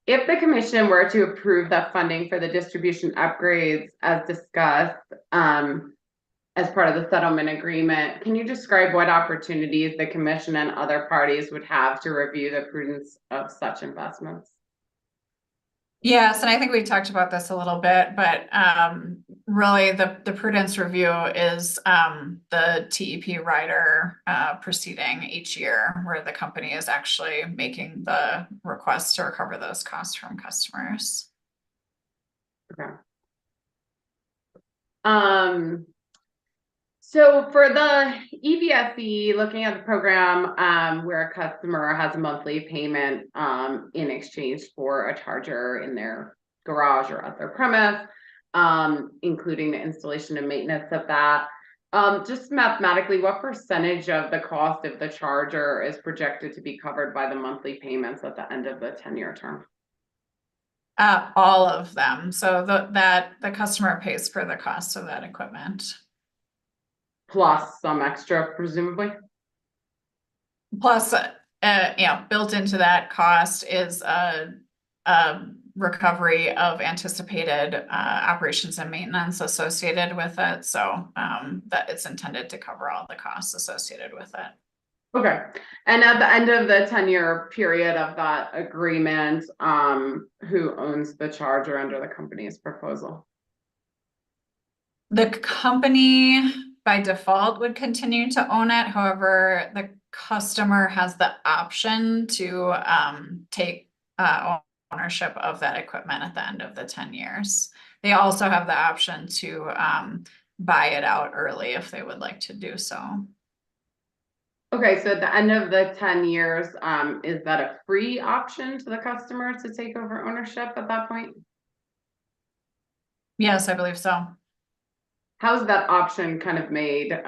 If the commission were to approve that funding for the distribution upgrades as discussed as part of the settlement agreement, can you describe what opportunities the commission and other parties would have to review the prudence of such investments? Yes, and I think we talked about this a little bit, but really the prudence review is the TEP rider proceeding each year where the company is actually making the request to recover those costs from customers. Okay. So for the EVSE, looking at the program where a customer has a monthly payment in exchange for a charger in their garage or at their premise, including the installation and maintenance of that. Just mathematically, what percentage of the cost of the charger is projected to be covered by the monthly payments at the end of the 10-year term? All of them. So that the customer pays for the cost of that equipment. Plus some extra, presumably? Plus, built into that cost is a recovery of anticipated operations and maintenance associated with it. So that it's intended to cover all the costs associated with it. Okay. And at the end of the 10-year period of that agreement, who owns the charger under the company's proposal? The company by default would continue to own it. However, the customer has the option to take ownership of that equipment at the end of the 10 years. They also have the option to buy it out early if they would like to do so. Okay, so at the end of the 10 years, is that a free option to the customer to take over ownership at that point? Yes, I believe so. How's that option kind of made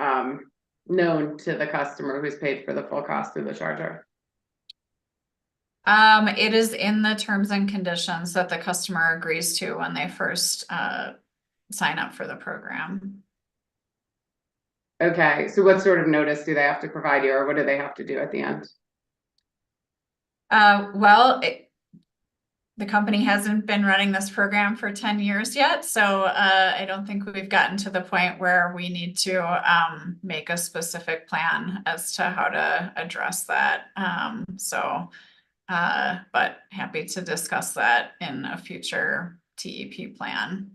known to the customer who's paid for the full cost of the charger? It is in the terms and conditions that the customer agrees to when they first sign up for the program. Okay, so what sort of notice do they have to provide you, or what do they have to do at the end? The company hasn't been running this program for 10 years yet, so I don't think we've gotten to the point where we need to make a specific plan as to how to address that. But happy to discuss that in a future TEP plan.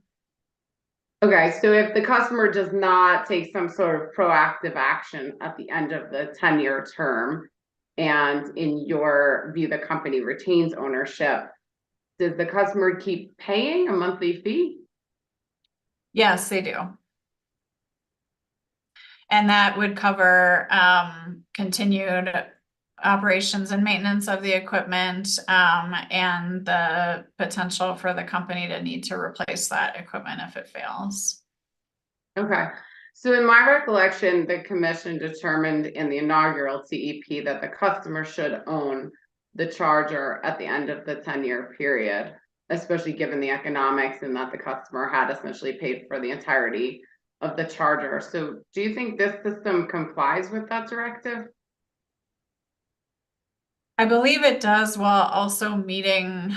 Okay, so if the customer does not take some sort of proactive action at the end of the 10-year term, and in your view, the company retains ownership, does the customer keep paying a monthly fee? Yes, they do. And that would cover continued operations and maintenance of the equipment and the potential for the company to need to replace that equipment if it fails. Okay. So in my recollection, the commission determined in the inaugural TEP that the customer should own the charger at the end of the 10-year period, especially given the economics and that the customer had essentially paid for the entirety of the charger. So do you think this system complies with that directive? I believe it does, while also meeting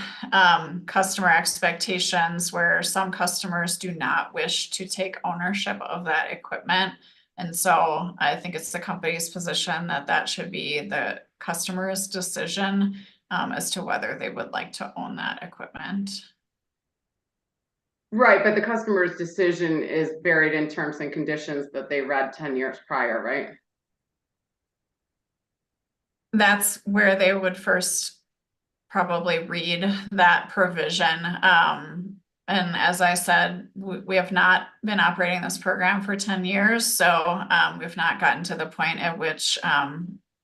customer expectations where some customers do not wish to take ownership of that equipment. And so I think it's the company's position that that should be the customer's decision as to whether they would like to own that equipment. Right, but the customer's decision is buried in terms and conditions that they read 10 years prior, right? That's where they would first probably read that provision. And as I said, we have not been operating this program for 10 years. So we've not gotten to the point at which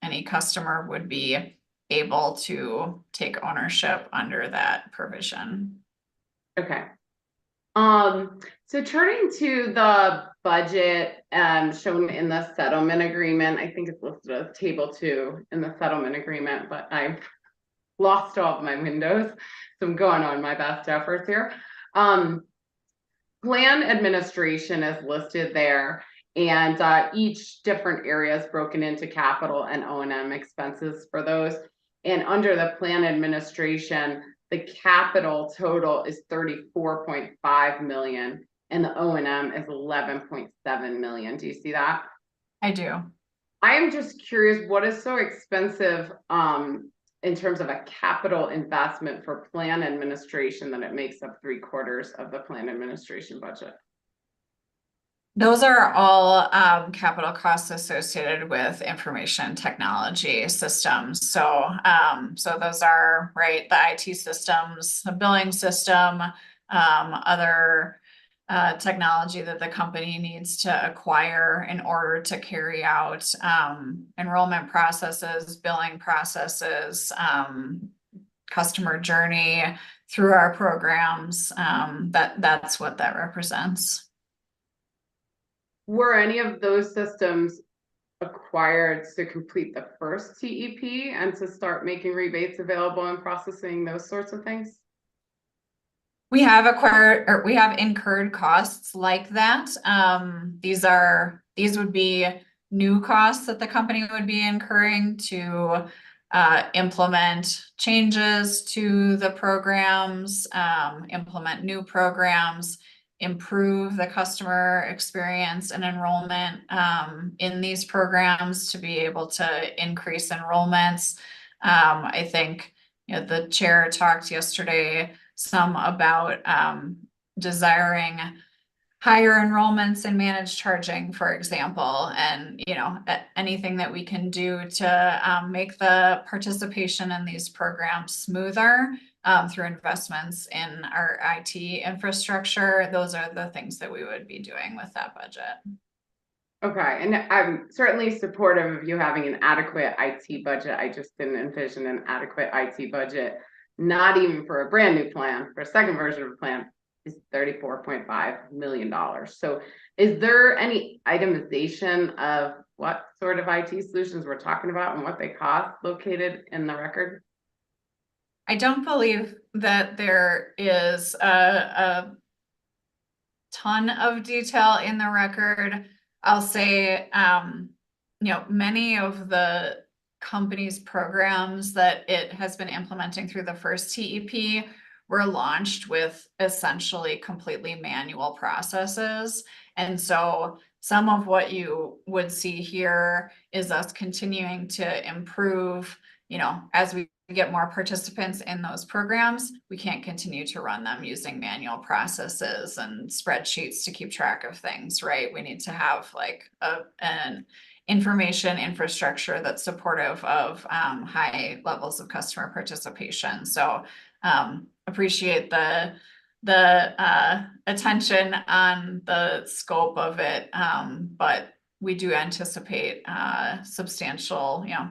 any customer would be able to take ownership under that provision. Okay. So turning to the budget shown in the settlement agreement, I think it's listed as table 2 in the settlement agreement, but I've lost all of my windows, so I'm going on my best efforts here. Plan administration is listed there, and each different area is broken into capital and O&M expenses for those. And under the plan administration, the capital total is 34.5 million and the O&M is 11.7 million. Do you see that? I do. I am just curious, what is so expensive in terms of a capital investment for plan administration that it makes up 3/4 of the plan administration budget? Those are all capital costs associated with information technology systems. So, so those are, right, the IT systems, the billing system, other technology that the company needs to acquire in order to carry out enrollment processes, billing processes, customer journey through our programs. That's what that represents. Were any of those systems acquired to complete the first TEP and to start making rebates available and processing those sorts of things? We have acquired, or we have incurred costs like that. These would be new costs that the company would be incurring to implement changes to the programs, implement new programs, improve the customer experience and enrollment in these programs to be able to increase enrollments. I think, you know, the chair talked yesterday some about desiring higher enrollments in managed charging, for example, and, you know, anything that we can do to make the participation in these programs smoother through investments in our IT infrastructure. Those are the things that we would be doing with that budget. Okay, and I'm certainly supportive of you having an adequate IT budget. I just didn't envision an adequate IT budget, not even for a brand new plan. For a second version of a plan is $34.5 million. So is there any itemization of what sort of IT solutions we're talking about and what they cost located in the record? I don't believe that there is a ton of detail in the record. I'll say, you know, many of the company's programs that it has been implementing through the first TEP were launched with essentially completely manual processes. And so some of what you would see here is us continuing to improve, you know, as we get more participants in those programs, we can't continue to run them using manual processes and spreadsheets to keep track of things, right? We need to have like an information infrastructure that's supportive of high levels of customer participation. So appreciate the attention on the scope of it, but we do anticipate substantial, you know,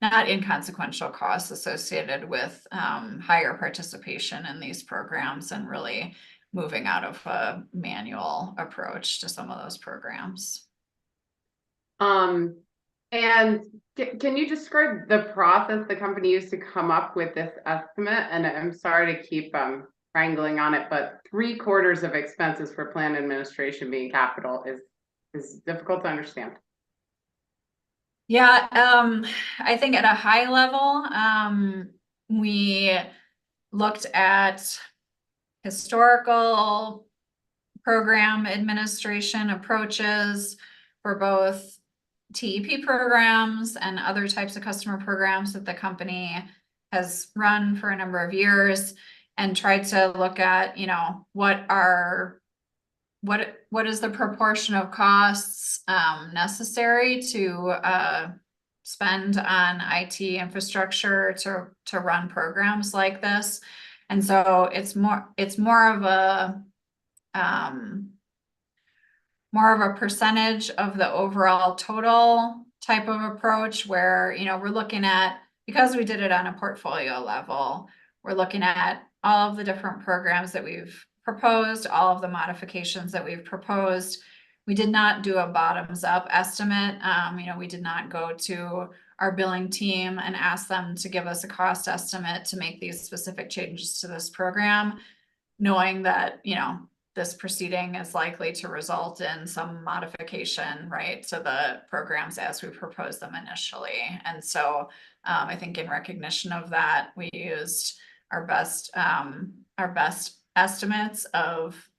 not inconsequential costs associated with higher participation in these programs and really moving out of a manual approach to some of those programs. And can you describe the process the company used to come up with this estimate? And I'm sorry to keep wrangling on it, but 3/4 of expenses for plan administration being capital is difficult to understand. Yeah, I think at a high level, we looked at historical program administration approaches for both TEP programs and other types of customer programs that the company has run for a number of years, and tried to look at, you know, what is the proportion of costs necessary to spend on IT infrastructure to run programs like this. And so it's more of a percentage of the overall total type of approach, where, you know, we're looking at, because we did it on a portfolio level, we're looking at all of the different programs that we've proposed, all of the modifications that we've proposed. We did not do a bottoms up estimate. You know, we did not go to our billing team and ask them to give us a cost estimate to make these specific changes to this program, knowing that, you know, this proceeding is likely to result in some modification, right, to the programs as we proposed them initially. And so I think in recognition of that, we used our best estimates of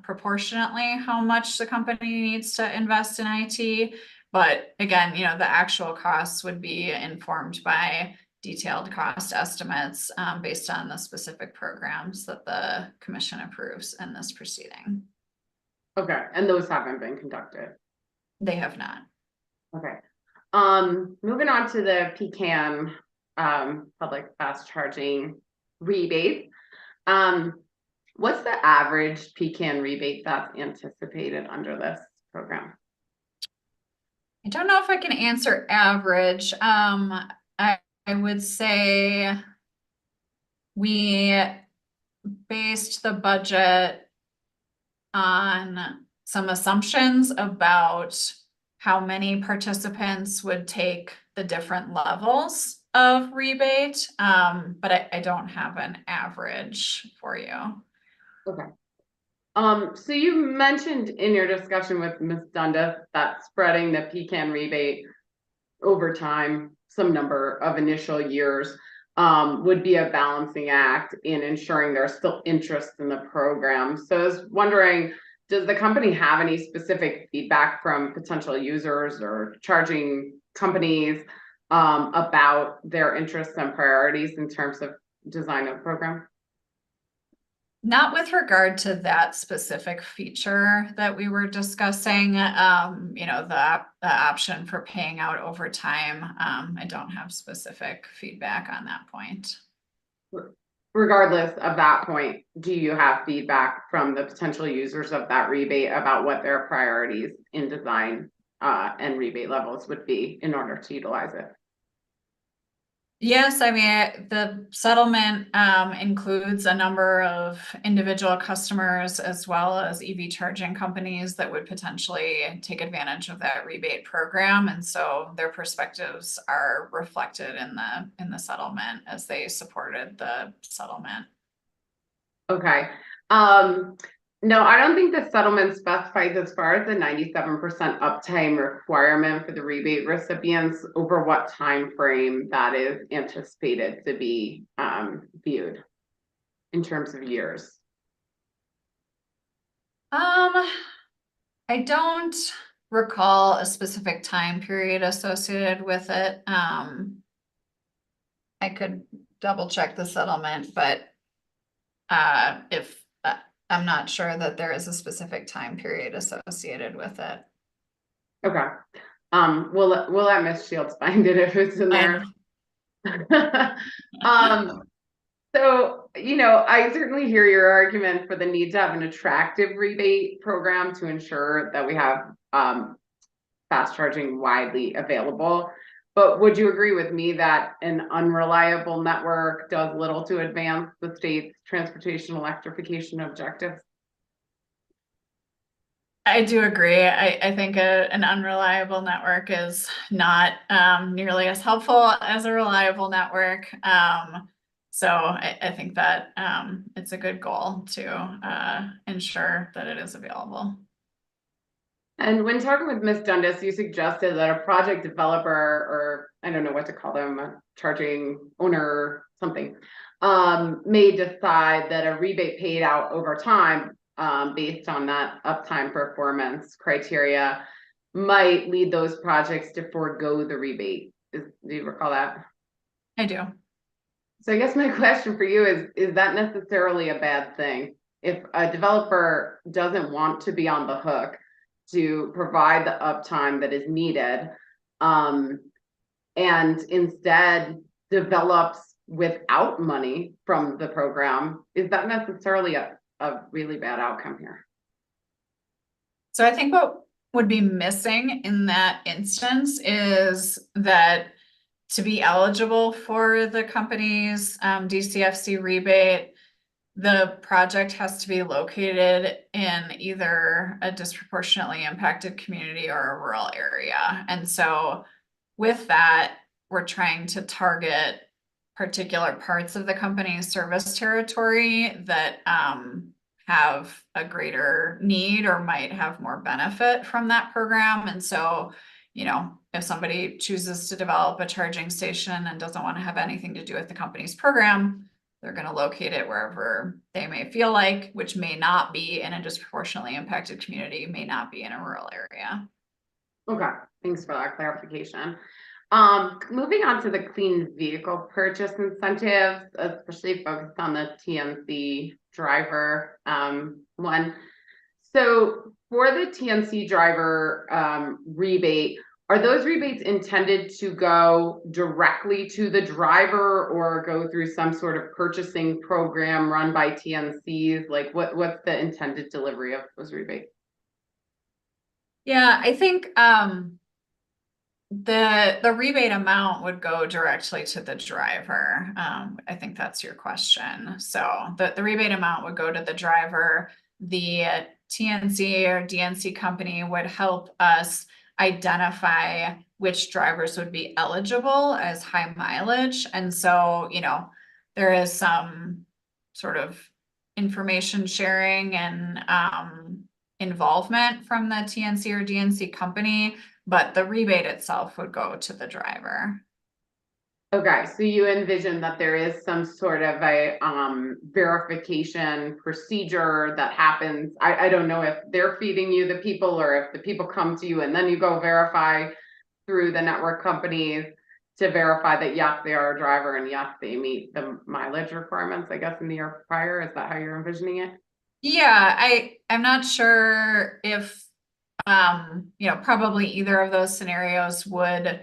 proportionately how much the company needs to invest in IT. But again, you know, the actual costs would be informed by detailed cost estimates based on the specific programs that the commission approves in this proceeding. Okay, and those haven't been conducted? They have not. Okay. Moving on to the PCAN public fast charging rebate. What's the average PCAN rebate that's anticipated under this program? I don't know if I can answer average. I would say we based the budget on some assumptions about how many participants would take the different levels of rebate, but I don't have an average for you. Okay. So you mentioned in your discussion with Ms. Dundas that spreading the PCAN rebate over time, some number of initial years, would be a balancing act in ensuring there's still interest in the program. So I was wondering, does the company have any specific feedback from potential users or charging companies about their interests and priorities in terms of design of the program? Not with regard to that specific feature that we were discussing, you know, the option for paying out over time. I don't have specific feedback on that point. Regardless of that point, do you have feedback from the potential users of that rebate about what their priorities in design and rebate levels would be in order to utilize it? Yes, I mean, the settlement includes a number of individual customers as well as EV charging companies that would potentially take advantage of that rebate program. And so their perspectives are reflected in the settlement as they supported the settlement. Okay. No, I don't think the settlement specifies as far as the 97% uptime requirement for the rebate recipients over what time frame that is anticipated to be viewed in terms of years. I don't recall a specific time period associated with it. I could double check the settlement, but if I'm not sure that there is a specific time period associated with it. Okay. We'll let Ms. Shields find it if it's in there. So, you know, I certainly hear your argument for the need to have an attractive rebate program to ensure that we have fast charging widely available. But would you agree with me that an unreliable network does little to advance the state's transportation electrification objectives? I do agree. I think an unreliable network is not nearly as helpful as a reliable network. So I think that it's a good goal to ensure that it is available. And when talking with Ms. Dundas, you suggested that a project developer, or I don't know what to call them, a charging owner, something, may decide that a rebate paid out over time, based on that uptime performance criteria, might lead those projects to forego the rebate. Do you recall that? I do. So I guess my question for you is that necessarily a bad thing? If a developer doesn't want to be on the hook to provide the uptime that is needed, and instead develops without money from the program, is that necessarily a really bad outcome here? So I think what would be missing in that instance is that to be eligible for the company's DCFC rebate, the project has to be located in either a disproportionately impacted community or a rural area. And so with that, we're trying to target particular parts of the company's service territory that have a greater need or might have more benefit from that program. And so, you know, if somebody chooses to develop a charging station and doesn't want to have anything to do with the company's program, they're going to locate it wherever they may feel like, which may not be in a disproportionately impacted community, may not be in a rural area. Okay, thanks for that clarification. Moving on to the clean vehicle purchase incentives, especially focused on the TNC driver one. So for the TNC driver rebate, are those rebates intended to go directly to the driver or go through some sort of purchasing program run by TNCs? Like what's the intended delivery of those rebates? Yeah, I think the rebate amount would go directly to the driver. I think that's your question. So the rebate amount would go to the driver. The TNC or DNC company would help us identify which drivers would be eligible as high mileage. And so, you know, there is some sort of information sharing and involvement from the TNC or DNC company, but the rebate itself would go to the driver. Okay, so you envision that there is some sort of a verification procedure that happens. I don't know if they're feeding you the people or if the people come to you and then you go verify through the network companies to verify that yes, they are a driver and yes, they meet the mileage requirements, I guess, in the year prior. Is that how you're envisioning it? Yeah, I'm not sure if you know, probably either of those scenarios would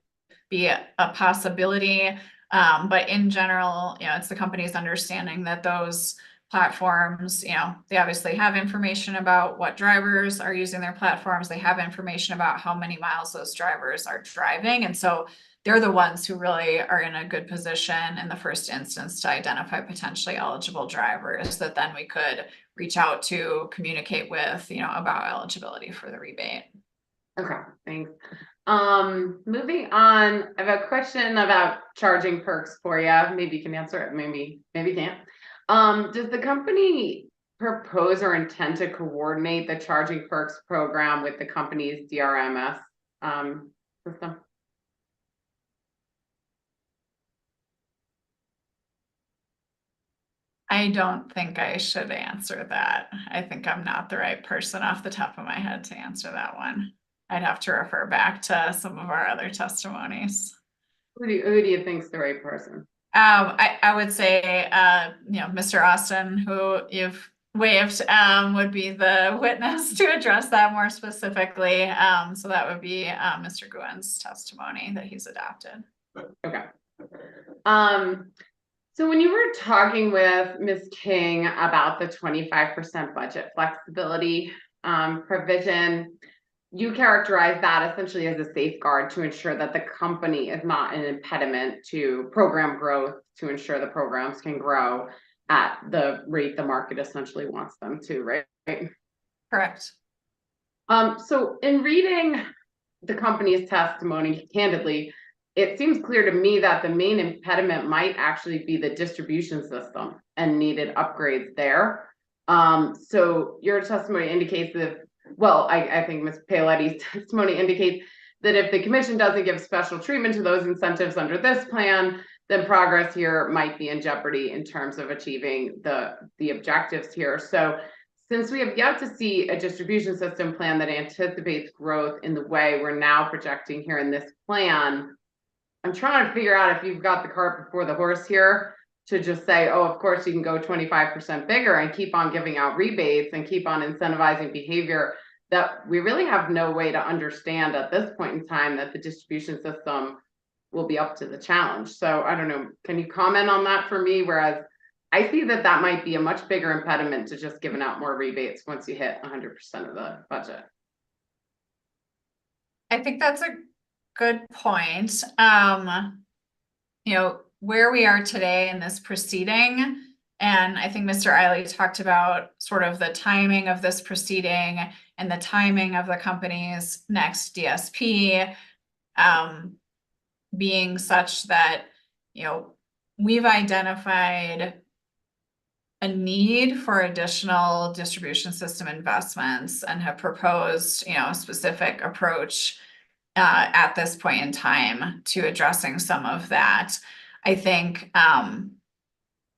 be a possibility. But in general, you know, it's the company's understanding that those platforms, you know, they obviously have information about what drivers are using their platforms. They have information about how many miles those drivers are driving. And so they're the ones who really are in a good position in the first instance to identify potentially eligible drivers that then we could reach out to, communicate with, you know, about eligibility for the rebate. Okay, thanks. Moving on, I have a question about charging perks for you. Maybe you can answer it, maybe you can't. Does the company propose or intend to coordinate the charging perks program with the company's DRMS system? I don't think I should answer that. I think I'm not the right person off the top of my head to answer that one. I'd have to refer back to some of our other testimonies. Who do you think's the right person? I would say, you know, Mr. Austin, who you've waived, would be the witness to address that more specifically. So that would be Mr. Guen's testimony that he's adopted. Okay. So when you were talking with Ms. King about the 25% budget flexibility provision, you characterize that essentially as a safeguard to ensure that the company is not an impediment to program growth, to ensure the programs can grow at the rate the market essentially wants them to, right? Correct. So in reading the company's testimony, candidly, it seems clear to me that the main impediment might actually be the distribution system and needed upgrades there. So your testimony indicates that well, I think Ms. Paoletti's testimony indicates that if the commission doesn't give special treatment to those incentives under this plan, then progress here might be in jeopardy in terms of achieving the objectives here. So since we have yet to see a distribution system plan that anticipates growth in the way we're now projecting here in this plan, I'm trying to figure out if you've got the cart before the horse here to just say, oh, of course you can go 25% bigger and keep on giving out rebates and keep on incentivizing behavior that we really have no way to understand at this point in time that the distribution system will be up to the challenge. So I don't know, can you comment on that for me? Whereas I see that that might be a much bigger impediment to just giving out more rebates once you hit 100% of the budget. I think that's a good point. You know, where we are today in this proceeding, and I think Mr. Eiley talked about sort of the timing of this proceeding and the timing of the company's next DSP, being such that, you know, we've identified a need for additional distribution system investments and have proposed, you know, a specific approach at this point in time to addressing some of that. I think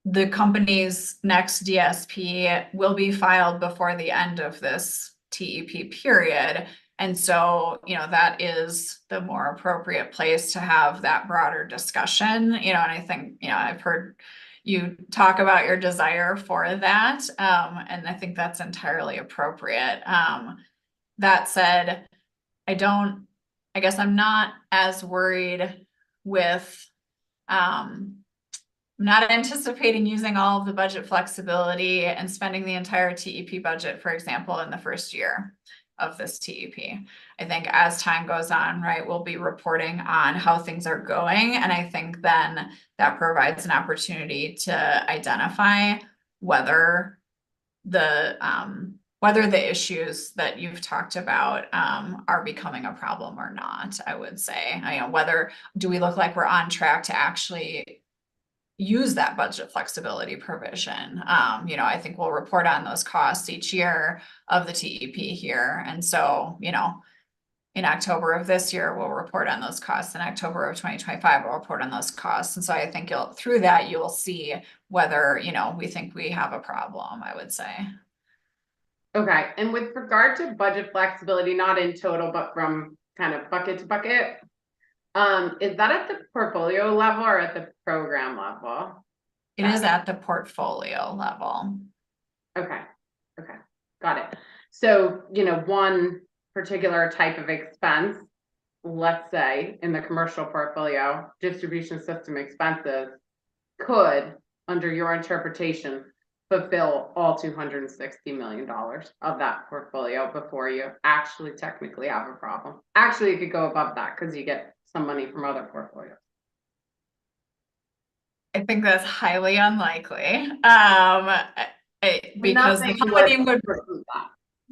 the company's next DSP will be filed before the end of this TEP period. And so, you know, that is the more appropriate place to have that broader discussion, you know, and I think, you know, I've heard you talk about your desire for that. And I think that's entirely appropriate. That said, I guess I'm not as worried with, I'm not anticipating using all of the budget flexibility and spending the entire TEP budget, for example, in the first year of this TEP. I think as time goes on, right, we'll be reporting on how things are going. And I think then that provides an opportunity to identify whether the issues that you've talked about are becoming a problem or not, I would say. You know, whether do we look like we're on track to actually use that budget flexibility provision. You know, I think we'll report on those costs each year of the TEP here. And so, you know, in October of this year, we'll report on those costs. In October of 2025, we'll report on those costs. And so I think through that, you'll see whether, you know, we think we have a problem, I would say. Okay, and with regard to budget flexibility, not in total, but from kind of bucket to bucket, is that at the portfolio level or at the program level? It is at the portfolio level. Okay, got it. So, you know, one particular type of expense, let's say in the commercial portfolio, distribution system expenses could, under your interpretation, fulfill all $260 million of that portfolio before you actually technically have a problem. Actually, it could go above that because you get some money from other portfolios. I think that's highly unlikely. Because the company would.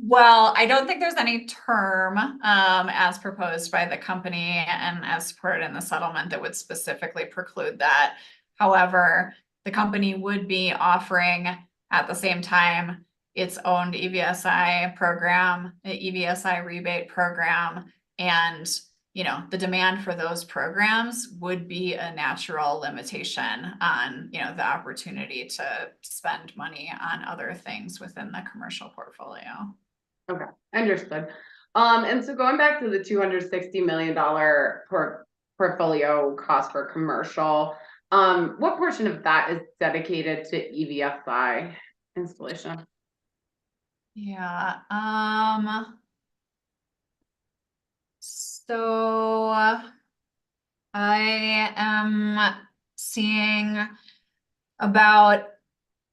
Well, I don't think there's any term as proposed by the company and as supported in the settlement that would specifically preclude that. However, the company would be offering at the same time its own EVSI program, the EVSI rebate program, and you know, the demand for those programs would be a natural limitation on, you know, the opportunity to spend money on other things within the commercial portfolio. Okay, understood. And so going back to the $260 million portfolio cost for commercial, what portion of that is dedicated to EVSI installation? Yeah. So I am seeing about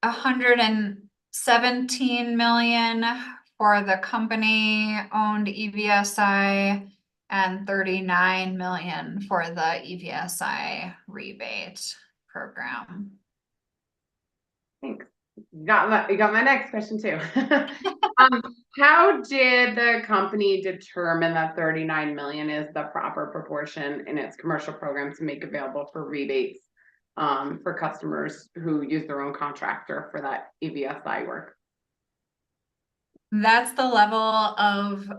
117 million for the company owned EVSI and 39 million for the EVSI rebate program. Thanks. You got my next question too. How did the company determine that 39 million is the proper proportion in its commercial program to make available for rebates for customers who use their own contractor for that EVSI work? That's the level of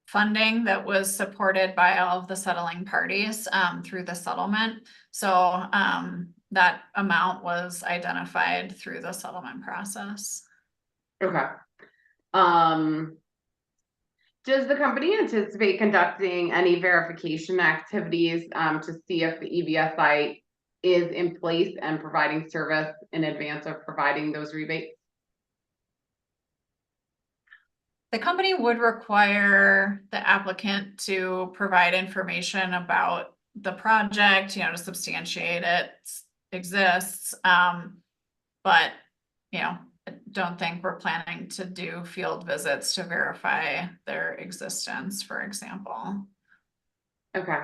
funding that was supported by all of the settling parties through the settlement. So that amount was identified through the settlement process. Okay. Does the company anticipate conducting any verification activities to see if the EVSI is in place and providing service in advance of providing those rebates? The company would require the applicant to provide information about the project, to substantiate it exists. But, I don't think we're planning to do field visits to verify their existence, for example. Okay.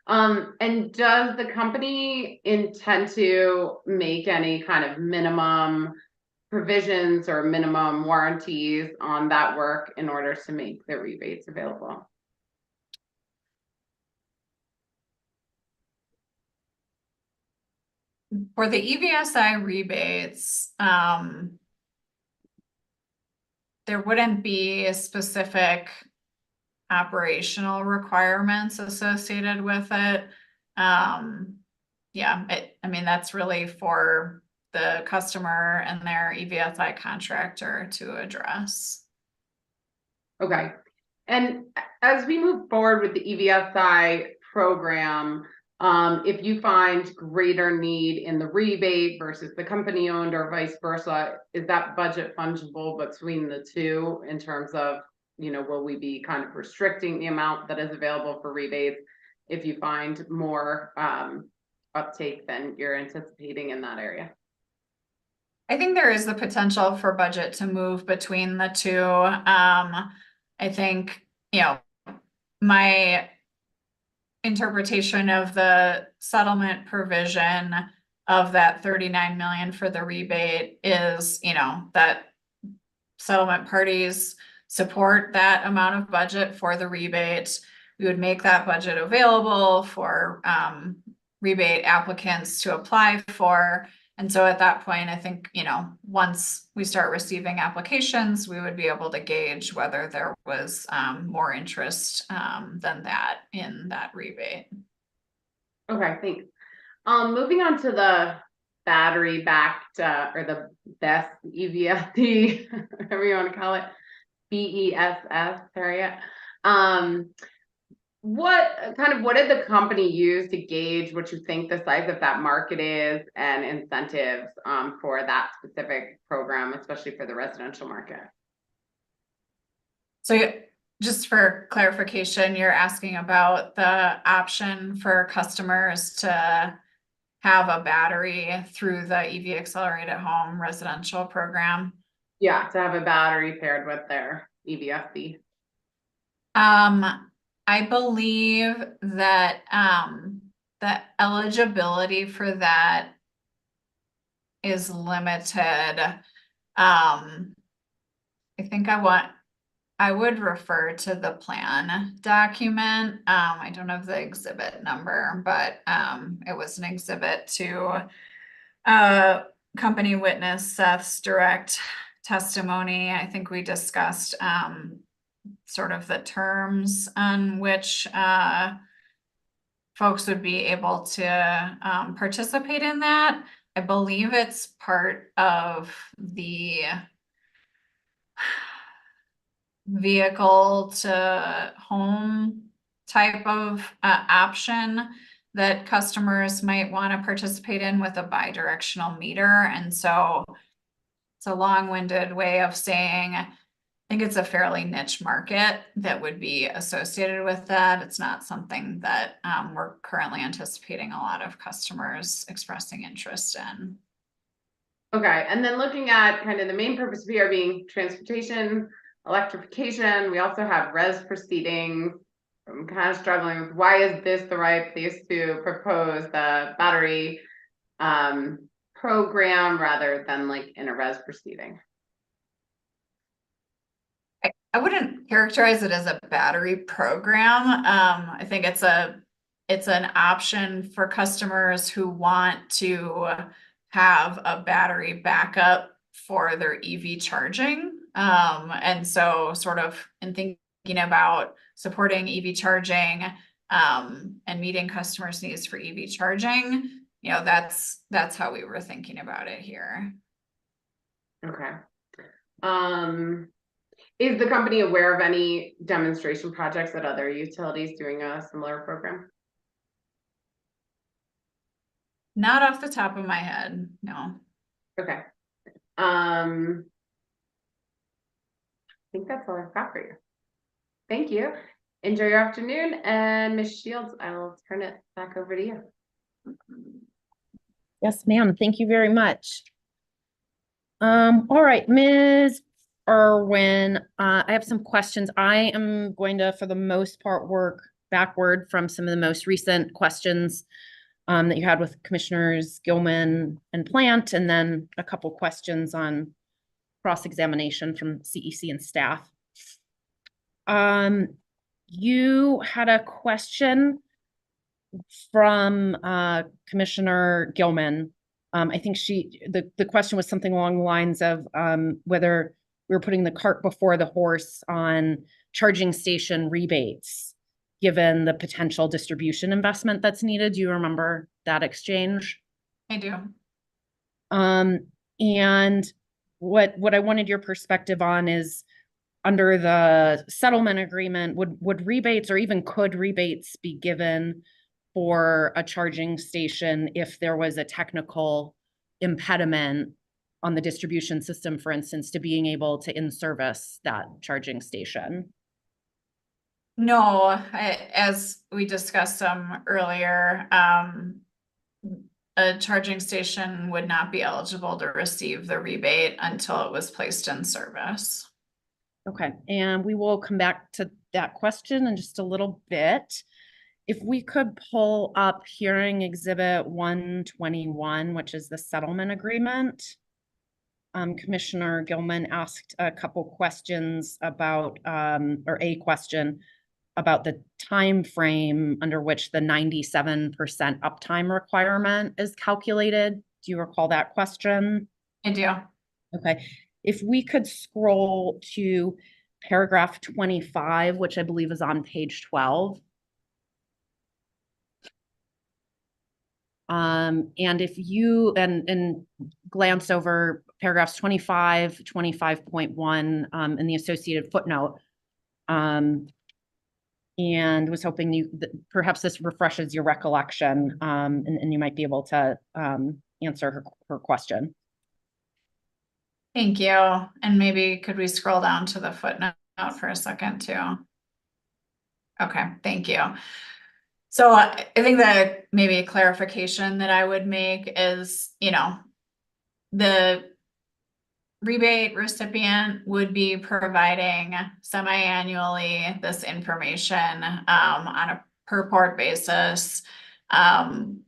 And does the company intend to make any kind of minimum provisions or minimum warranties on that work in order to make the rebates available? For the EVSI rebates, there wouldn't be specific operational requirements associated with it. Yeah, I mean, that's really for the customer and their EVSI contractor to address. Okay. And as we move forward with the EVSI program, if you find greater need in the rebate versus the company owned or vice versa, is that budget fungible between the two in terms of, will we be kind of restricting the amount that is available for rebates if you find more uptake than you're anticipating in that area? I think there is the potential for budget to move between the two. I think, my interpretation of the settlement provision of that 39 million for the rebate is, that settlement parties support that amount of budget for the rebate. We would make that budget available for rebate applicants to apply for. And so at that point, I think, once we start receiving applications, we would be able to gauge whether there was more interest than that in that rebate. Okay, thanks. Moving on to the battery backed or the BESS EVSE, whatever you want to call it, BESS, Harriet. What did the company use to gauge what you think the size of that market is and incentives for that specific program, especially for the residential market? So just for clarification, you're asking about the option for customers to have a battery through the EV Accelerate at Home residential program? Yeah, to have a battery paired with their EVSE. I believe that the eligibility for that is limited. I think I would refer to the plan document. I don't have the exhibit number, but it was an exhibit to company witness Seth's direct testimony. I think we discussed sort of the terms on which folks would be able to participate in that. I believe it's part of the vehicle to home type of option that customers might want to participate in with a bidirectional meter. And so it's a long-winded way of saying, I think it's a fairly niche market that would be associated with that. It's not something that we're currently anticipating a lot of customers expressing interest in. Okay, and then looking at kind of the main purpose of VR being transportation, electrification, we also have res proceedings. I'm kind of struggling with why is this the right place to propose the battery program rather than like in a res proceeding? I wouldn't characterize it as a battery program. I think it's an option for customers who want to have a battery backup for their EV charging. And so sort of in thinking about supporting EV charging, and meeting customers' needs for EV charging, that's how we were thinking about it here. Okay. Is the company aware of any demonstration projects at other utilities doing a similar program? Not off the top of my head, no. Okay. I think that's all I've got for you. Thank you. Enjoy your afternoon, and Ms. Shields, I'll turn it back over to you. Yes, ma'am. Thank you very much. All right, Ms. Irwin, I have some questions. I am going to, for the most part, work backward from some of the most recent questions that you had with Commissioners Gilman and Plant, and then a couple questions on cross-examination from CEC and staff. You had a question from Commissioner Gilman. I think the question was something along the lines of whether we were putting the cart before the horse on charging station rebates, given the potential distribution investment that's needed. Do you remember that exchange? I do. And what I wanted your perspective on is, under the settlement agreement, would rebates, or even could rebates, be given for a charging station if there was a technical impediment on the distribution system, for instance, to being able to in-service that charging station? No, as we discussed some earlier, a charging station would not be eligible to receive the rebate until it was placed in service. Okay, and we will come back to that question in just a little bit. If we could pull up hearing exhibit 121, which is the settlement agreement. Commissioner Gilman asked a couple questions about, or a question about the time frame under which the 97% uptime requirement is calculated. Do you recall that question? I do. Okay. If we could scroll to paragraph 25, which I believe is on page 12. And if you and glance over paragraphs 25, 25.1, and the associated footnote, and was hoping perhaps this refreshes your recollection, and you might be able to answer her question. Thank you. And maybe could we scroll down to the footnote for a second too? Okay, thank you. So I think that maybe a clarification that I would make is, the rebate recipient would be providing semi-annually this information on a per port basis. And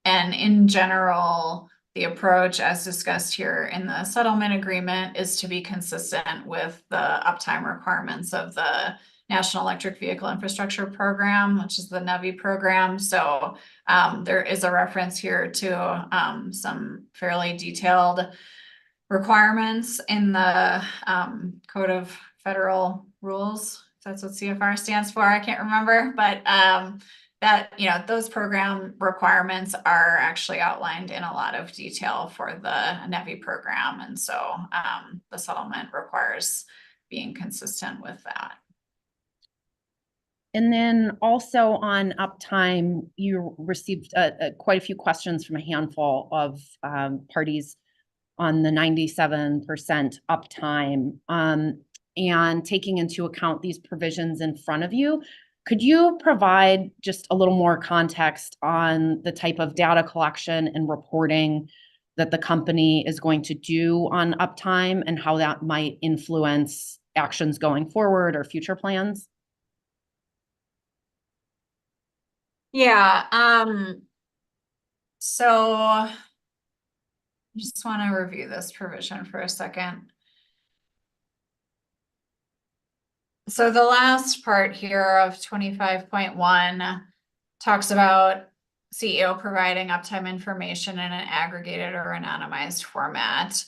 in general, the approach as discussed here in the settlement agreement is to be consistent with the uptime requirements of the National Electric Vehicle Infrastructure Program, which is the NEVI program. So there is a reference here to some fairly detailed requirements in the Code of Federal Rules. If that's what CFR stands for, I can't remember, but that, those program requirements are actually outlined in a lot of detail for the NEVI program. And so the settlement requires being consistent with that. And then also on uptime, you received quite a few questions from a handful of parties on the 97% uptime. And taking into account these provisions in front of you, could you provide just a little more context on the type of data collection and reporting that the company is going to do on uptime and how that might influence actions going forward or future plans? Yeah, so I just want to review this provision for a second. So the last part here of 25.1 talks about CEO providing uptime information in an aggregated or anonymized format.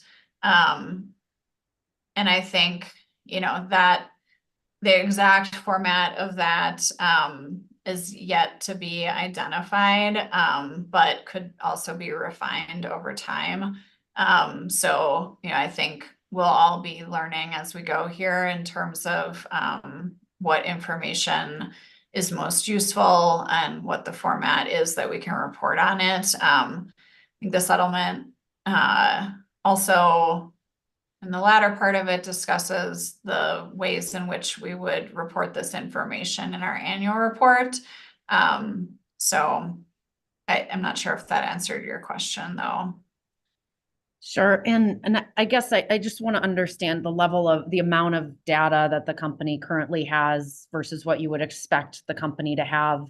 And I think, that the exact format of that is yet to be identified, but could also be refined over time. So, I think we'll all be learning as we go here in terms of what information is most useful and what the format is that we can report on it. I think the settlement also, in the latter part of it, discusses the ways in which we would report this information in our annual report. So I'm not sure if that answered your question, though. Sure. And I guess I just want to understand the amount of data that the company currently has versus what you would expect the company to have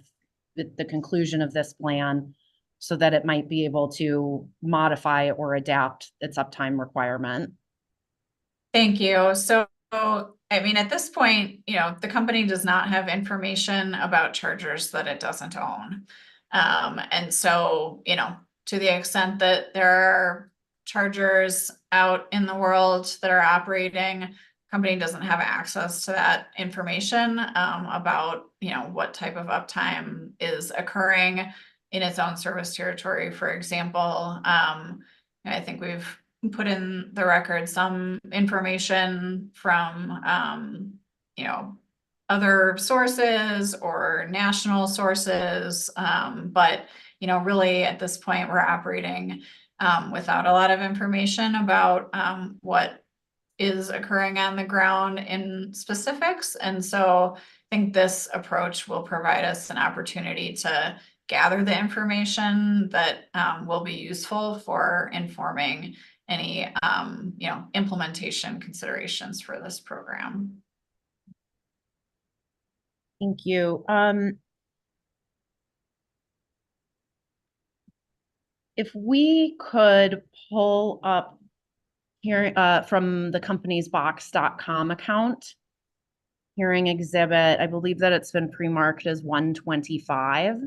at the conclusion of this plan, so that it might be able to modify or adapt its uptime requirement. Thank you. So, at this point, the company does not have information about chargers that it doesn't own. And so, to the extent that there are chargers out in the world that are operating, company doesn't have access to that information about, what type of uptime is occurring in its own service territory, for example. I think we've put in the record some information from, other sources or national sources. But, really at this point, we're operating without a lot of information about what is occurring on the ground in specifics. And so I think this approach will provide us an opportunity to gather the information that will be useful for informing any, implementation considerations for this program. Thank you. If we could pull up here from the company's box.com account, hearing exhibit, I believe that it's been pre-marked as 125.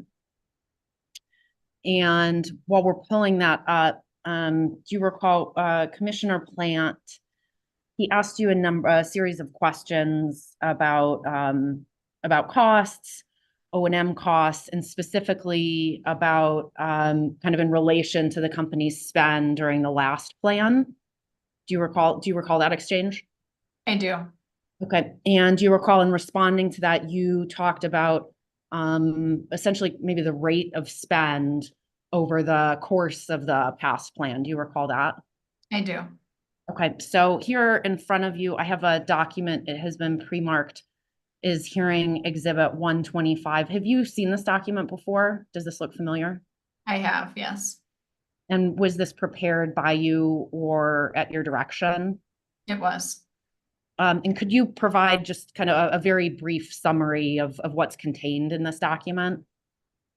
And while we're pulling that up, do you recall Commissioner Plant, he asked you a series of questions about costs, O&M costs, and specifically about kind of in relation to the company's spend during the last plan. Do you recall that exchange? I do. Okay. And do you recall in responding to that, you talked about essentially maybe the rate of spend over the course of the past plan? Do you recall that? I do. Okay. So here in front of you, I have a document. It has been pre-marked is hearing exhibit 125. Have you seen this document before? Does this look familiar? I have, yes. And was this prepared by you or at your direction? It was. And could you provide just kind of a very brief summary of what's contained in this document?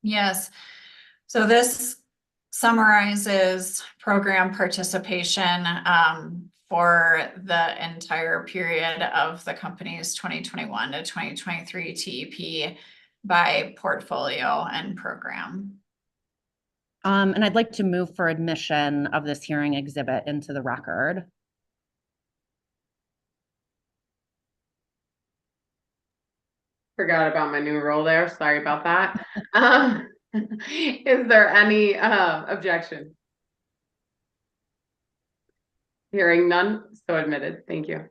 Yes. So this summarizes program participation for the entire period of the company's 2021 to 2023 TEP by portfolio and program. And I'd like to move for admission of this hearing exhibit into the record. Forgot about my new role there. Sorry about that. Is there any objection? Hearing none, so admitted. Thank you.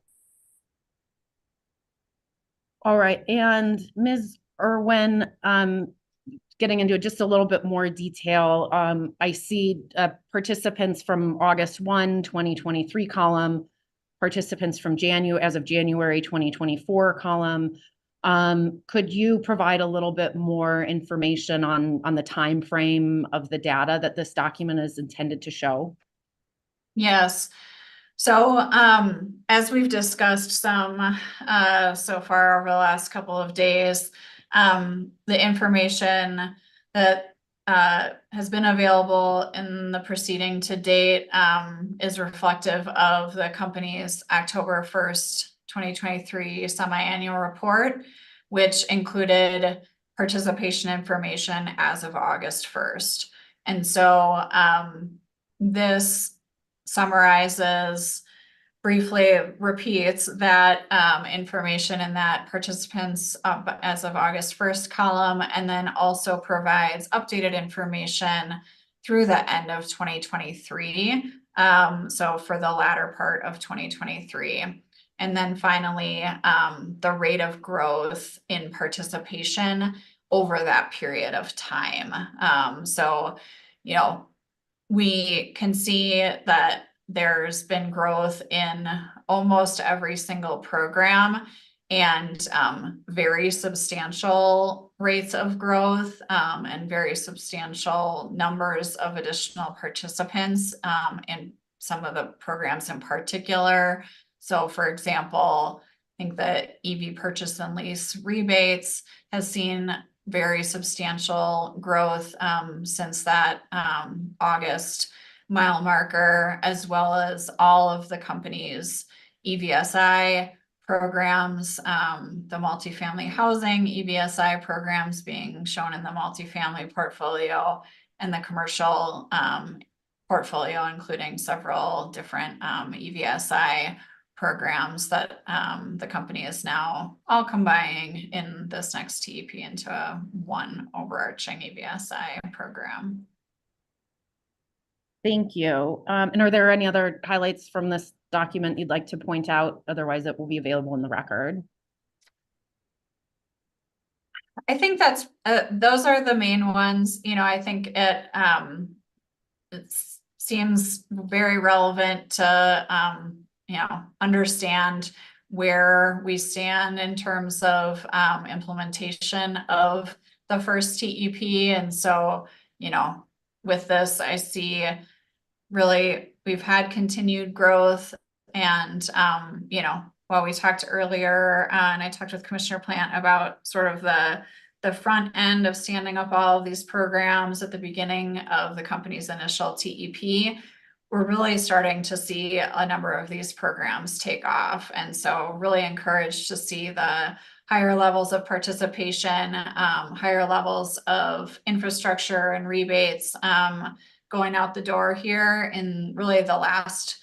All right. And Ms. Irwin, getting into just a little bit more detail, I see participants from August 1, 2023 column, participants from as of January 2024 column. Could you provide a little bit more information on the time frame of the data that this document is intended to show? Yes. So as we've discussed some so far over the last couple of days, the information that has been available in the proceeding to date is reflective of the company's October 1st, 2023 semi-annual report, which included participation information as of August 1st. And so this summarizes briefly repeats that information in that participants as of August 1st column, and then also provides updated information through the end of 2023. So for the latter part of 2023. And then finally, the rate of growth in participation over that period of time. So, you know, we can see that there's been growth in almost every single program, and very substantial rates of growth, and very substantial numbers of additional participants in some of the programs in particular. So for example, I think that EV purchase and lease rebates has seen very substantial growth since that August mile marker, as well as all of the company's EVSI programs, the multifamily housing EVSI programs being shown in the multifamily portfolio, and the commercial portfolio, including several different EVSI programs that the company is now all combining in this next TEP into one overarching EVSI program. Thank you. And are there any other highlights from this document you'd like to point out? Otherwise, it will be available in the record. I think that's those are the main ones. You know, I think it seems very relevant to you know, understand where we stand in terms of implementation of the first TEP. And so, you know, with this, I see really we've had continued growth. And, you know, while we talked earlier, and I talked with Commissioner Plant about sort of the front end of standing up all of these programs at the beginning of the company's initial TEP, we're really starting to see a number of these programs take off. And so really encouraged to see the higher levels of participation, higher levels of infrastructure and rebates going out the door here in really the last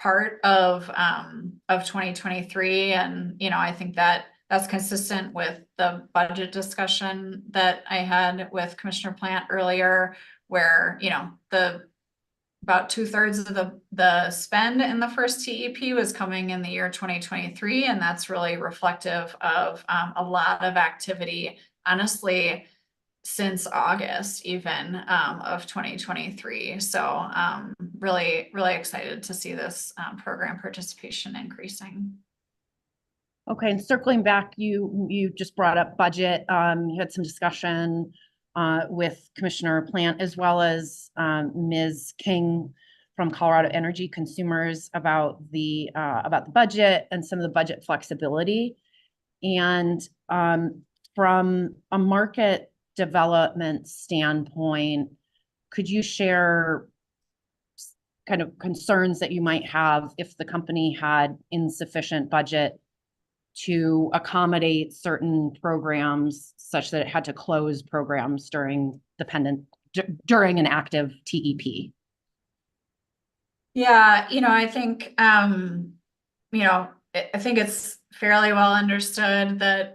part of 2023. And, you know, I think that that's consistent with the budget discussion that I had with Commissioner Plant earlier, where, you know, about 2/3 of the spend in the first TEP was coming in the year 2023. And that's really reflective of a lot of activity, honestly, since August even of 2023. So really, really excited to see this program participation increasing. Okay, and circling back, you just brought up budget. You had some discussion with Commissioner Plant as well as Ms. King from Colorado Energy Consumers about the budget and some of the budget flexibility. And from a market development standpoint, could you share kind of concerns that you might have if the company had insufficient budget to accommodate certain programs such that it had to close programs during an active TEP? Yeah, you know, I think, you know, I think it's fairly well understood that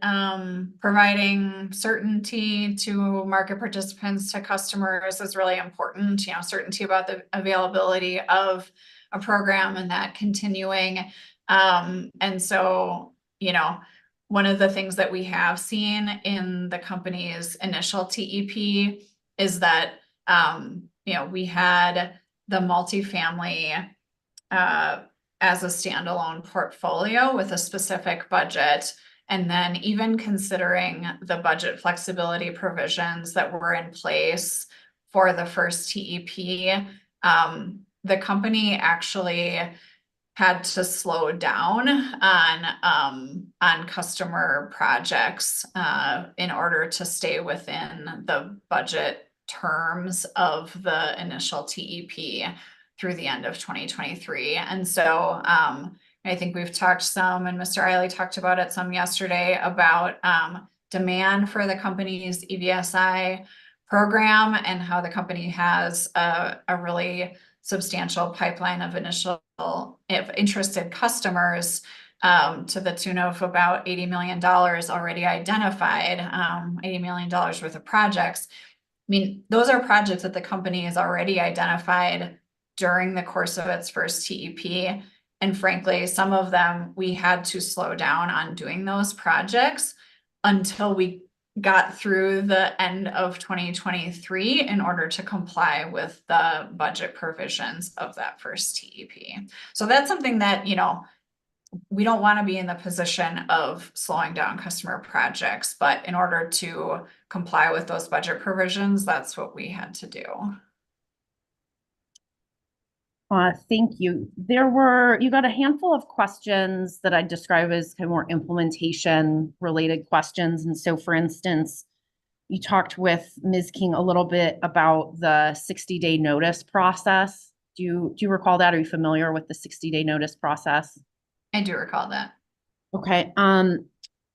providing certainty to market participants, to customers is really important, you know, certainty about the availability of a program and that continuing. And so, you know, one of the things that we have seen in the company's initial TEP is that, you know, we had the multifamily as a standalone portfolio with a specific budget. And then even considering the budget flexibility provisions that were in place for the first TEP, the company actually had to slow down on customer projects in order to stay within the budget terms of the initial TEP through the end of 2023. And so I think we've talked some, and Mr. Eiley talked about it some yesterday, about demand for the company's EVSI program and how the company has a really substantial pipeline of interested customers to the tune of about $80 million already identified, $80 million worth of projects. I mean, those are projects that the company has already identified during the course of its first TEP. And frankly, some of them we had to slow down on doing those projects until we got through the end of 2023 in order to comply with the budget provisions of that first TEP. So that's something that, we don't want to be in the position of slowing down customer projects, but in order to comply with those budget provisions, that's what we had to do. Thank you. You got a handful of questions that I describe as kind of more implementation related questions. And so for instance, you talked with Ms. King a little bit about the 60-day notice process. Do you recall that? Are you familiar with the 60-day notice process? I do recall that. Okay. And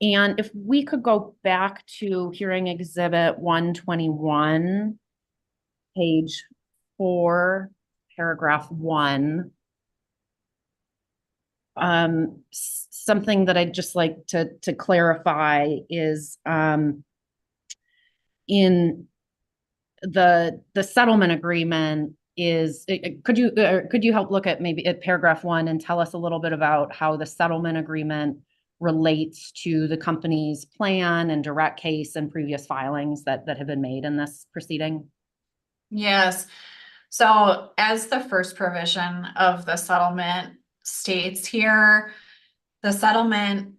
if we could go back to hearing exhibit 121, page 4, paragraph 1. Something that I'd just like to clarify is in the settlement agreement could you help look at maybe at paragraph 1 and tell us a little bit about how the settlement agreement relates to the company's plan and direct case and previous filings that have been made in this proceeding? Yes. So as the first provision of the settlement states here, the settlement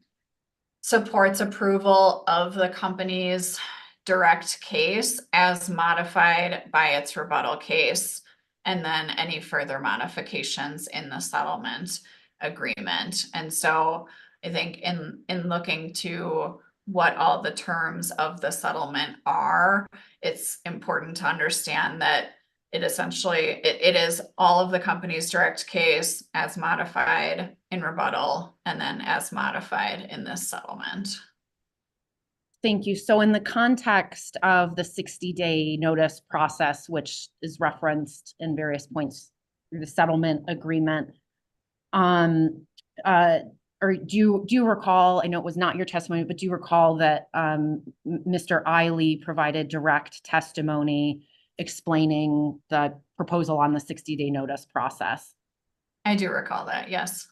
supports approval of the company's direct case as modified by its rebuttal case, and then any further modifications in the settlement agreement. And so I think in looking to what all the terms of the settlement are, it's important to understand that it essentially, it is all of the company's direct case as modified in rebuttal and then as modified in this settlement. Thank you. So in the context of the 60-day notice process, which is referenced in various points through the settlement agreement, or do you recall, I know it was not your testimony, but do you recall that Mr. Eiley provided direct testimony explaining the proposal on the 60-day notice process? I do recall that, yes.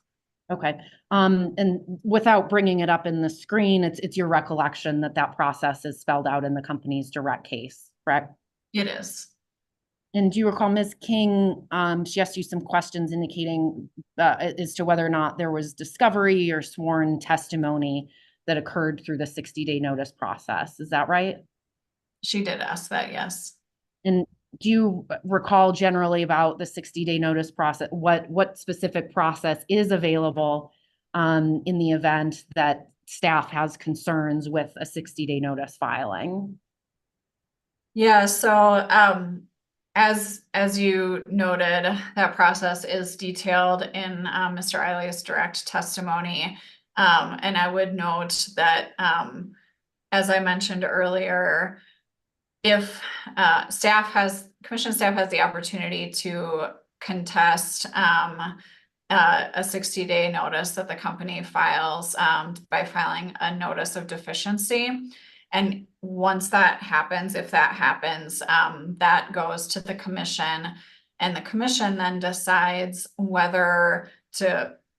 Okay. And without bringing it up in the screen, it's your recollection that process is spelled out in the company's direct case, correct? It is. And do you recall Ms. King, she asked you some questions indicating as to whether or not there was discovery or sworn testimony that occurred through the 60-day notice process. Is that right? She did ask that, yes. And do you recall generally about the 60-day notice process, what specific process is available in the event that staff has concerns with a 60-day notice filing? Yeah, so as you noted, that process is detailed in Mr. Eiley's direct testimony. And I would note that, as I mentioned earlier, if commission staff has the opportunity to contest a 60-day notice that the company files by filing a notice of deficiency. And once that happens, if that happens, that goes to the commission, and the commission then decides whether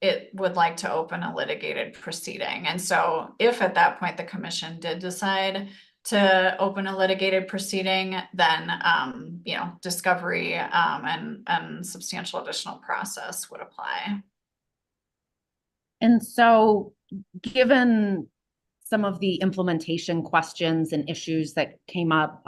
it would like to open a litigated proceeding. And so if at that point the commission did decide to open a litigated proceeding, then discovery and substantial additional process would apply. And so given some of the implementation questions and issues that came up,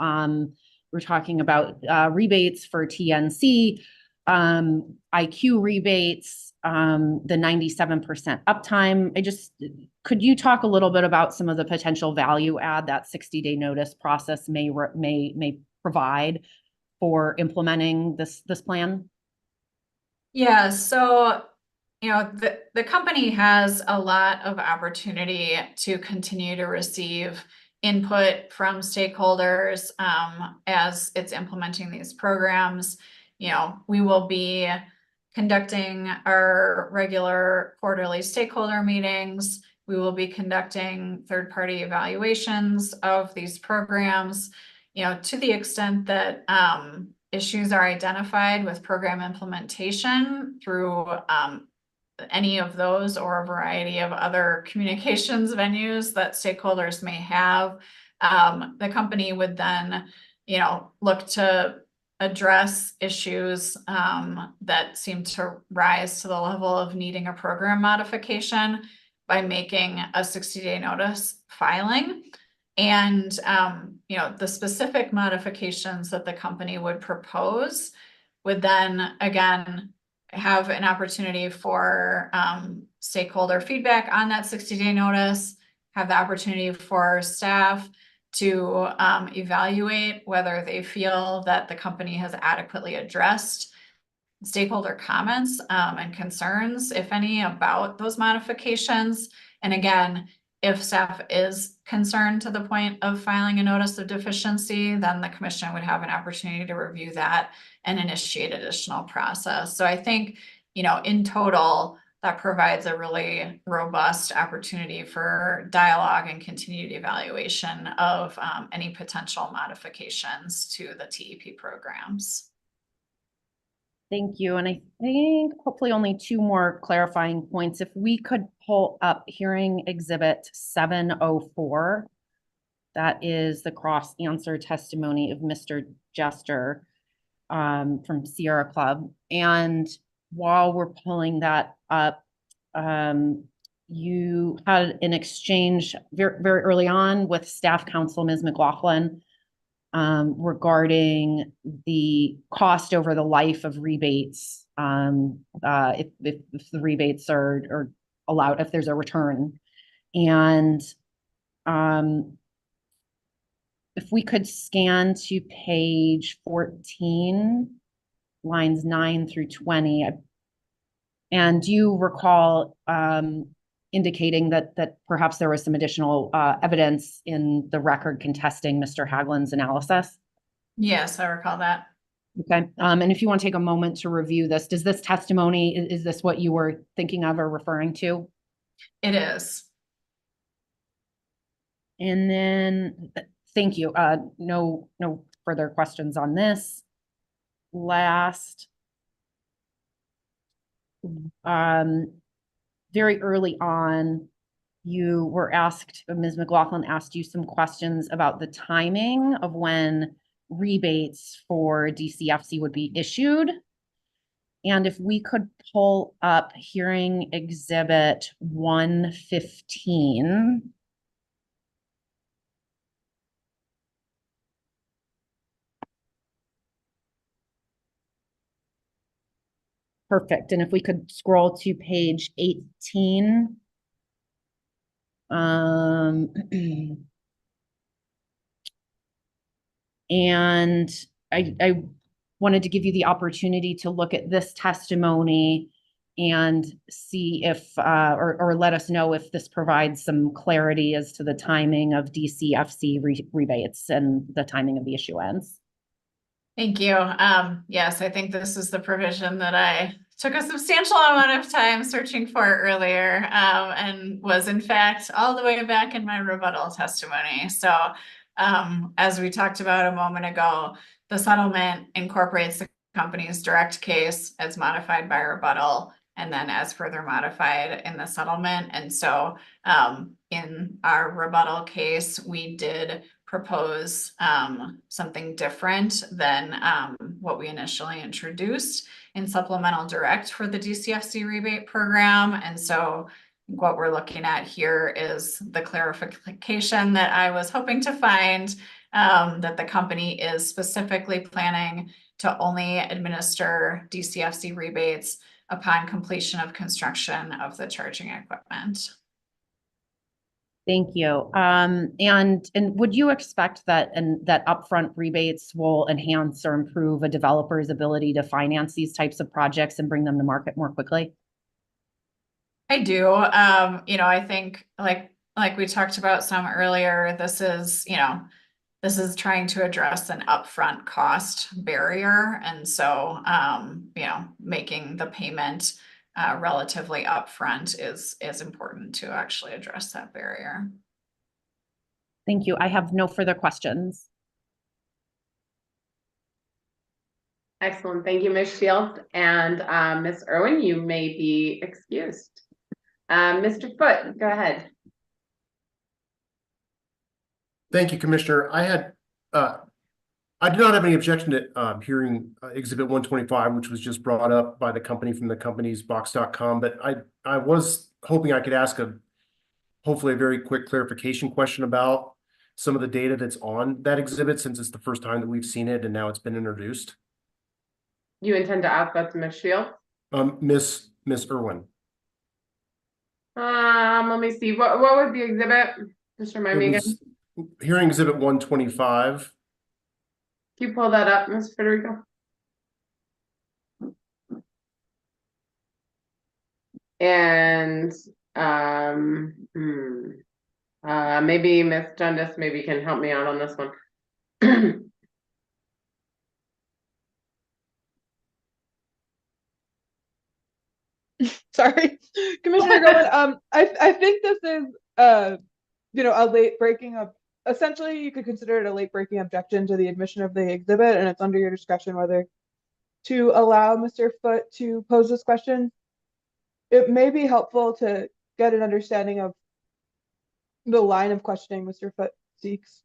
we're talking about rebates for TNC, IQ rebates, the 97% uptime. Could you talk a little bit about some of the potential value add that 60-day notice process may provide for implementing this plan? Yeah, so the company has a lot of opportunity to continue to receive input from stakeholders as it's implementing these programs. we will be conducting our regular quarterly stakeholder meetings. We will be conducting third-party evaluations of these programs, to the extent that issues are identified with program implementation through any of those or a variety of other communications venues that stakeholders may have. The company would then, look to address issues that seem to rise to the level of needing a program modification by making a 60-day notice filing. And, the specific modifications that the company would propose would then, again, have an opportunity for stakeholder feedback on that 60-day notice, have the opportunity for staff to evaluate whether they feel that the company has adequately addressed stakeholder comments and concerns, if any, about those modifications. And again, if staff is concerned to the point of filing a notice of deficiency, then the commission would have an opportunity to review that and initiate additional process. So I think, in total, that provides a really robust opportunity for dialogue and continued evaluation of any potential modifications to the TEP programs. Thank you. And I think hopefully only two more clarifying points. If we could pull up hearing exhibit 704, that is the cross answer testimony of Mr. Jester from Sierra Club. And while we're pulling that up, you had an exchange very, very early on with staff counsel, Ms. McLaughlin, regarding the cost over the life of rebates, if the rebates are allowed, if there's a return. And if we could scan to page 14, lines 9 through 20, and do you recall indicating that perhaps there was some additional evidence in the record contesting Mr. Haglin's analysis? Yes, I recall that. Okay. And if you want to take a moment to review this, does this testimony, is this what you were thinking of or referring to? It is. And then, thank you. No further questions on this. Last, very early on, you were asked, Ms. McLaughlin asked you some questions about the timing of when rebates for DCFC would be issued. And if we could pull up hearing exhibit 115. Perfect. And if we could scroll to page 18. And I wanted to give you the opportunity to look at this testimony and see if, or let us know if this provides some clarity as to the timing of DCFC rebates and the timing of the issuance. Thank you. Yes, I think this is the provision that I took a substantial amount of time searching for earlier, and was in fact all the way back in my rebuttal testimony. So as we talked about a moment ago, the settlement incorporates the company's direct case as modified by rebuttal and then as further modified in the settlement. And so in our rebuttal case, we did propose something different than what we initially introduced in supplemental direct for the DCFC rebate program. And so what we're looking at here is the clarification that I was hoping to find, that the company is specifically planning to only administer DCFC rebates upon completion of construction of the charging equipment. Thank you. And would you expect that that upfront rebates will enhance or improve a developer's ability to finance these types of projects and bring them to market more quickly? I do. I think like we talked about some earlier, this is, this is trying to address an upfront cost barrier. And so, making the payment relatively upfront is important to actually address that barrier. Thank you. I have no further questions. Excellent. Thank you, Ms. Shields. And Ms. Irwin, you may be excused. Mr. Foote, go ahead. Thank you, Commissioner. I do not have any objection to hearing Exhibit 125, which was just brought up by the company from the company's box.com, but I was hoping I could ask hopefully a very quick clarification question about some of the data that's on that exhibit, since it's the first time that we've seen it and now it's been introduced. You intend to ask that to Ms. Shields? Miss Irwin. Let me see. What was the exhibit? Just remind me again. Hearing Exhibit 125. Can you pull that up, Ms. Federico? And maybe Ms. Dundas maybe can help me out on this one. Sorry, Commissioner Goldman. I think this is a late breaking of, essentially you could consider it a late breaking objection to the admission of the exhibit, and it's under your discretion whether to allow Mr. Foote to pose this question. It may be helpful to get an understanding of the line of questioning Mr. Foote seeks.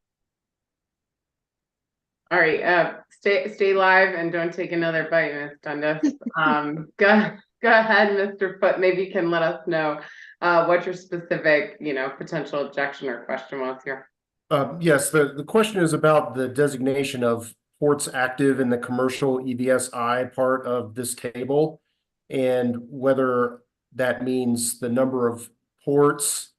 All right, stay live and don't take another bite, Ms. Dundas. Go ahead, Mr. Foote. Maybe you can let us know what your specific, potential objection or question was here. Yes, the question is about the designation of ports active in the commercial EVSI part of this table, and whether that means the number of ports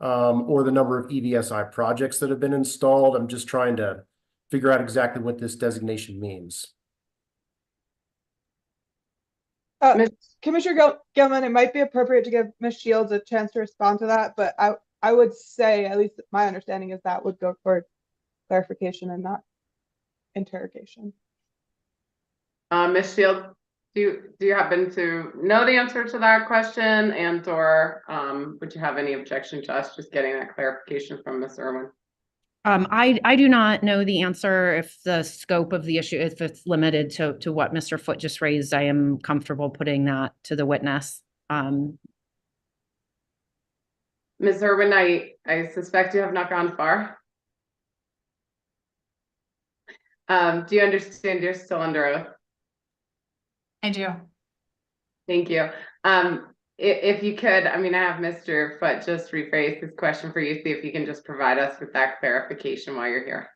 or the number of EVSI projects that have been installed. I'm just trying to figure out exactly what this designation means. Commissioner Gilman, it might be appropriate to give Ms. Shields a chance to respond to that, but I would say, at least my understanding is that would go for clarification and not interrogation. Ms. Shields, do you happen to know the answer to that question, and or would you have any objection to us just getting that clarification from Ms. Irwin? I do not know the answer. If the scope of the issue, if it's limited to what Mr. Foote just raised, I am comfortable putting that to the witness. Ms. Irwin, I suspect you have not gone far. Do you understand you're still under oath? I do. Thank you. If you could, I have Mr. Foote just rephrase this question for you, see if you can just provide us with that clarification while you're here.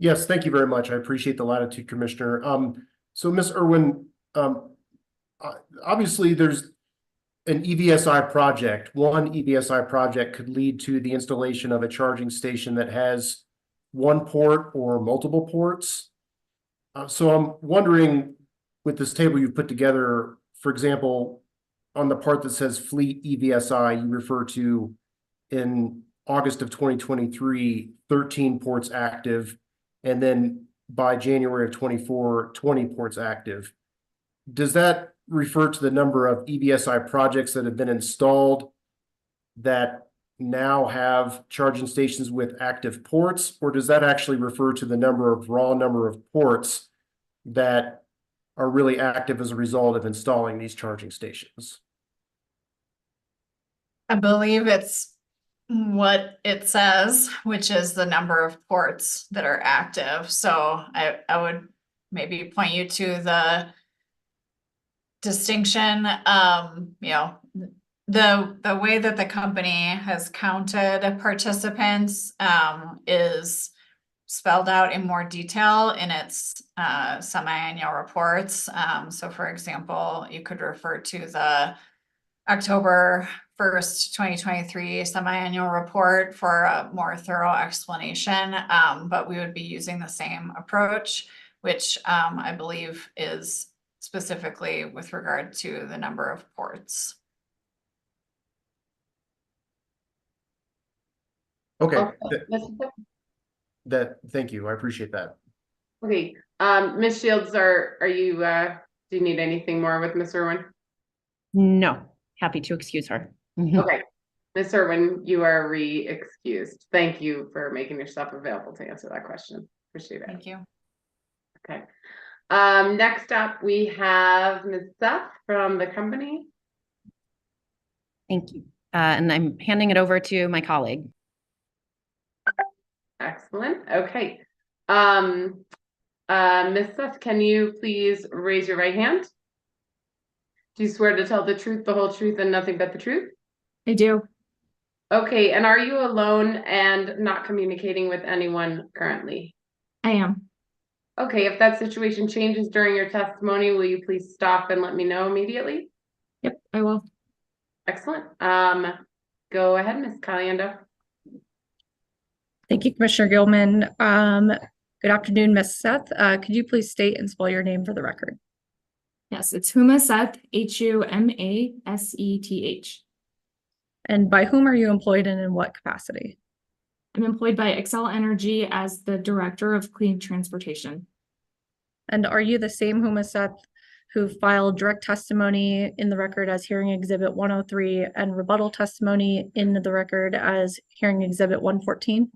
Yes, thank you very much. I appreciate the latitude, Commissioner. So Ms. Irwin, obviously there's an EVSI project. One EVSI project could lead to the installation of a charging station that has one port or multiple ports. So I'm wondering, with this table you've put together, for example, on the part that says fleet EVSI, you refer to in August of 2023, 13 ports active, and then by January of 24, 20 ports active. Does that refer to the number of EVSI projects that have been installed that now have charging stations with active ports, or does that actually refer to the raw number of ports that are really active as a result of installing these charging stations? I believe it's what it says, which is the number of ports that are active. So I would maybe point you to the distinction. The way that the company has counted participants is spelled out in more detail in its semi-annual reports. So for example, you could refer to the October 1st, 2023 semi-annual report for a more thorough explanation, but we would be using the same approach, which I believe is specifically with regard to the number of ports. Okay. thank you. I appreciate that. Okay, Ms. Shields, are you, do you need anything more with Ms. Irwin? No, happy to excuse her. Okay, Ms. Irwin, you are re-excused. Thank you for making yourself available to answer that question. Appreciate it. Thank you. Okay. Next up, we have Ms. Seth from the company. Thank you. And I'm handing it over to my colleague. Excellent. Okay. Ms. Seth, can you please raise your right hand? Do you swear to tell the truth, the whole truth, and nothing but the truth? I do. Okay, and are you alone and not communicating with anyone currently? I am. Okay, if that situation changes during your testimony, will you please stop and let me know immediately? Yep, I will. Excellent. Go ahead, Ms. Caliendo. Thank you, Commissioner Gilman. Good afternoon, Ms. Seth. Could you please state and spell your name for the record? Yes, it's Humaseth, Humaseth. And by whom are you employed and in what capacity? I'm employed by Excel Energy as the Director of Clean Transportation. And are you the same Humaseth who filed direct testimony in the record as hearing exhibit 103 and rebuttal testimony in the record as hearing exhibit 114?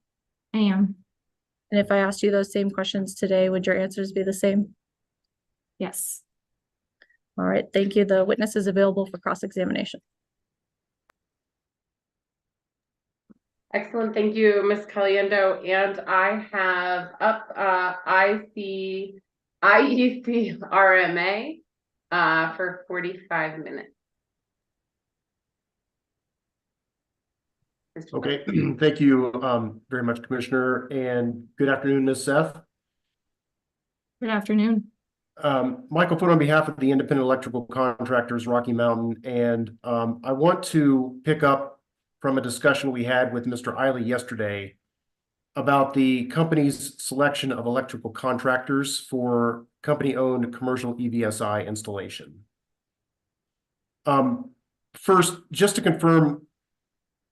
I am. And if I asked you those same questions today, would your answers be the same? Yes. All right, thank you. The witness is available for cross-examination. Excellent, thank you, Ms. Caliendo. And I have up IEC RMA for 45 minutes. Okay, thank you very much, Commissioner, and good afternoon, Ms. Seth. Good afternoon. Michael Foote on behalf of the Independent Electrical Contractors, Rocky Mountain, and I want to pick up from a discussion we had with Mr. Eiley yesterday about the company's selection of electrical contractors for company-owned commercial EVSI installation. First, just to confirm,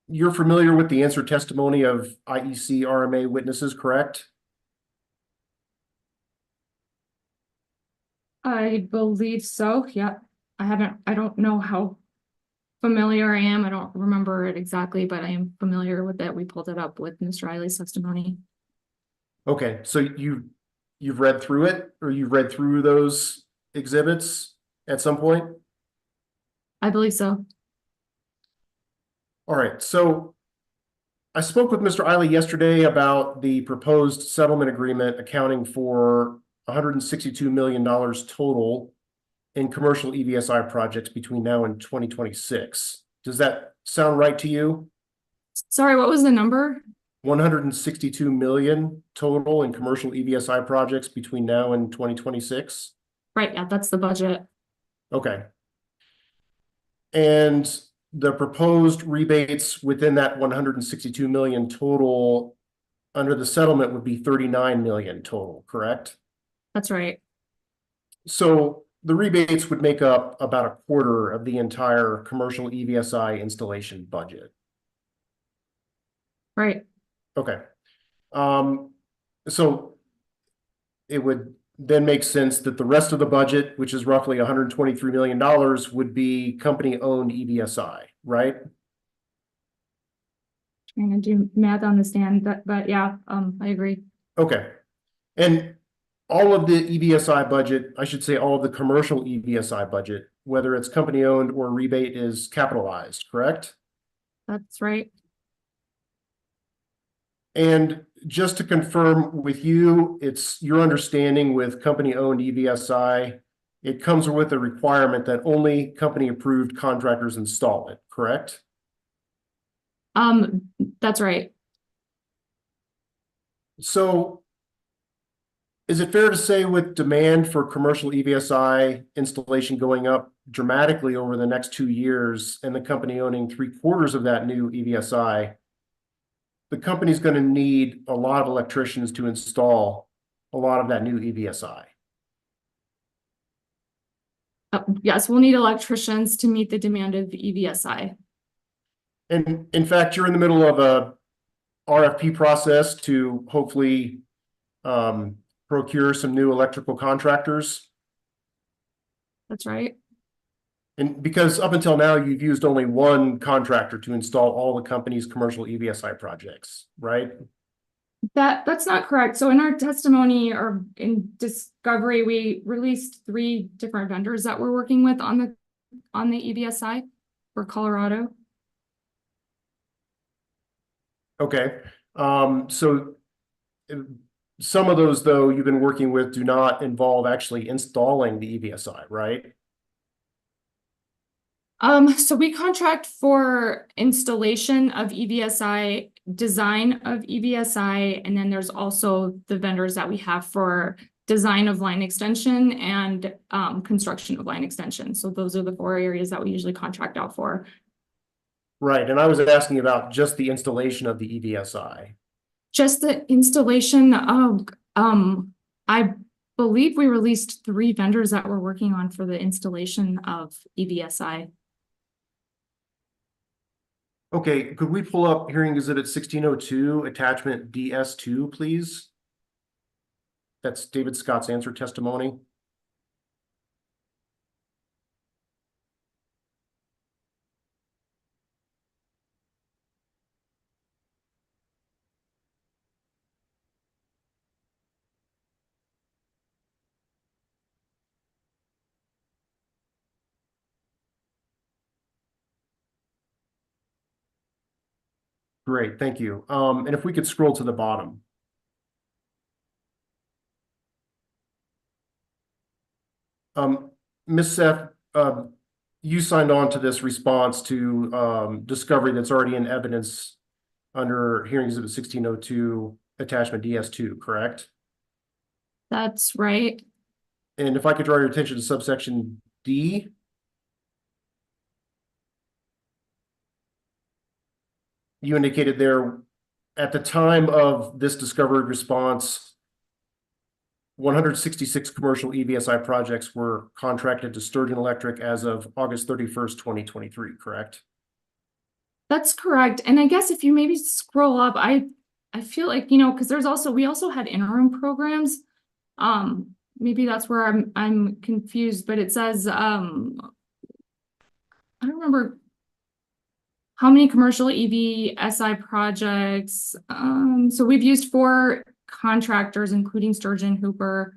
you're familiar with the answer testimony of IEC RMA witnesses, correct? I believe so. Yeah. I don't know how familiar I am. I don't remember it exactly, but I am familiar with it. We pulled it up with Mr. Eiley's testimony. Okay, so you've read through it, or you've read through those exhibits at some point? I believe so. All right, so I spoke with Mr. Eiley yesterday about the proposed settlement agreement accounting for $162 million total in commercial EVSI projects between now and 2026. Does that sound right to you? Sorry, what was the number? 162 million total in commercial EVSI projects between now and 2026. Right, yeah, that's the budget. Okay. And the proposed rebates within that 162 million total under the settlement would be 39 million total, correct? That's right. So the rebates would make up about a quarter of the entire commercial EVSI installation budget. Right. Okay. So it would then make sense that the rest of the budget, which is roughly $123 million, would be company-owned EVSI, right? Trying to do math on the stand, but yeah, I agree. Okay. And all of the EVSI budget, I should say all of the commercial EVSI budget, whether it's company-owned or rebate, is capitalized, correct? That's right. And just to confirm with you, it's your understanding with company-owned EVSI, it comes with a requirement that only company-approved contractors install it, correct? That's right. So is it fair to say with demand for commercial EVSI installation going up dramatically over the next 2 years and the company owning 3/4 of that new EVSI, the company's going to need a lot of electricians to install a lot of that new EVSI? Yes, we'll need electricians to meet the demand of EVSI. And in fact, you're in the middle of RFP process to hopefully procure some new electrical contractors. That's right. And because up until now, you've used only one contractor to install all the company's commercial EVSI projects, right? That's not correct. So in our testimony or in discovery, we released 3 different vendors that we're working with on the EVSI for Colorado. Okay. So some of those, though, you've been working with do not involve actually installing the EVSI, right? So we contract for installation of EVSI, design of EVSI, and then there's also the vendors that we have for design of line extension and construction of line extension. So those are the 4 areas that we usually contract out for. Right. And I was asking about just the installation of the EVSI. Just the installation of, I believe we released 3 vendors that we're working on for the installation of EVSI. Okay, could we pull up hearing exhibit 1602, attachment DS2, please? That's David Scott's answer testimony. Great, thank you. And if we could scroll to the bottom. Ms. Seth, you signed on to this response to discovery that's already in evidence under hearing exhibit 1602, attachment DS2, correct? That's right. And if I could draw your attention to subsection D. You indicated there at the time of this discovery response, 166 commercial EVSI projects were contracted to Sturgeon Electric as of August 31st, 2023, correct? That's correct. And I guess if you maybe scroll up, I feel like, you know, because we also had interim programs. Maybe that's where I'm confused, but it says I don't remember how many commercial EVSI projects. So we've used 4 contractors, including Sturgeon Hooper,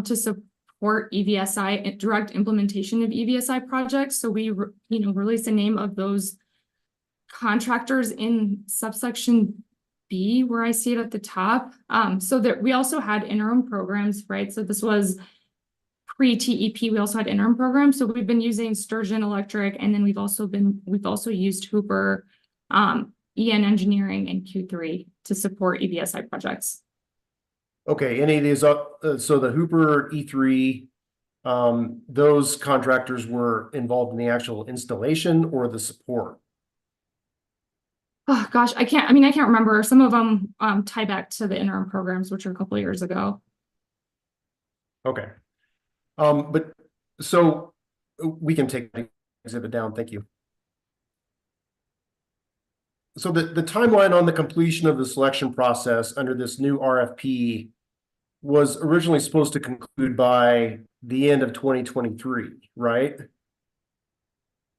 to support EVSI, direct implementation of EVSI projects. So we, release the name of those contractors in subsection B, where I see it at the top. So that we also had interim programs, right? So this was pre-TEP. We also had interim programs. So we've been using Sturgeon Electric, and then we've also used Hooper, EN Engineering, and Q3 to support EVSI projects. Okay, any of these so the Hooper E3, those contractors were involved in the actual installation or the support? Oh gosh, I can't remember. Some of them tie back to the interim programs, which are a couple of years ago. Okay. But so we can take the exhibit down. Thank you. So the timeline on the completion of the selection process under this new RFP was originally supposed to conclude by the end of 2023, right?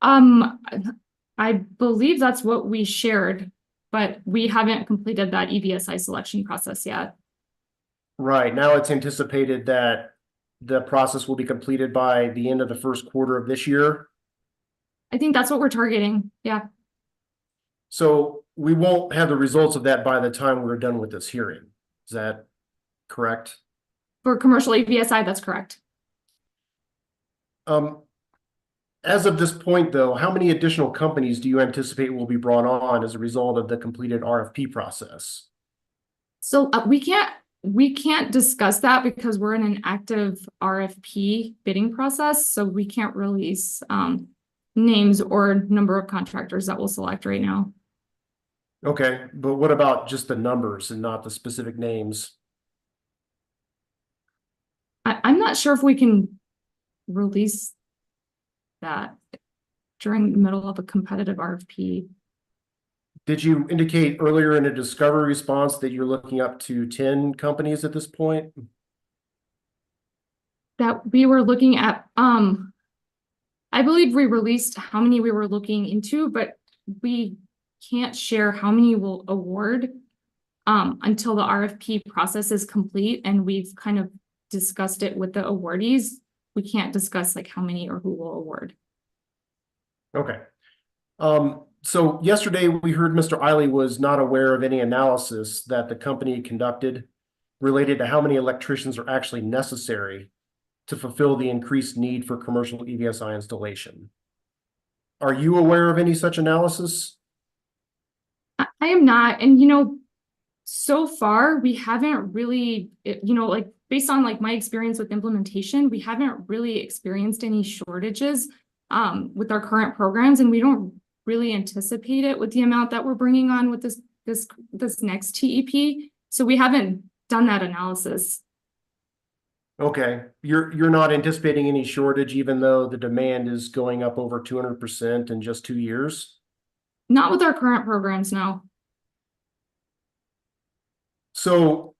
I believe that's what we shared, but we haven't completed that EVSI selection process yet. Right. Now it's anticipated that the process will be completed by the end of the first quarter of this year. I think that's what we're targeting. Yeah. So we won't have the results of that by the time we're done with this hearing. Is that correct? For commercial EVSI, that's correct. As of this point, though, how many additional companies do you anticipate will be brought on as a result of the completed RFP process? So we can't discuss that because we're in an active RFP bidding process. So we can't release names or number of contractors that we'll select right now. Okay, but what about just the numbers and not the specific names? I'm not sure if we can release that during the middle of a competitive RFP. Did you indicate earlier in a discovery response that you're looking up to 10 companies at this point? That we were looking at, I believe we released how many we were looking into, but we can't share how many we'll award until the RFP process is complete, and we've kind of discussed it with the awardees. We can't discuss like how many or who will award. Okay. So yesterday we heard Mr. Eiley was not aware of any analysis that the company conducted related to how many electricians are actually necessary to fulfill the increased need for commercial EVSI installation. Are you aware of any such analysis? I am not, and you know, so far we haven't really, you know, like based on like my experience with implementation, we haven't really experienced any shortages with our current programs, and we don't really anticipate it with the amount that we're bringing on with this next TEP. So we haven't done that analysis. Okay, you're not anticipating any shortage, even though the demand is going up over 200% in just 2 years? Not with our current programs, no. So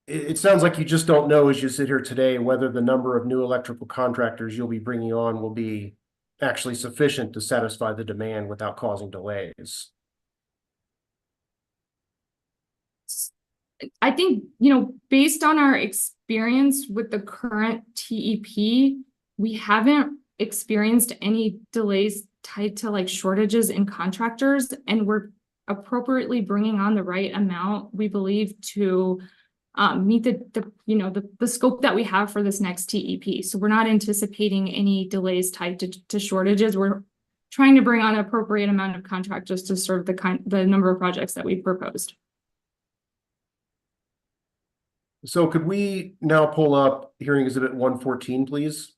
it sounds like you just don't know as you sit here today whether the number of new electrical contractors you'll be bringing on will be actually sufficient to satisfy the demand without causing delays. I think, you know, based on our experience with the current TEP, we haven't experienced any delays tied to like shortages in contractors, and we're appropriately bringing on the right amount, we believe, to meet the scope that we have for this next TEP. So we're not anticipating any delays tied to shortages. We're trying to bring on an appropriate amount of contractors to serve the number of projects that we've proposed. So could we now pull up hearing exhibit 114, please?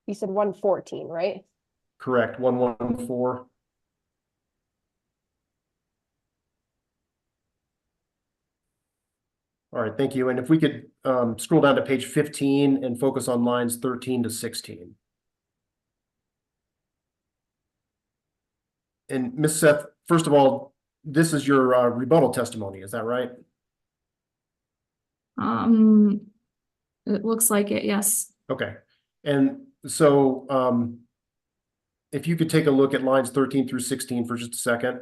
You said 114, right? Correct, 114. All right, thank you. And if we could scroll down to page 15 and focus on lines 13 to 16. And Ms. Seth, first of all, this is your rebuttal testimony, is that right? It looks like it, yes. Okay. And so if you could take a look at lines 13 through 16 for just a second.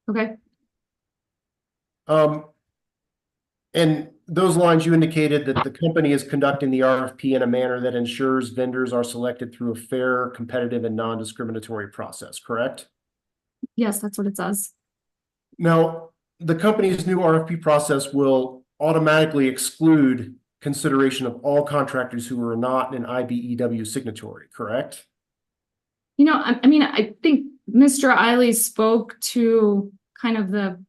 Okay. And those lines, you indicated that the company is conducting the RFP in a manner that ensures vendors are selected through a fair, competitive, and non-discriminatory process, correct? Yes, that's what it says. Now, the company's new RFP process will automatically exclude consideration of all contractors who are not an IBEW signatory, correct? You know, I mean, I think Mr. Eiley spoke to kind of the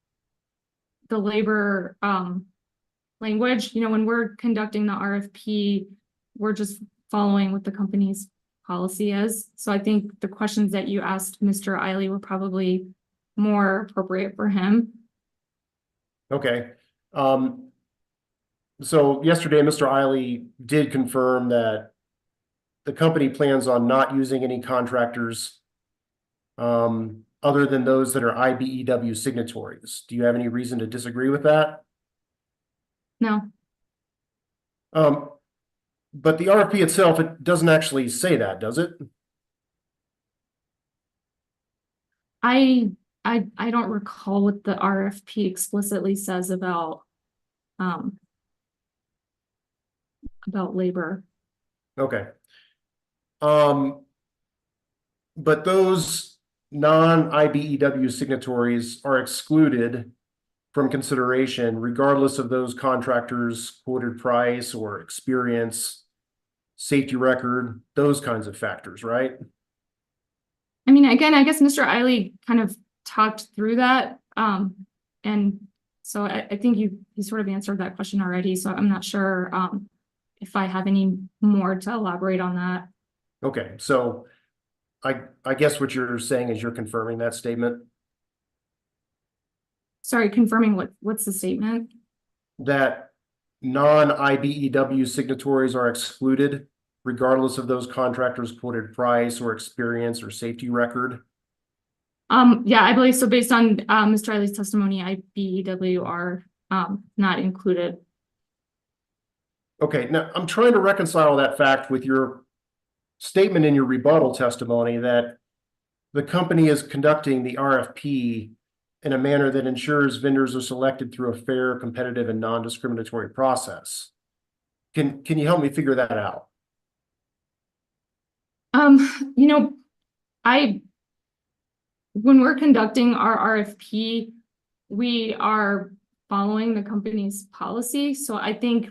labor language. You know, when we're conducting the RFP, we're just following what the company's policy is. So I think the questions that you asked Mr. Eiley were probably more appropriate for him. Okay. So yesterday, Mr. Eiley did confirm that the company plans on not using any contractors other than those that are IBEW signatories. Do you have any reason to disagree with that? No. But the RFP itself, it doesn't actually say that, does it? I don't recall what the RFP explicitly says about labor. Okay. But those non-IBEW signatories are excluded from consideration regardless of those contractors' quoted price or experience, safety record, those kinds of factors, right? I mean, again, I guess Mr. Eiley kind of talked through that. And so I think you sort of answered that question already. So I'm not sure if I have any more to elaborate on that. Okay, so I guess what you're saying is you're confirming that statement? Sorry, confirming what's the statement? That non-IBEW signatories are excluded regardless of those contractors' quoted price or experience or safety record? Yeah, I believe so. Based on Mr. Riley's testimony, IBEW are not included. Okay, now I'm trying to reconcile that fact with your statement in your rebuttal testimony that the company is conducting the RFP in a manner that ensures vendors are selected through a fair, competitive, and non-discriminatory process. Can you help me figure that out? You know, when we're conducting our RFP, we are following the company's policy. So I think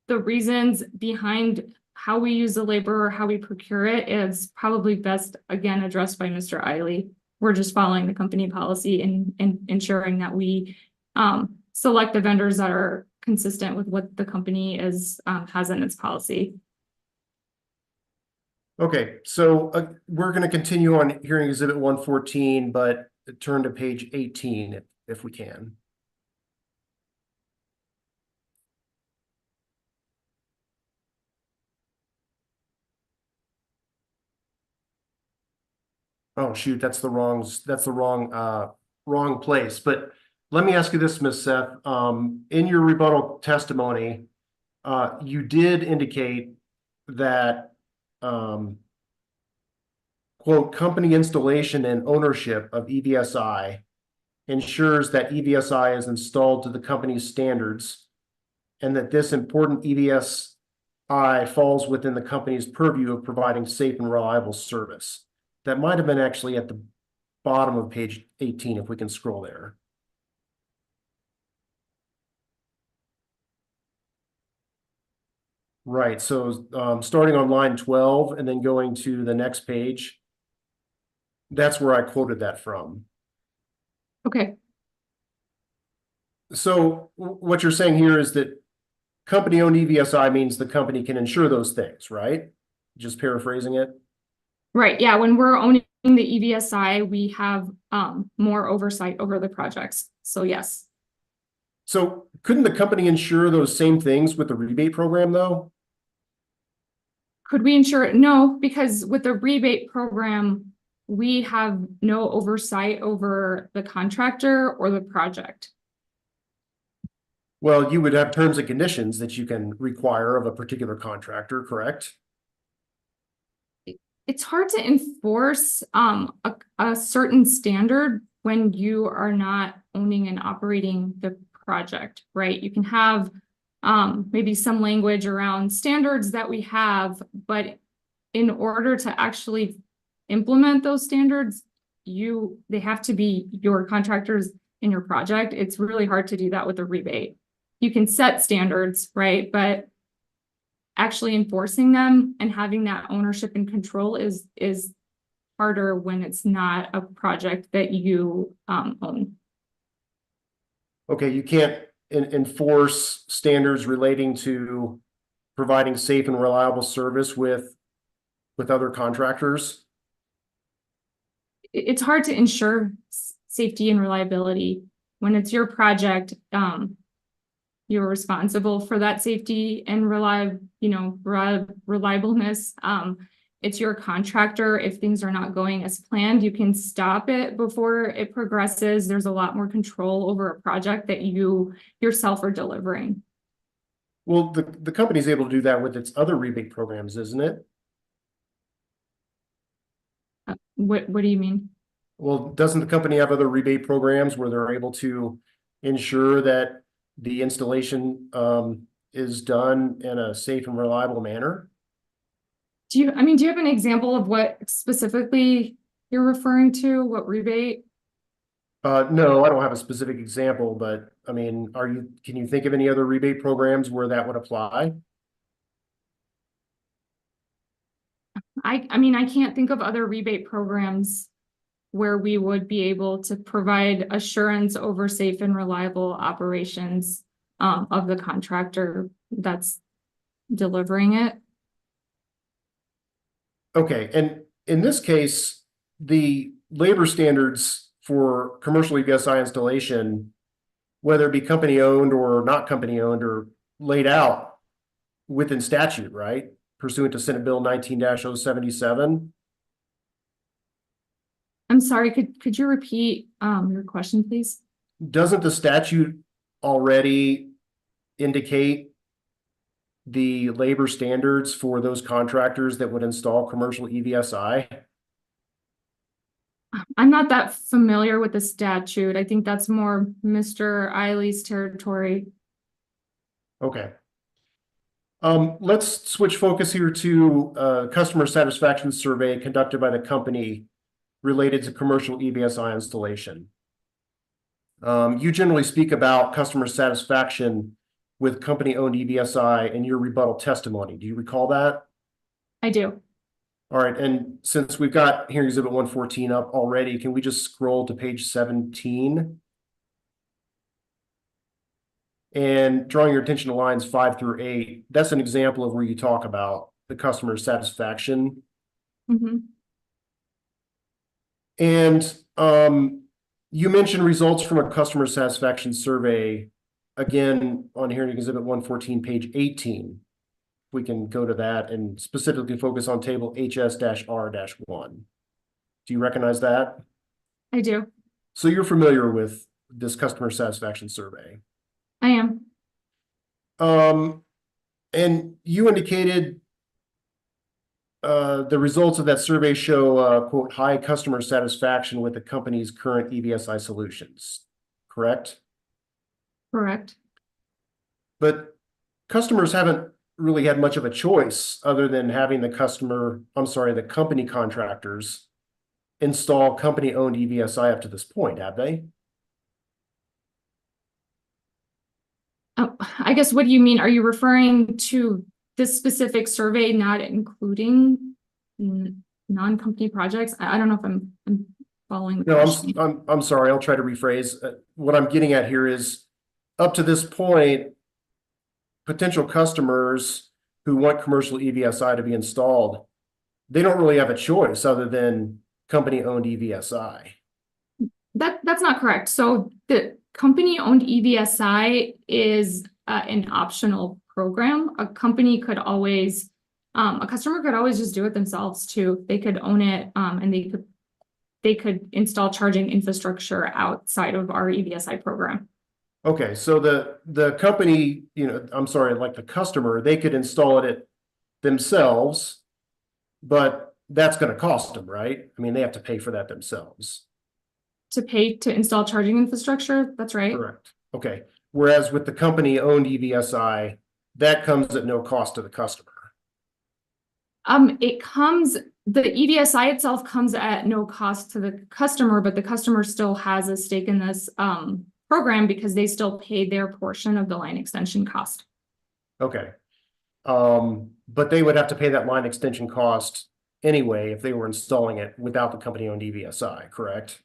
the reasons behind how we use the labor or how we procure it is probably best, again, addressed by Mr. Eiley. We're just following the company policy and ensuring that we select the vendors that are consistent with what the company has in its policy. Okay, so we're going to continue on hearing Exhibit 114, but turn to page 18 if we can. Oh, shoot, that's the wrong place. But let me ask you this, Ms. Seth. In your rebuttal testimony, you did indicate that quote, company installation and ownership of EVSI ensures that EVSI is installed to the company's standards and that this important EVSI falls within the company's purview of providing safe and reliable service. That might have been actually at the bottom of page 18, if we can scroll there. Right, so starting on line 12 and then going to the next page, that's where I quoted that from. Okay. So what you're saying here is that company-owned EVSI means the company can insure those things, right? Just paraphrasing it. Right, yeah, when we're owning the EVSI, we have more oversight over the projects, so yes. So couldn't the company insure those same things with the rebate program though? Could we insure it? No, because with the rebate program, we have no oversight over the contractor or the project. Well, you would have terms and conditions that you can require of a particular contractor, correct? It's hard to enforce a certain standard when you are not owning and operating the project, right? You can have maybe some language around standards that we have, but in order to actually implement those standards, they have to be your contractors in your project. It's really hard to do that with a rebate. You can set standards, right? But actually enforcing them and having that ownership and control is harder when it's not a project that you own. Okay, you can't enforce standards relating to providing safe and reliable service with other contractors? It's hard to ensure safety and reliability when it's your project. You're responsible for that safety and reliableness. It's your contractor. If things are not going as planned, you can stop it before it progresses. There's a lot more control over a project that you yourself are delivering. Well, the company's able to do that with its other rebate programs, isn't it? What do you mean? Well, doesn't the company have other rebate programs where they're able to ensure that the installation is done in a safe and reliable manner? Do you have an example of what specifically you're referring to? What rebate? No, I don't have a specific example, but I mean, can you think of any other rebate programs where that would apply? I can't think of other rebate programs where we would be able to provide assurance over safe and reliable operations of the contractor that's delivering it. Okay, and in this case, the labor standards for commercial EVSI installation whether it be company owned or not company owned, are laid out within statute, right? Pursuant to Senate Bill 19-077. I'm sorry, could you repeat your question, please? Doesn't the statute already indicate the labor standards for those contractors that would install commercial EVSI? I'm not that familiar with the statute. I think that's more Mr. Eiley's territory. Okay. Let's switch focus here to customer satisfaction survey conducted by the company related to commercial EVSI installation. You generally speak about customer satisfaction with company-owned EVSI in your rebuttal testimony. Do you recall that? I do. All right, and since we've got hearing exhibit 114 up already, can we just scroll to page 17? And drawing your attention to lines 5 through 8, that's an example of where you talk about the customer satisfaction. Mm-hmm. And you mentioned results from a customer satisfaction survey, again, on hearing exhibit 114, page 18. We can go to that and specifically focus on table HS-R-1. Do you recognize that? I do. So you're familiar with this customer satisfaction survey? I am. And you indicated the results of that survey show, quote, high customer satisfaction with the company's current EVSI solutions, correct? Correct. But customers haven't really had much of a choice other than having the company contractors install company-owned EVSI up to this point, have they? I guess, what do you mean? Are you referring to this specific survey not including non-company projects? I don't know if I'm following the question. I'm sorry, I'll try to rephrase. What I'm getting at here is, up to this point, potential customers who want commercial EVSI to be installed, they don't really have a choice other than company-owned EVSI. That's not correct. So the company-owned EVSI is an optional program. A customer could always just do it themselves too. They could own it, and they could install charging infrastructure outside of our EVSI program. Okay, so the company, like the customer, they could install it themselves, but that's going to cost them, right? I mean, they have to pay for that themselves. To pay to install charging infrastructure, that's right. Correct. Okay. Whereas with the company-owned EVSI, that comes at no cost to the customer. The EVSI itself comes at no cost to the customer, but the customer still has a stake in this program because they still pay their portion of the line extension cost. Okay. But they would have to pay that line extension cost anyway if they were installing it without the company-owned EVSI, correct?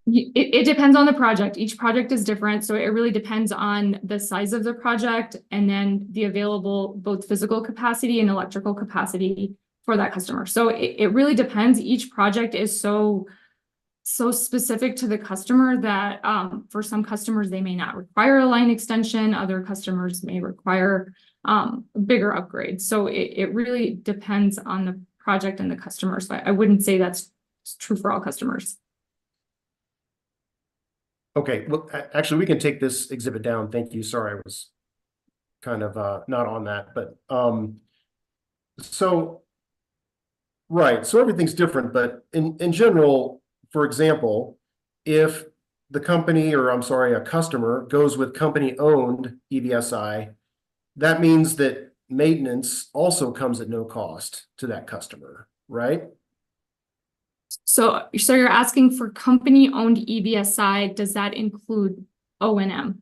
It depends on the project. Each project is different, so it really depends on the size of the project and then the available both physical capacity and electrical capacity for that customer. So it really depends. Each project is so specific to the customer that for some customers, they may not require a line extension. Other customers may require bigger upgrades. So it really depends on the project and the customer. So I wouldn't say that's true for all customers. Okay, well, actually, we can take this exhibit down. Thank you. Sorry, I was kind of not on that, but so everything's different, but in general, for example, if the company, or I'm sorry, a customer goes with company-owned EVSI, that means that maintenance also comes at no cost to that customer, right? So you're asking for company-owned EVSI, does that include O&M?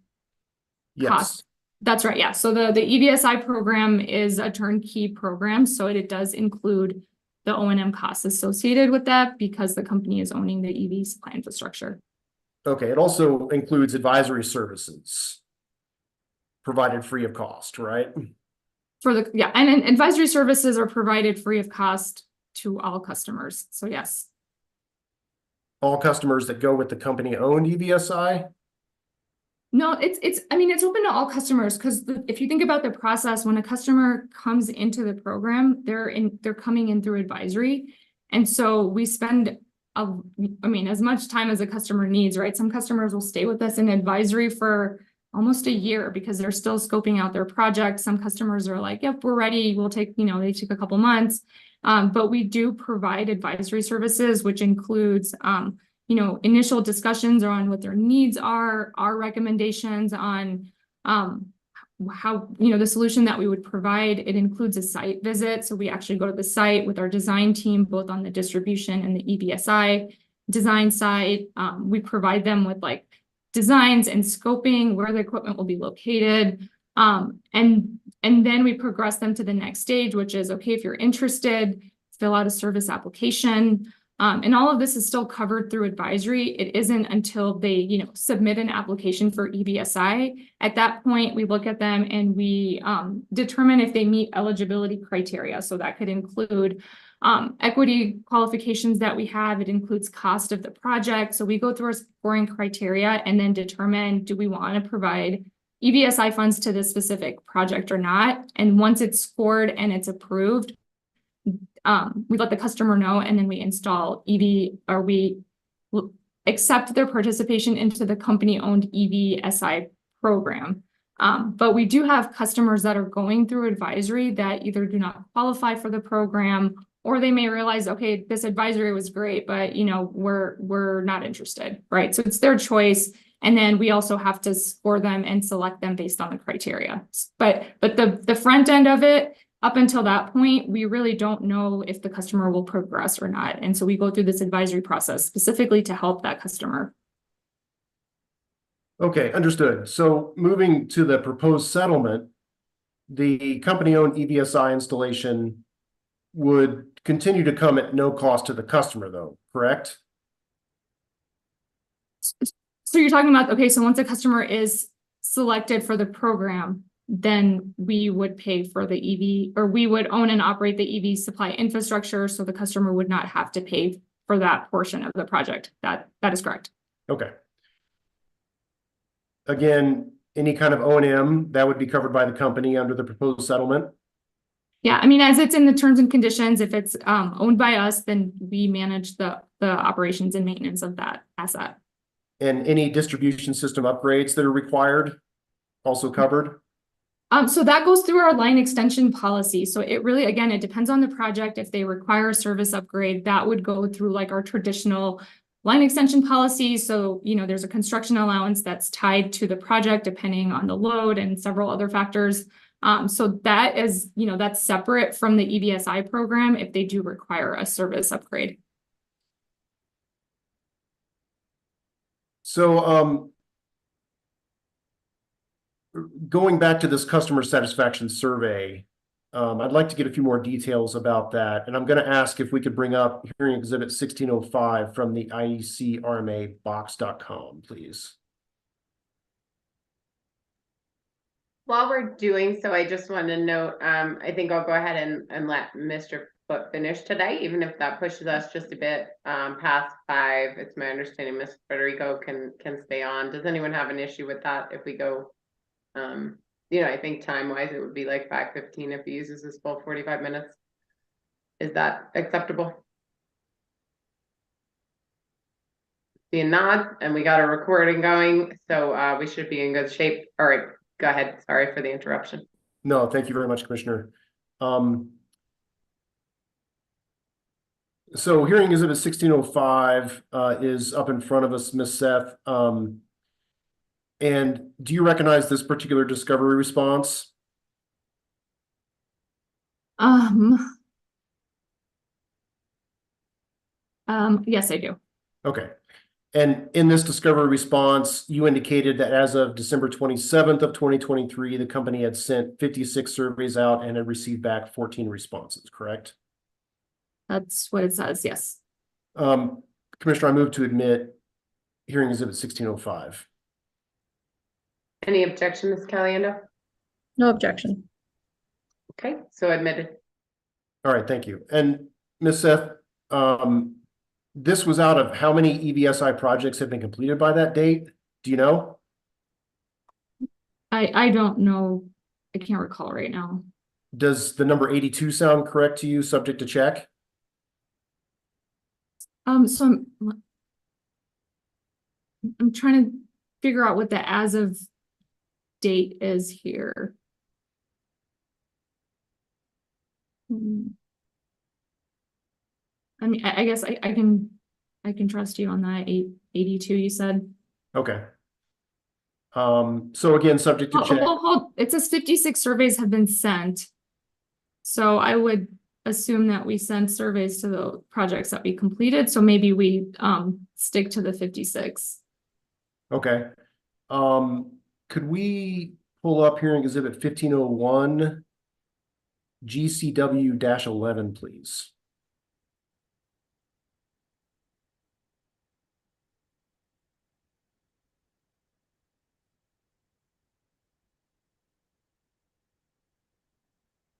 Yes. Cost? That's right, yeah. So the EVSI program is a turnkey program, so it does include the O&M costs associated with that because the company is owning the EV supply infrastructure. Okay, it also includes advisory services provided free of cost, right? And advisory services are provided free of cost to all customers, so yes. All customers that go with the company-owned EVSI? No, I mean, it's open to all customers because if you think about the process, when a customer comes into the program, they're coming in through advisory. And so we spend, I mean, as much time as a customer needs, right? Some customers will stay with us in advisory for almost a year because they're still scoping out their project. Some customers are like, yep, we're ready. We'll take, they take a couple months. But we do provide advisory services, which includes, initial discussions on what their needs are, our recommendations on how, the solution that we would provide. It includes a site visit. So we actually go to the site with our design team, both on the distribution and the EBSI design side. We provide them with like designs and scoping, where the equipment will be located. And then we progress them to the next stage, which is, okay, if you're interested, fill out a service application. And all of this is still covered through advisory. It isn't until they, submit an application for EBSI. At that point, we look at them and we determine if they meet eligibility criteria. So that could include equity qualifications that we have. It includes cost of the project. So we go through our scoring criteria and then determine, do we want to provide EBSI funds to this specific project or not? And once it's scored and it's approved, we let the customer know, and then we install we accept their participation into the company-owned EBSI program. But we do have customers that are going through advisory that either do not qualify for the program, or they may realize, okay, this advisory was great, but we're not interested, right? So it's their choice. And then we also have to score them and select them based on the criteria. But the front end of it, up until that point, we really don't know if the customer will progress or not. And so we go through this advisory process specifically to help that customer. Okay, understood. So moving to the proposed settlement, the company-owned EBSI installation would continue to come at no cost to the customer, though, correct? So you're talking about, okay, so once a customer is selected for the program, then we would pay for the EV, or we would own and operate the EV supply infrastructure, so the customer would not have to pay for that portion of the project. That is correct. Okay. Again, any kind of O&M that would be covered by the company under the proposed settlement? Yeah, I mean, as it's in the terms and conditions, if it's owned by us, then we manage the operations and maintenance of that asset. And any distribution system upgrades that are required also covered? So that goes through our line extension policy. So it really, again, it depends on the project. If they require a service upgrade, that would go through like our traditional line extension policy. So, there's a construction allowance that's tied to the project depending on the load and several other factors. So that is, that's separate from the EBSI program if they do require a service upgrade. So, going back to this customer satisfaction survey, I'd like to get a few more details about that. And I'm going to ask if we could bring up hearing exhibit 1605 from the iecrmabox.com, please. While we're doing so, I just want to note, I think I'll go ahead and let Mr. Foot finish today, even if that pushes us just a bit past 5. It's my understanding Ms. Federico can stay on. Does anyone have an issue with that if we go? I think time-wise, it would be like 5:15 if he uses his full 45 minutes. Is that acceptable? See a nod, and we got a recording going, so we should be in good shape. All right, go ahead. Sorry for the interruption. No, thank you very much, Commissioner. So hearing exhibit 1605 is up in front of us, Ms. Seth. And do you recognize this particular discovery response? Yes, I do. Okay. And in this discovery response, you indicated that as of December 27th of 2023, the company had sent 56 surveys out and had received back 14 responses, correct? That's what it says, yes. Commissioner, I move to admit hearing exhibit 1605. Any objection, Ms. Caliendo? No objection. Okay, so admitted. All right, thank you. And Ms. Seth, this was out of how many EBSI projects have been completed by that date? Do you know? I don't know. I can't recall right now. Does the number 82 sound correct to you, subject to check? So I'm trying to figure out what the as of date is here. I mean, I guess I can trust you on that 82 you said. Okay. So again, subject to check. Hold. It says 56 surveys have been sent. So I would assume that we send surveys to the projects that we completed. So maybe we stick to the 56. Okay. Could we pull up here in Exhibit 1501 GCW-11, please?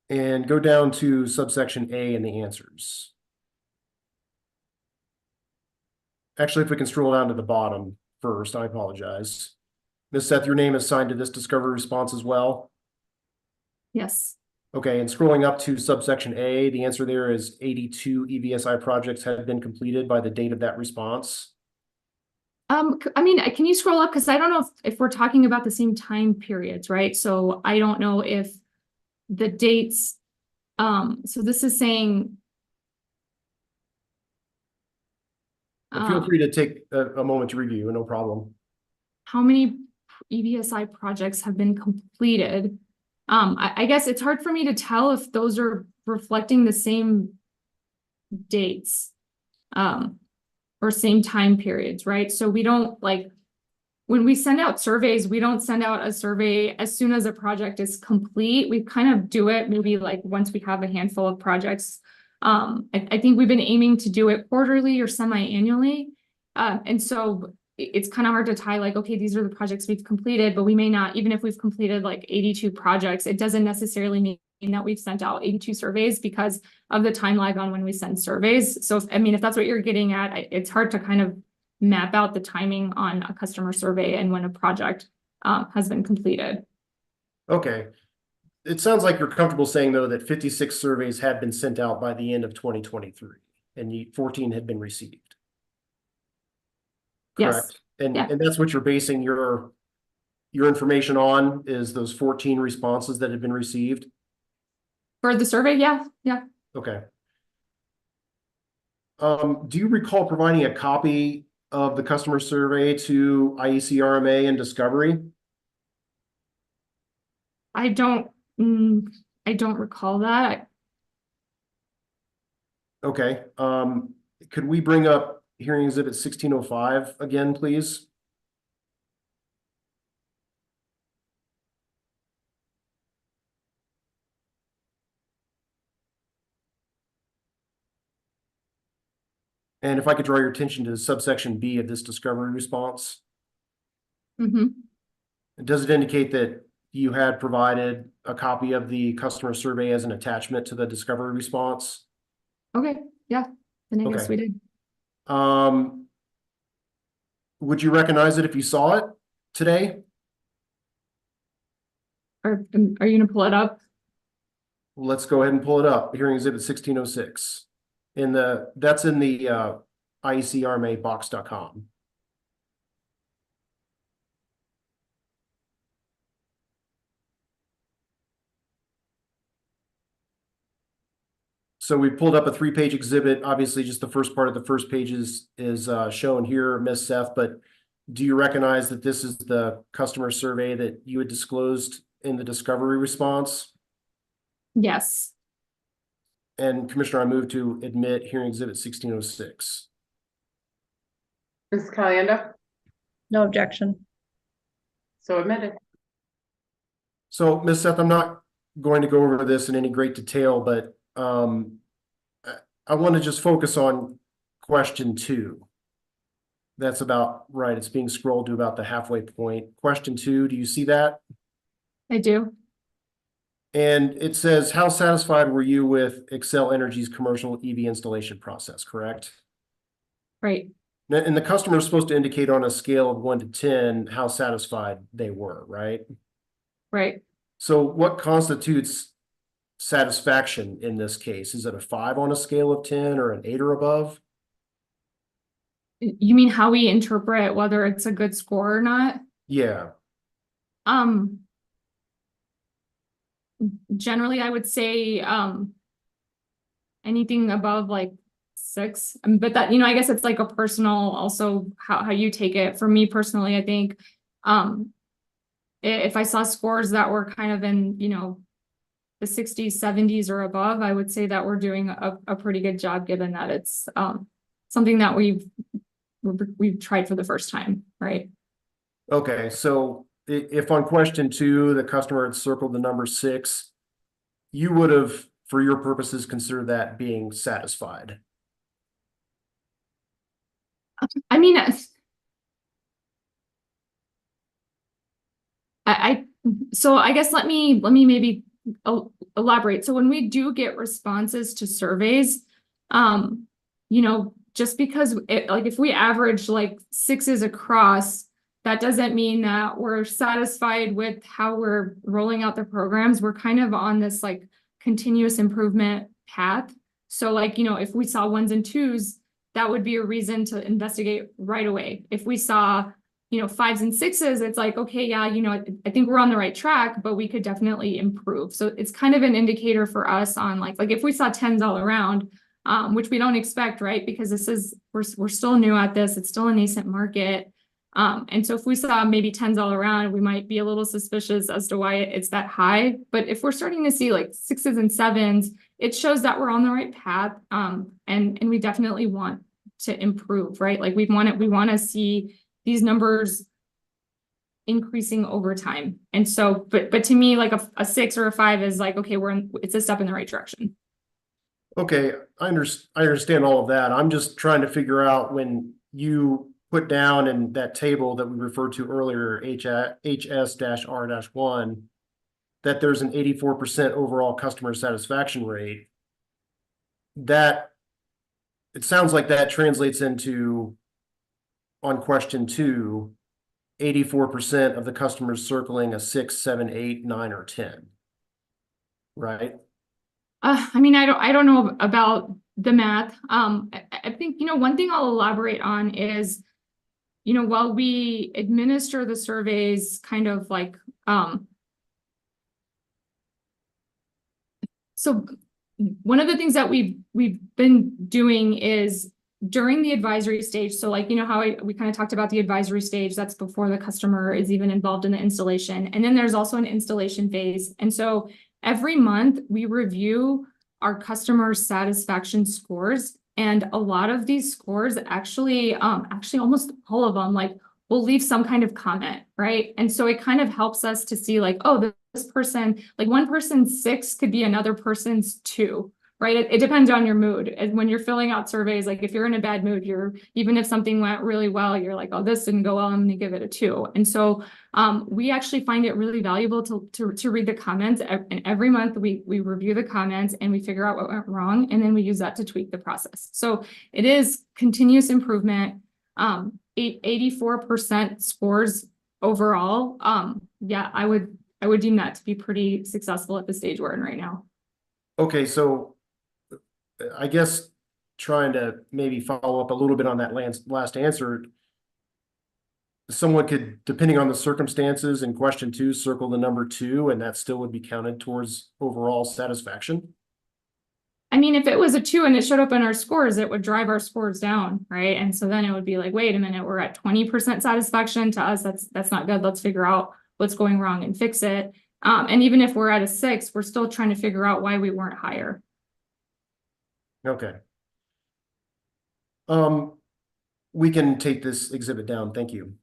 And go down to subsection A in the answers. Actually, if we can scroll down to the bottom first, I apologize. Ms. Seth, your name is assigned to this discovery response as well? Yes. Okay, and scrolling up to subsection A, the answer there is 82 EVSI projects have been completed by the date of that response. I mean, can you scroll up? Because I don't know if we're talking about the same time periods, right? So I don't know if the dates, so this is saying. Feel free to take a moment to review, no problem. How many EVSI projects have been completed? I guess it's hard for me to tell if those are reflecting the same dates, or same time periods, right? So we don't when we send out surveys, we don't send out a survey as soon as a project is complete. We kind of do it maybe once we have a handful of projects. I think we've been aiming to do it quarterly or semi-annually. And so it's kind of hard to tie okay, these are the projects we've completed, but we may not, even if we've completed 82 projects, it doesn't necessarily mean that we've sent out 82 surveys because of the time lag on when we send surveys. So, if that's what you're getting at, it's hard to kind of map out the timing on a customer survey and when a project has been completed. Okay. It sounds like you're comfortable saying, though, that 56 surveys had been sent out by the end of 2023 and 14 had been received. Correct. Yes. And that's what you're basing your information on, is those 14 responses that had been received? For the survey, yeah. Okay. Do you recall providing a copy of the customer survey to IEC-RMA and Discovery? I don't recall that. Okay. Could we bring up hearing exhibit 1605 again, please? And if I could draw your attention to subsection B of this discovery response. Does it indicate that you had provided a copy of the customer survey as an attachment to the discovery response? Okay, yeah, then I guess we did. Would you recognize it if you saw it today? Are you gonna pull it up? Let's go ahead and pull it up. Hearing exhibit 1606. That's in the IEC-RMA-box.com. So we pulled up a 3-page exhibit. Obviously, just the first part of the first page is shown here, Ms. Seth, but do you recognize that this is the customer survey that you had disclosed in the discovery response? Yes. And Commissioner, I move to admit hearing exhibit 1606. Ms. Caliendo? No objection. So admitted. So, Ms. Seth, I'm not going to go over this in any great detail, but I want to just focus on question 2. That's about right. It's being scrolled to about the halfway point. Question 2, do you see that? I do. And it says, how satisfied were you with Xcel Energy's commercial EV installation process, correct? Right. And the customer is supposed to indicate on a scale of 1 to 10 how satisfied they were, right? right? So what constitutes satisfaction in this case? Is it a 5 on a scale of 10 or an 8 or above? You mean how we interpret whether it's a good score or not? Yeah. Generally, I would say, anything above like 6, but that, I guess it's like a personal, also how you take it. For me personally, I think, if I saw scores that were kind of in, the 60s, 70s or above, I would say that we're doing a pretty good job, given that it's, something that we've tried for the first time, right? Okay, so if on question 2, the customer had circled the number 6, you would have, for your purposes, considered that being satisfied. I mean, so I guess let me maybe elaborate. So when we do get responses to surveys, just because if we average like 6s across, that doesn't mean that we're satisfied with how we're rolling out the programs. We're kind of on this like continuous improvement path. So if we saw 1s and 2s, that would be a reason to investigate right away. If we saw 5s and 6s, it's like, okay, yeah, I think we're on the right track, but we could definitely improve. So it's kind of an indicator for us on like if we saw 10s all around, which we don't expect, right? Because we're still new at this. It's still a nascent market. And so if we saw maybe 10s all around, we might be a little suspicious as to why it's that high. But if we're starting to see like 6s and 7s, it shows that we're on the right path. And we definitely want to improve, right? Like we want to see these numbers increasing over time. And so, but to me, like a 6 or a 5 is like, okay, it's a step in the right direction. Okay, I understand all of that. I'm just trying to figure out, when you put down in that table that we referred to earlier, HS-R-1, that there's an 84% overall customer satisfaction rate. That, it sounds like that translates into, on question 2, 84% of the customers circling a 6, 7, 8, 9, or 10. Right? I mean, I don't know about the math. I think, one thing I'll elaborate on is, while we administer the surveys kind of like, so one of the things that we've been doing is during the advisory stage. So like, how we kind of talked about the advisory stage, that's before the customer is even involved in the installation. And then there's also an installation phase. And so every month we review our customer satisfaction scores. And a lot of these scores actually almost all of them, like, will leave some kind of comment, right? And so it kind of helps us to see like, oh, this person, like one person's 6 could be another person's 2, right? It depends on your mood. And when you're filling out surveys, like if you're in a bad mood, even if something went really well, you're like, oh, this didn't go well, I'm gonna give it a 2. And so we actually find it really valuable to read the comments. And every month we review the comments and we figure out what went wrong. And then we use that to tweak the process. So it is continuous improvement. 84% scores overall. Yeah, I would deem that to be pretty successful at the stage we're in right now. Okay, so I guess trying to maybe follow up a little bit on that last answer, someone could, depending on the circumstances in question 2, circle the number 2, and that still would be counted towards overall satisfaction. I mean, if it was a 2 and it showed up in our scores, it would drive our scores down, right? And so then it would be like, wait a minute, we're at 20% satisfaction. To us, that's not good. Let's figure out what's going wrong and fix it. And even if we're at a 6, we're still trying to figure out why we weren't higher. Okay. We can take this exhibit down. Thank you.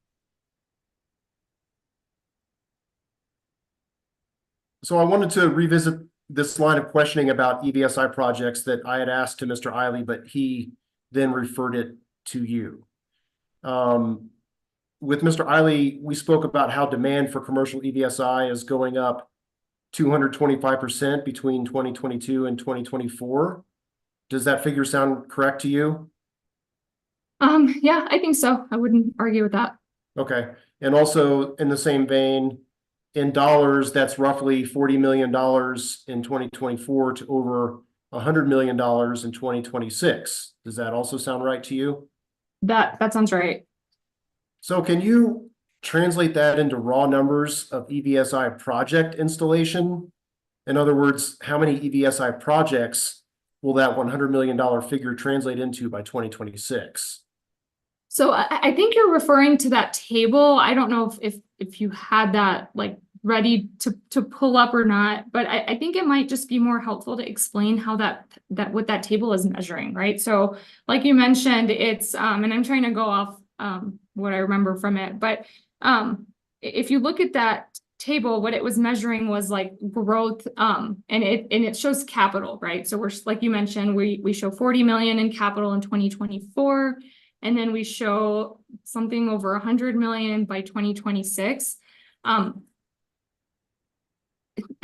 So I wanted to revisit this line of questioning about EVSI projects that I had asked to Mr. Eiley, but he then referred it to you. With Mr. Eiley, we spoke about how demand for commercial EVSI is going up 225% between 2022 and 2024. Does that figure sound correct to you? Yeah, I think so. I wouldn't argue with that. Okay. And also in the same vein, in dollars, that's roughly $40 million in 2024 to over $100 million in 2026. Does that also sound right to you? That sounds right. So can you translate that into raw numbers of EVSI project installation? In other words, how many EVSI projects will that $100 million figure translate into by 2026? So I think you're referring to that table. I don't know if you had that like ready to pull up or not, but I think it might just be more helpful to explain how that what that table is measuring, right? So like you mentioned, it's and I'm trying to go off what I remember from it, but if you look at that table, what it was measuring was like growth, and it shows capital, right? So we're, like you mentioned, we show 40 million in capital in 2024, and then we show something over 100 million by 2026. I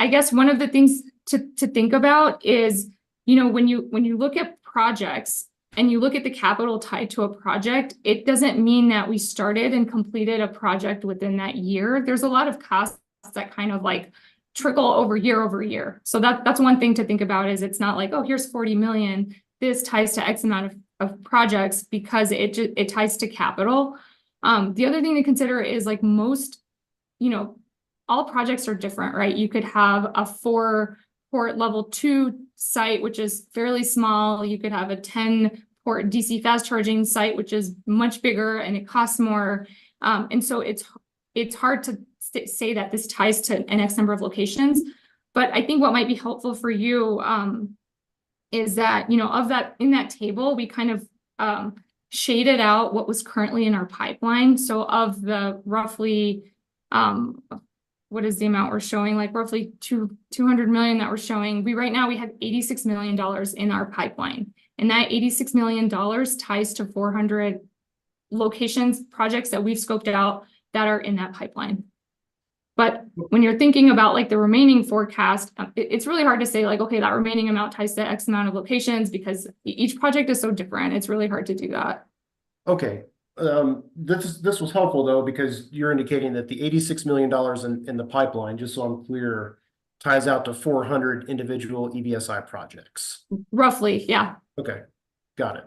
guess one of the things to think about is, you know, when you look at projects and you look at the capital tied to a project, it doesn't mean that we started and completed a project within that year. There's a lot of costs that kind of like trickle over year. So that's one thing to think about, is it's not like, oh, here's 40 million. This ties to X amount of projects, because it ties to capital. The other thing to consider is like most, you know, all projects are different, right? You could have a 4-port level 2 site, which is fairly small. You could have a 10-port DC fast charging site, which is much bigger and it costs more. And so it's hard to say that this ties to an X number of locations. But I think what might be helpful for you is that, you know, of that, in that table, we kind of shaded out what was currently in our pipeline. So of the roughly, what is the amount we're showing? Like roughly 200 million that we're showing. Right now we have $86 million in our pipeline. And that $86 million ties to 400 locations, projects that we've scoped out that are in that pipeline. But when you're thinking about like the remaining forecast, it's really hard to say like, okay, that remaining amount ties to X amount of locations, because each project is so different. It's really hard to do that. Okay. This was helpful though, because you're indicating that the $86 million in the pipeline, just so I'm clear, ties out to 400 individual EVSI projects. Roughly, yeah. Okay, got it.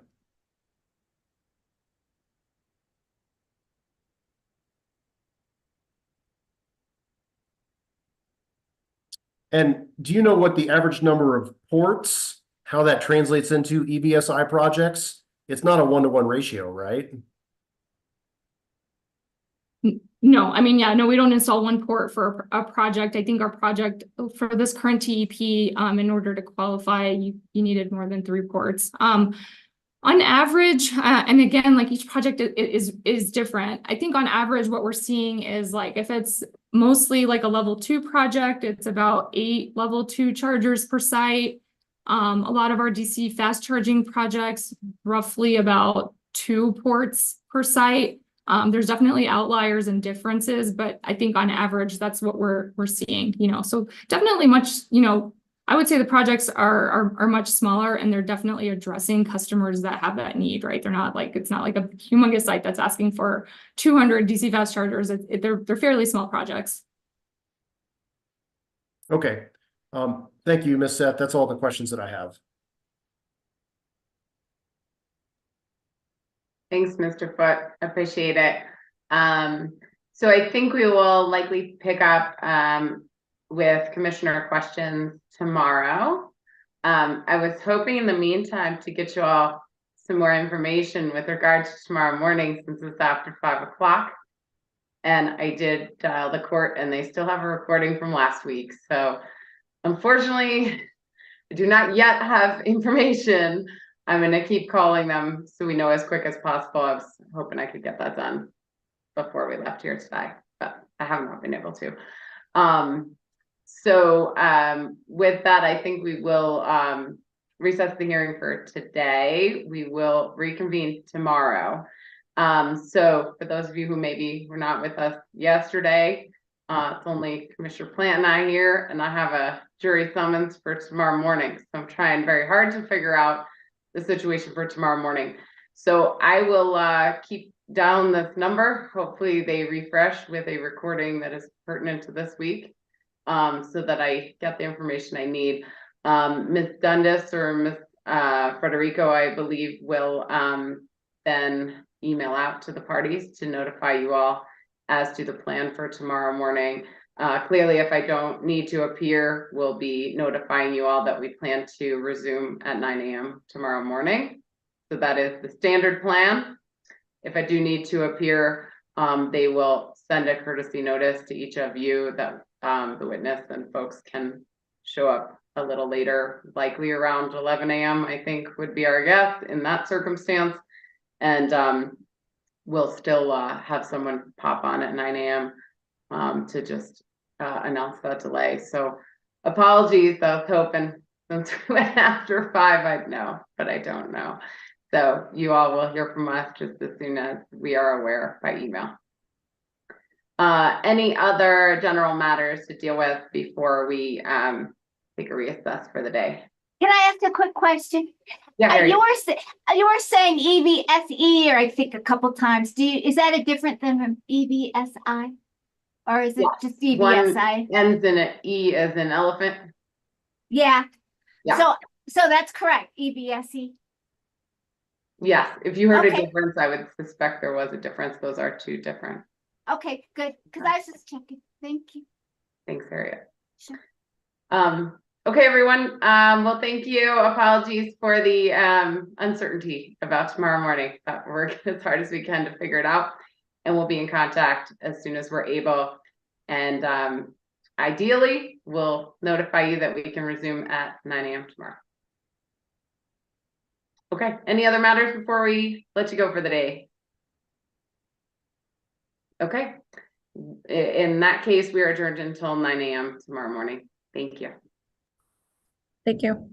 And do you know what the average number of ports, how that translates into EVSI projects? It's not a 1-to-1 ratio, right? No, I mean, yeah, no, we don't install one port for a project. I think our project for this current TEP, in order to qualify, you needed more than 3 ports. On average, and again, like each project is different. I think on average, what we're seeing is like, if it's mostly like a level 2 project, it's about 8 level 2 chargers per site. A lot of our DC fast charging projects, roughly about 2 ports per site. There's definitely outliers and differences, but I think on average, that's what we're seeing, you know, so definitely much, you know, I would say the projects are much smaller, and they're definitely addressing customers that have that need, right? They're not like, it's not like a humongous site that's asking for 200 DC fast chargers. They're fairly small projects. Okay. Thank you, Ms. Seth. That's all the questions that I have. Thanks, Mr. Foote. Appreciate it. So I think we will likely pick up with commissioner questions tomorrow. I was hoping in the meantime to get you all some more information with regards to tomorrow morning, since it's after 5 o'clock. And I did dial the court, and they still have a recording from last week. So unfortunately, I do not yet have information. I'm going to keep calling them so we know as quick as possible. I was hoping I could get that done before we left here today, but I have not been able to. With that, I think we will recess the hearing for today. We will reconvene tomorrow. So for those of you who maybe were not with us yesterday, it's only Commissioner Plant and I here, and I have a jury summons for tomorrow morning. So I'm trying very hard to figure out the situation for tomorrow morning. So I will keep down this number. Hopefully they refresh with a recording that is pertinent to this week, so that I get the information I need. Ms. Dundas or Ms. Federico, I believe, will then email out to the parties to notify you all as to the plan for tomorrow morning. Clearly, if I don't need to appear, we'll be notifying you all that we plan to resume at 9 a.m. tomorrow morning. So that is the standard plan. If I do need to appear, they will send a courtesy notice to each of you that the witness and folks can show up a little later, likely around 11 a.m. I think would be our guess in that circumstance. And we'll still have someone pop on at 9 a.m. To just announce that delay. So apologies, I was hoping since we went after 5, I'd know, but I don't know. So you all will hear from us just as soon as we are aware by email. Any other general matters to deal with before we take a reassess for the day? Can I ask a quick question? Yeah, you were saying EVSE, or I think a couple times. Is that a different than EVSI? Or is it just EVSI? One ends in an E as in elephant. Yeah. Yeah. So that's correct. EVSE. Yes. If you heard a Okay. difference, I would suspect there was a difference. Those are two different. Okay, good. Because I was just checking. Thank you. Thanks, Harriet. Sure. Okay, everyone. Well, thank you. Apologies for the uncertainty about tomorrow morning, but we're working as hard as we can to figure it out. And we'll be in contact as soon as we're able. And ideally, we'll notify you that we can resume at 9 a.m. tomorrow. Okay, any other matters before we let you go for the day? Okay, in that case, we are adjourned until 9 a.m. tomorrow morning. Thank you. Thank you.